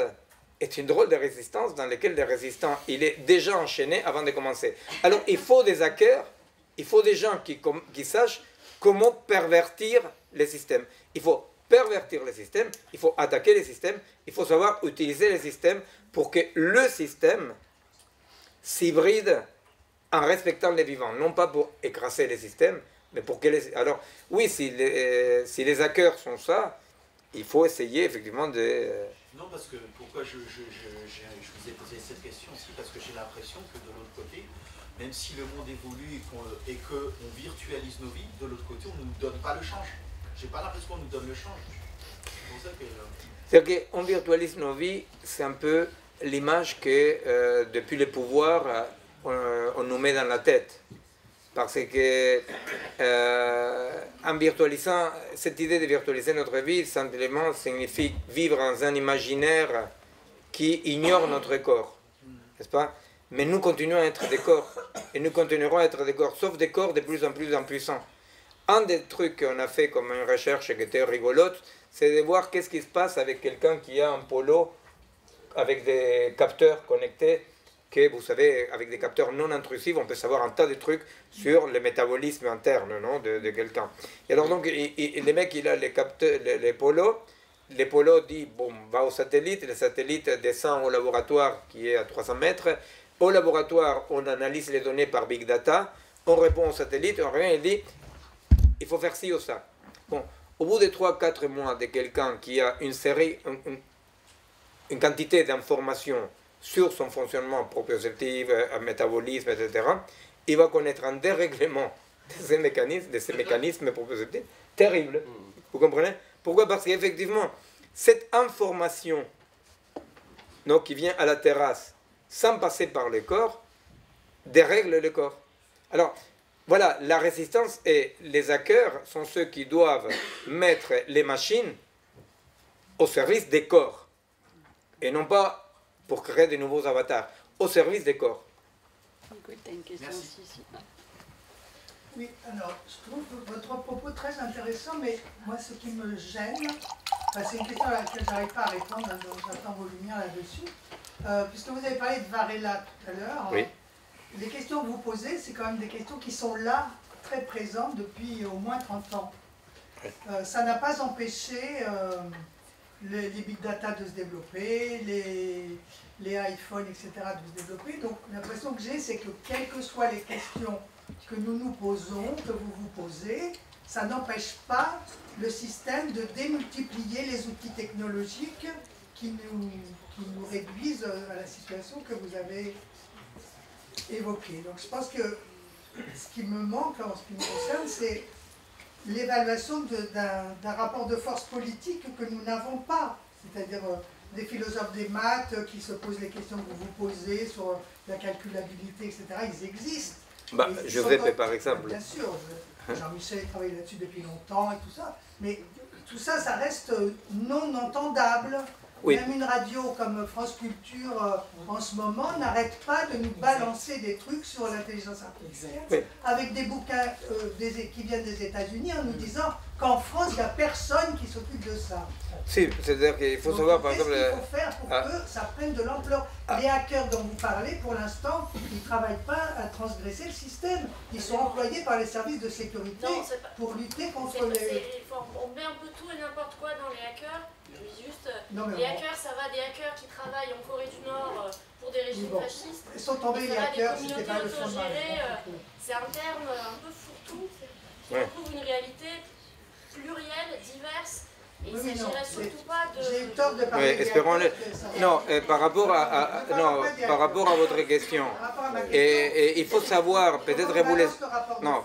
est une drôle de résistance dans laquelle le résistant il est déjà enchaîné avant de commencer. Alors il faut des hackers, il faut des gens qui sachent comment pervertir les systèmes. Il faut pervertir les systèmes, il faut attaquer les systèmes, il faut savoir utiliser les systèmes pour que le système s'hybride en respectant les vivants. Non pas pour écraser les systèmes, mais pour que les... Alors oui, si les hackers sont ça, il faut essayer effectivement de... Non, parce que pourquoi je vous ai posé cette question aussi, parce que j'ai l'impression que de l'autre côté, même si le monde évolue et qu'on virtualise nos vies, de l'autre côté, on ne nous donne pas le change. J'ai pas l'impression qu'on nous donne le change. C'est pour ça que... C'est-à-dire qu'on virtualise nos vies, c'est un peu l'image que depuis le pouvoir, on nous met dans la tête. Parce que en virtualisant, cette idée de virtualiser notre vie, simplement signifie vivre dans un imaginaire qui ignore notre corps, n'est-ce pas? Mais nous continuons à être des corps, et nous continuerons à être des corps, sauf des corps de plus en plus impuissants. Un des trucs qu'on a fait comme une recherche qui était rigolote, c'est de voir qu'est-ce qui se passe avec quelqu'un qui a un polo avec des capteurs connectés, que vous savez, avec des capteurs non intrusifs, on peut savoir un tas de trucs sur le métabolisme interne, non, de quelqu'un. Et alors donc, le mec, il a les capteurs, les polos dit, bon, va au satellite, le satellite descend au laboratoire qui est à 300 mètres, au laboratoire, on analyse les données par Big Data, on répond au satellite, on revient et dit, il faut faire ci ou ça. Bon, au bout de 3-4 mois de quelqu'un qui a une quantité d'informations sur son fonctionnement proprioceptif, métabolisme, etc., il va connaître un dérèglement de ces mécanismes proprioceptifs terribles. Vous comprenez? Pourquoi? Parce qu'effectivement, cette information qui vient à la terrasse sans passer par le corps dérègle le corps. Alors, voilà, la résistance et les hackers sont ceux qui doivent mettre les machines au service des corps et non pas pour créer de nouveaux avatars, au service des corps. Écoute, tu as une question aussi ici. Oui, alors, je trouve votre propos très intéressant, mais moi, ce qui me gêne, c'est une question à laquelle je n'arrive pas à répondre, donc j'attends vos lumières là-dessus. Puisque vous avez parlé de Varela tout à l'heure, oui. Les questions que vous posez, c'est quand même des questions qui sont là, très présentes depuis au moins 30 ans. Ça n'a pas empêché les big data de se développer, les iPhones, etc. de se développer. Donc l'impression que j'ai, c'est que quelles que soient les questions que nous nous posons, que vous vous posez, ça n'empêche pas le système de démultiplier les outils technologiques qui nous réduisent à la situation que vous avez évoquée. Donc je pense que ce qui me manque en ce qui me concerne, c'est l'évaluation d'un rapport de force politique que nous n'avons pas. C'est-à-dire des philosophes des maths qui se posent les questions que vous vous posez sur la calculabilité, etc. Ils existent. Joseph, par exemple. Bien sûr, Jean-Michel travaille là-dessus depuis longtemps et tout ça. Mais tout ça, ça reste non entendable. Oui. Même une radio comme France Culture en ce moment n'arrête pas de nous balancer des trucs sur l'intelligence artificielle, oui, avec des bouquins qui viennent des États-Unis en nous disant qu'en France, il n'y a personne qui s'occupe de ça. Si, c'est-à-dire qu'il faut savoir par exemple... Qu'est-ce qu'il faut faire pour que ça prenne de l'ampleur? Les hackers dont vous parlez, pour l'instant, ils ne travaillent pas à transgresser le système. Ils sont employés par les services de sécurité pour lutter contre les... On met un peu tout et n'importe quoi dans les hackers. Juste, les hackers, ça va des hackers qui travaillent en Corée du Nord pour des régimes fascistes. Ils sont tombés les hackers, c'était pas le fondement. C'est un terme un peu fourre-tout, qui retrouve une réalité plurielle, diverse. Et il ne s'agirait surtout pas de... J'ai eu tort de parler espérons-le. Non, par rapport à votre question, et il faut savoir, peut-être vous le... Non,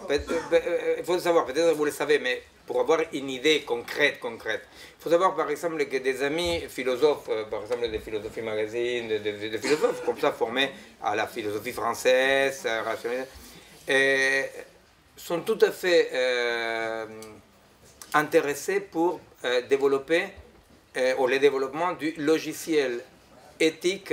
il faut savoir, peut-être vous le savez, mais pour avoir une idée concrète. Il faut savoir par exemple que des amis philosophes, par exemple des Philosophies Magazine, des philosophes comme ça formés à la philosophie française, sont tout à fait intéressés pour développer ou le développement du logiciel éthique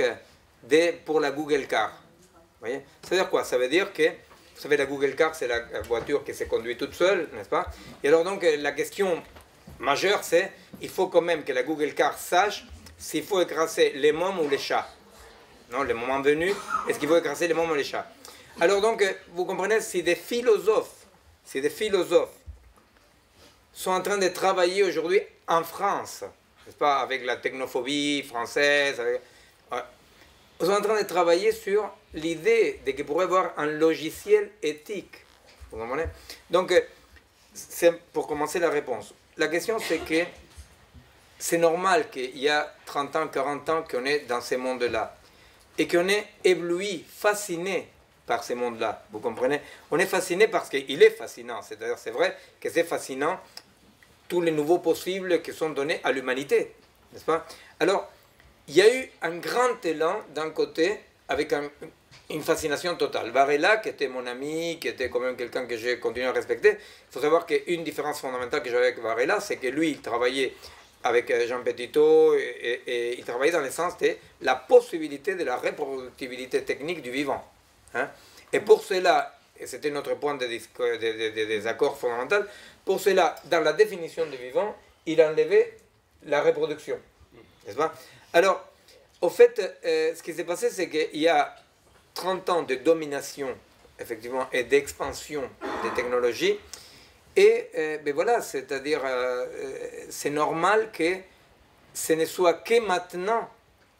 pour la Google Car. Vous voyez? Ça veut dire quoi? Ça veut dire que, vous savez, la Google Car, c'est la voiture qui se conduit toute seule, n'est-ce pas? Et alors donc, la question majeure, c'est, il faut quand même que la Google Car sache s'il faut écraser les mômes ou les chats. Non, le moment venu, est-ce qu'il faut écraser les mômes ou les chats? Alors donc, vous comprenez, si des philosophes sont en train de travailler aujourd'hui en France, n'est-ce pas, avec la technophobie française, sont en train de travailler sur l'idée de qu'il pourrait y avoir un logiciel éthique. Vous comprenez? Donc, c'est pour commencer la réponse. La question, c'est que c'est normal qu'il y a 30 ans, 40 ans qu'on est dans ces mondes-là et qu'on est ébloui, fasciné par ces mondes-là. Vous comprenez? On est fasciné parce qu'il est fascinant. C'est-à-dire, c'est vrai que c'est fascinant tous les nouveaux possibles qui sont donnés à l'humanité, n'est-ce pas? Alors, il y a eu un grand élan d'un côté, avec une fascination totale. Varela, qui était mon ami, qui était quand même quelqu'un que j'ai continué à respecter, il faut savoir qu'une différence fondamentale que j'avais avec Varela, c'est que lui, il travaillait avec Jean Petitot, et il travaillait dans le sens de la possibilité de la reproductibilité technique du vivant. Hein? Et pour cela, et c'était notre point de désaccord fondamental, pour cela, dans la définition du vivant, il enlevait la reproduction. N'est-ce pas? Alors, au fait, ce qui s'est passé, c'est qu'il y a 30 ans de domination, effectivement, et d'expansion des technologies, et ben voilà, c'est-à-dire, c'est normal que ce ne soit que maintenant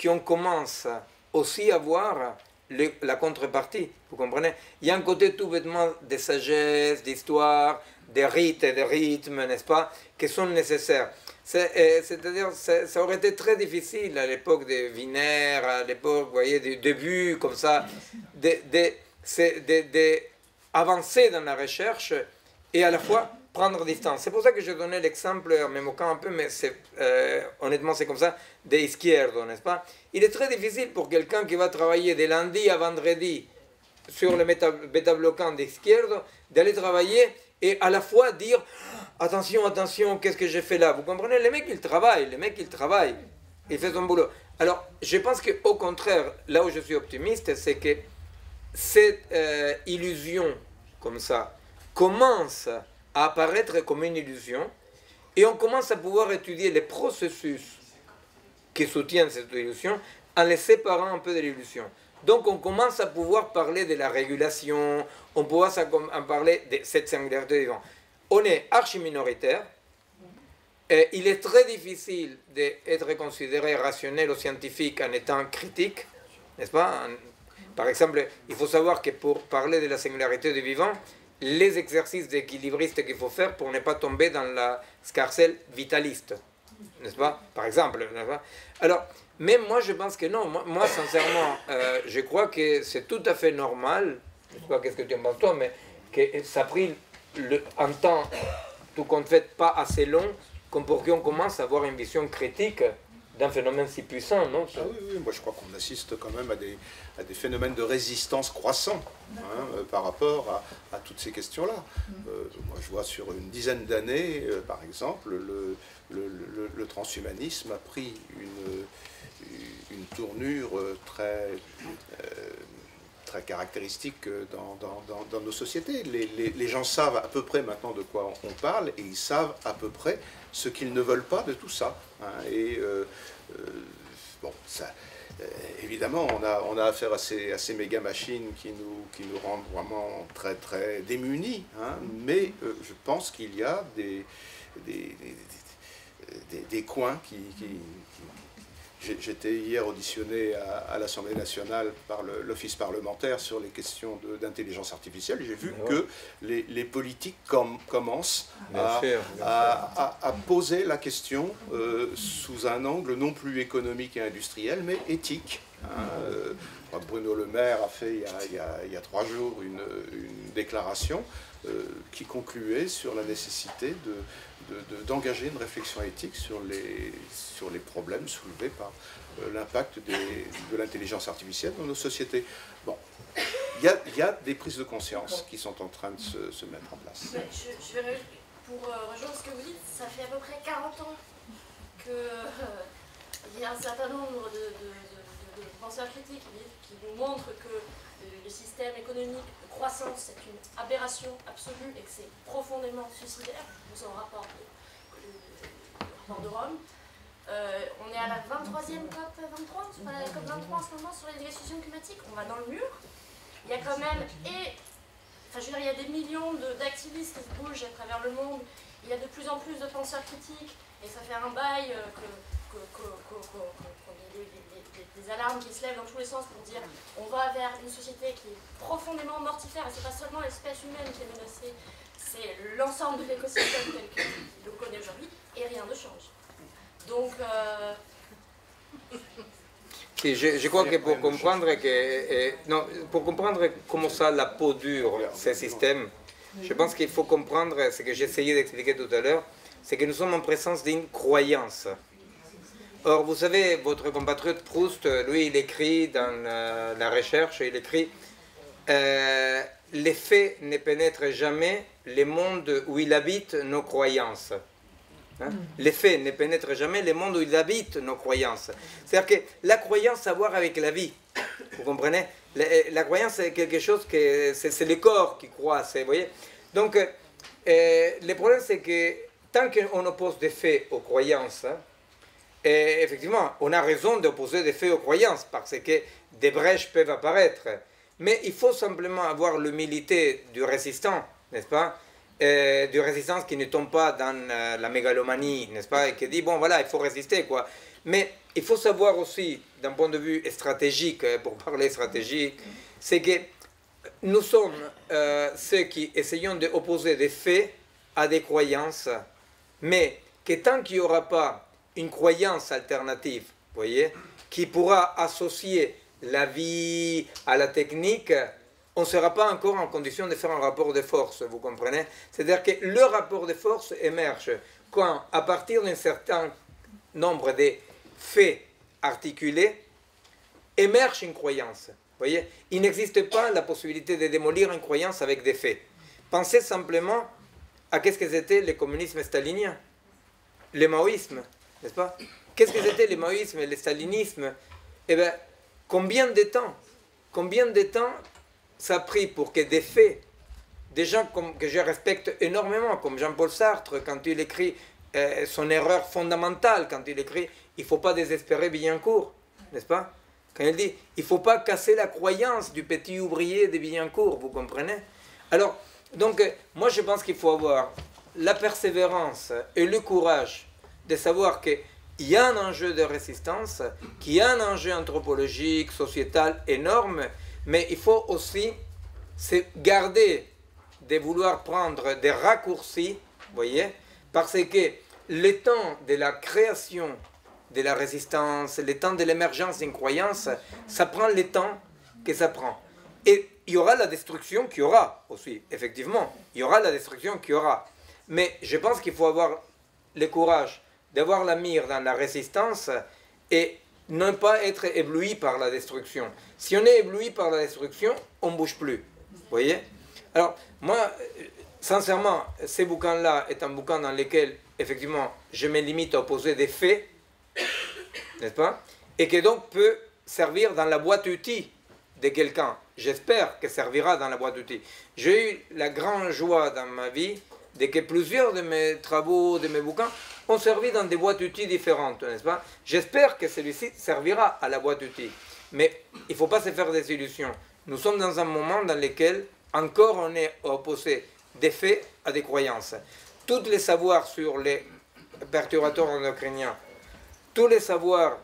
qu'on commence aussi à voir la contrepartie, vous comprenez? Il y a un côté tout bêtement de sagesse, d'histoire, des rites et des rythmes, n'est-ce pas, qui sont nécessaires. C'est-à-dire, ça aurait été très difficile à l'époque de Wiener, à l'époque, vous voyez, du début, comme ça, d'avancer dans la recherche et à la fois prendre distance. C'est pour ça que je donnais l'exemple, en me moquant un peu, mais honnêtement c'est comme ça, de Izquierdo, n'est-ce pas? Il est très difficile pour quelqu'un qui va travailler de lundi à vendredi sur le bêta-bloquant d'Izquierdo, d'aller travailler et à la fois dire « Attention, attention, qu'est-ce que j'ai fait là ?» Vous comprenez? Le mec, il travaille, il fait son boulot. Alors, je pense qu'au contraire, là où je suis optimiste, c'est que cette illusion, comme ça, commence à apparaître comme une illusion, et on commence à pouvoir étudier les processus qui soutiennent cette illusion en les séparant un peu de l'illusion. Donc on commence à pouvoir parler de la régulation, on commence à parler de cette singularité vivante. On est archi-minoritaire, et il est très difficile d'être considéré rationnel ou scientifique en étant critique, n'est-ce pas? Par exemple, il faut savoir que pour parler de la singularité du vivant, les exercices d'équilibriste qu'il faut faire pour ne pas tomber dans la scarcelle vitaliste, n'est-ce pas? Par exemple, n'est-ce pas? Alors, même moi, je pense que non. Moi sincèrement, je crois que c'est tout à fait normal, je ne sais pas qu'est-ce que tu en penses toi, mais que ça a pris un temps, tout compte fait, pas assez long, comme pour qu'on commence à avoir une vision critique d'un phénomène si puissant, non? Ah oui, oui, moi je crois qu'on assiste quand même à des phénomènes de résistance croissants par rapport à toutes ces questions-là. Moi je vois sur une dizaine d'années, par exemple, le transhumanisme a pris une tournure très caractéristique dans nos sociétés. Les gens savent à peu près maintenant de quoi on parle, et ils savent à peu près ce qu'ils ne veulent pas de tout ça. Bon, ça, évidemment, on a affaire à ces méga machines qui nous rendent vraiment très très démunis, mais je pense qu'il y a des coins qui J'étais hier auditionné à l'Assemblée nationale par l'Office parlementaire sur les questions d'intelligence artificielle. J'ai vu que les politiques commencent à poser la question sous un angle non plus économique et industriel, mais éthique. Bruno Le Maire a fait il y a 3 jours une déclaration qui concluait sur la nécessité d'engager une réflexion éthique sur les problèmes soulevés par l'impact de l'intelligence artificielle dans nos sociétés. Bon, il y a des prises de conscience qui sont en train de se mettre en place. Pour rejoindre ce que vous dites, ça fait à peu près 40 ans qu'il y a un certain nombre de penseurs critiques qui nous montrent que le système économique de croissance est une aberration absolue et que c'est profondément suicidaire. Nous sommes au rapport de Rome. On est à la 23e COP 23, c'est pas la COP 23 en ce moment sur les discussions climatiques. On va dans le mur. Il y a quand même, enfin je veux dire, il y a des millions d'activistes qui se bougent à travers le monde. Il y a de plus en plus de penseurs critiques et ça fait un bail des alarmes qui se lèvent dans tous les sens pour dire on va vers une société qui est profondément mortifère, et c'est pas seulement l'espèce humaine qui est menacée, c'est l'ensemble de l'écosystème tel qu'il le connaît aujourd'hui, et rien ne change. Donc je crois que pour comprendre pour comprendre comment ça la peau dure ces systèmes, je pense qu'il faut comprendre ce que j'essayais d'expliquer tout à l'heure, c'est que nous sommes en présence d'une croyance. Or, vous savez, votre compatriote Proust, lui, il écrit dans la recherche, il écrit les faits ne pénètrent jamais les mondes où il habite nos croyances. Les faits ne pénètrent jamais les mondes où il habite nos croyances. C'est-à-dire que la croyance a à voir avec la vie. Vous comprenez? La croyance, c'est quelque chose que c'est le corps qui croit. Vous voyez? Donc, le problème, c'est que tant qu'on oppose des faits aux croyances, et effectivement, on a raison d'opposer des faits aux croyances parce que des brèches peuvent apparaître. Mais il faut simplement avoir l'humilité du résistant, n'est-ce pas? Du résistant qui ne tombe pas dans la mégalomanie, n'est-ce pas? Et qui dit, bon voilà, il faut résister, quoi. Mais il faut savoir aussi, d'un point de vue stratégique, pour parler stratégique, c'est que nous sommes ceux qui essayons d'opposer des faits à des croyances, mais que tant qu'il n'y aura pas une croyance alternative, vous voyez, qui pourra associer la vie à la technique, on ne sera pas encore en condition de faire un rapport de force, vous comprenez? C'est-à-dire que le rapport de force émerge quand, à partir d'un certain nombre de faits articulés, émerge une croyance. Vous voyez, il n'existe pas la possibilité de démolir une croyance avec des faits. Pensez simplement à qu'est-ce que c'était le communisme stalinien, le maoïsme, n'est-ce pas? Qu'est-ce que c'était le maoïsme et le stalinisme? Eh bien, combien de temps ça a pris pour que des faits, des gens que je respecte énormément, comme Jean-Paul Sartre, quand il écrit son erreur fondamentale, quand il écrit « il ne faut pas désespérer Billancourt », n'est-ce pas? Quand il dit « il ne faut pas casser la croyance du petit ouvrier de Billancourt », vous comprenez? Alors, donc, moi je pense qu'il faut avoir la persévérance et le courage de savoir qu'il y a un enjeu de résistance, qu'il y a un enjeu anthropologique, sociétal énorme, mais il faut aussi se garder de vouloir prendre des raccourcis, vous voyez, parce que le temps de la création de la résistance, le temps de l'émergence d'une croyance, ça prend le temps que ça prend. Et il y aura la destruction qu'il y aura aussi, effectivement, il y aura la destruction qu'il y aura. Mais je pense qu'il faut avoir le courage d'avoir la mire dans la résistance et ne pas être ébloui par la destruction. Si on est ébloui par la destruction, on ne bouge plus. Vous voyez? Alors, moi, sincèrement, ce bouquin-là est un bouquin dans lequel, effectivement, je me limite à opposer des faits, n'est-ce pas? Et qui donc peut servir dans la boîte outils de quelqu'un. J'espère que servira dans la boîte outils. J'ai eu la grande joie dans ma vie de que plusieurs de mes travaux, de mes bouquins, ont servi dans des boîtes outils différentes, n'est-ce pas? J'espère que celui-ci servira à la boîte outils. Mais il ne faut pas se faire des illusions. Nous sommes dans un moment dans lequel encore on est opposé des faits à des croyances. Tous les savoirs sur les perturbateurs endocriniens, tous les savoirs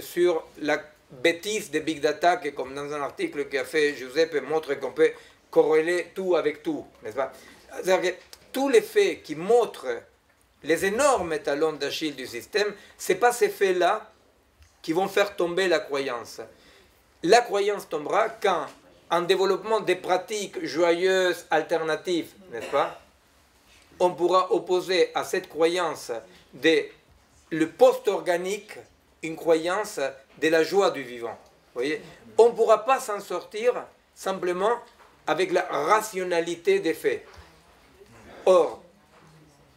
sur la bêtise des big data, que comme dans un article qu'a fait Giuseppe, montre qu'on peut corréler tout avec tout, n'est-ce pas? C'est-à-dire que tous les faits qui montrent les énormes talons d'Achille du système, ce n'est pas ces faits-là qui vont faire tomber la croyance. La croyance tombera quand, en développement des pratiques joyeuses, alternatives, n'est-ce pas, on pourra opposer à cette croyance le post-organique une croyance de la joie du vivant. Vous voyez, on ne pourra pas s'en sortir simplement avec la rationalité des faits. Or,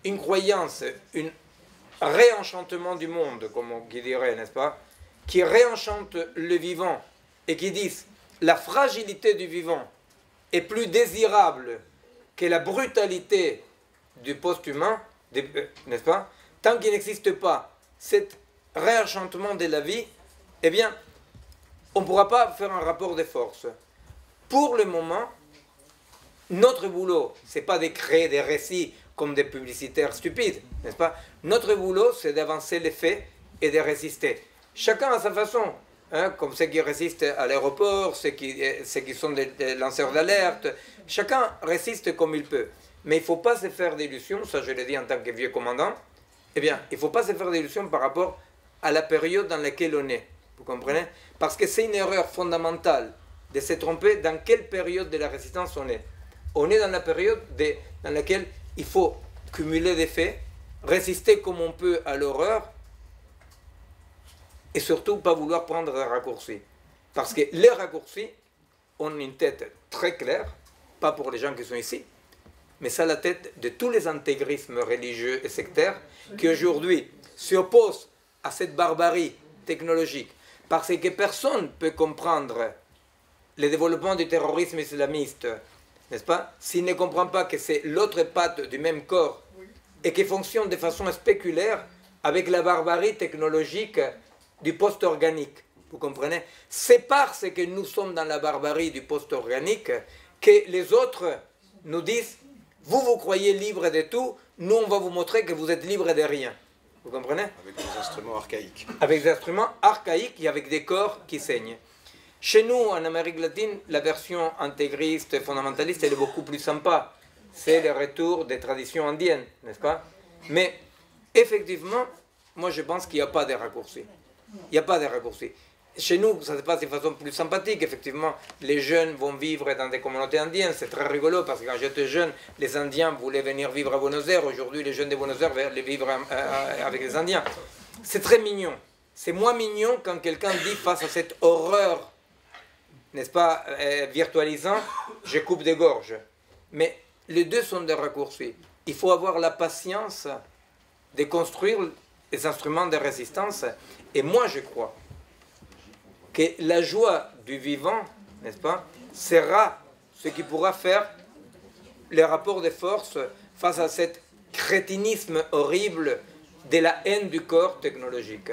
une croyance, un réenchantement du monde, comme on dirait, n'est-ce pas, qui réenchante le vivant et qui disent la fragilité du vivant est plus désirable que la brutalité du post-humain, n'est-ce pas, tant qu'il n'existe pas cet réenchantement de la vie, eh bien, on ne pourra pas faire un rapport de force. Pour le moment, notre boulot, ce n'est pas de créer des récits comme des publicitaires stupides, n'est-ce pas? Notre boulot, c'est d'avancer les faits et de résister. Chacun à sa façon, hein, comme ceux qui résistent à l'aéroport, ceux qui sont des lanceurs d'alerte, chacun résiste comme il peut. Mais il ne faut pas se faire d'illusions, ça je le dis en tant que vieux commandant, eh bien, il ne faut pas se faire d'illusions par rapport à la période dans laquelle on est, vous comprenez? Parce que c'est une erreur fondamentale de se tromper dans quelle période de la résistance on est. On est dans la période dans laquelle il faut cumuler des faits, résister comme on peut à l'horreur, et surtout pas vouloir prendre des raccourcis. Parce que les raccourcis ont une tête très claire, pas pour les gens qui sont ici, mais ça a la tête de tous les intégrismes religieux et sectaires qui aujourd'hui s'opposent à cette barbarie technologique. Parce que personne ne peut comprendre le développement du terrorisme islamiste, n'est-ce pas, s'il ne comprend pas que c'est l'autre patte du même corps et qui fonctionne de façon spéculaire avec la barbarie technologique du post-organique. Vous comprenez? C'est parce que nous sommes dans la barbarie du post-organique que les autres nous disent « Vous, vous croyez libre de tout, nous, on va vous montrer que vous êtes libre de rien. » Vous comprenez? Avec des instruments archaïques. Avec des instruments archaïques et avec des corps qui saignent. Chez nous, en Amérique latine, la version intégriste, fondamentaliste, elle est beaucoup plus sympa. c'est le retour des traditions indiennes, n'est-ce pas? Mais effectivement, moi je pense qu'il n'y a pas de raccourci. Il n'y a pas de raccourci. Chez nous, ça se passe de façon plus sympathique. Effectivement, les jeunes vont vivre dans des communautés indiennes. C'est très rigolo parce que quand j'étais jeune, les Indiens voulaient venir vivre à Buenos Aires. Aujourd'hui, les jeunes de Buenos Aires veulent vivre avec les Indiens. C'est très mignon. C'est moins mignon quand quelqu'un dit face à cette horreur, n'est-ce pas, virtualisant, je coupe des gorges. Mais les deux sont des raccourcis. Il faut avoir la patience de construire les instruments de résistance. Et moi, je crois que la joie du vivant, n'est-ce pas, sera ce qui pourra faire les rapports de force face à cet crétinisme horrible de la haine du corps technologique.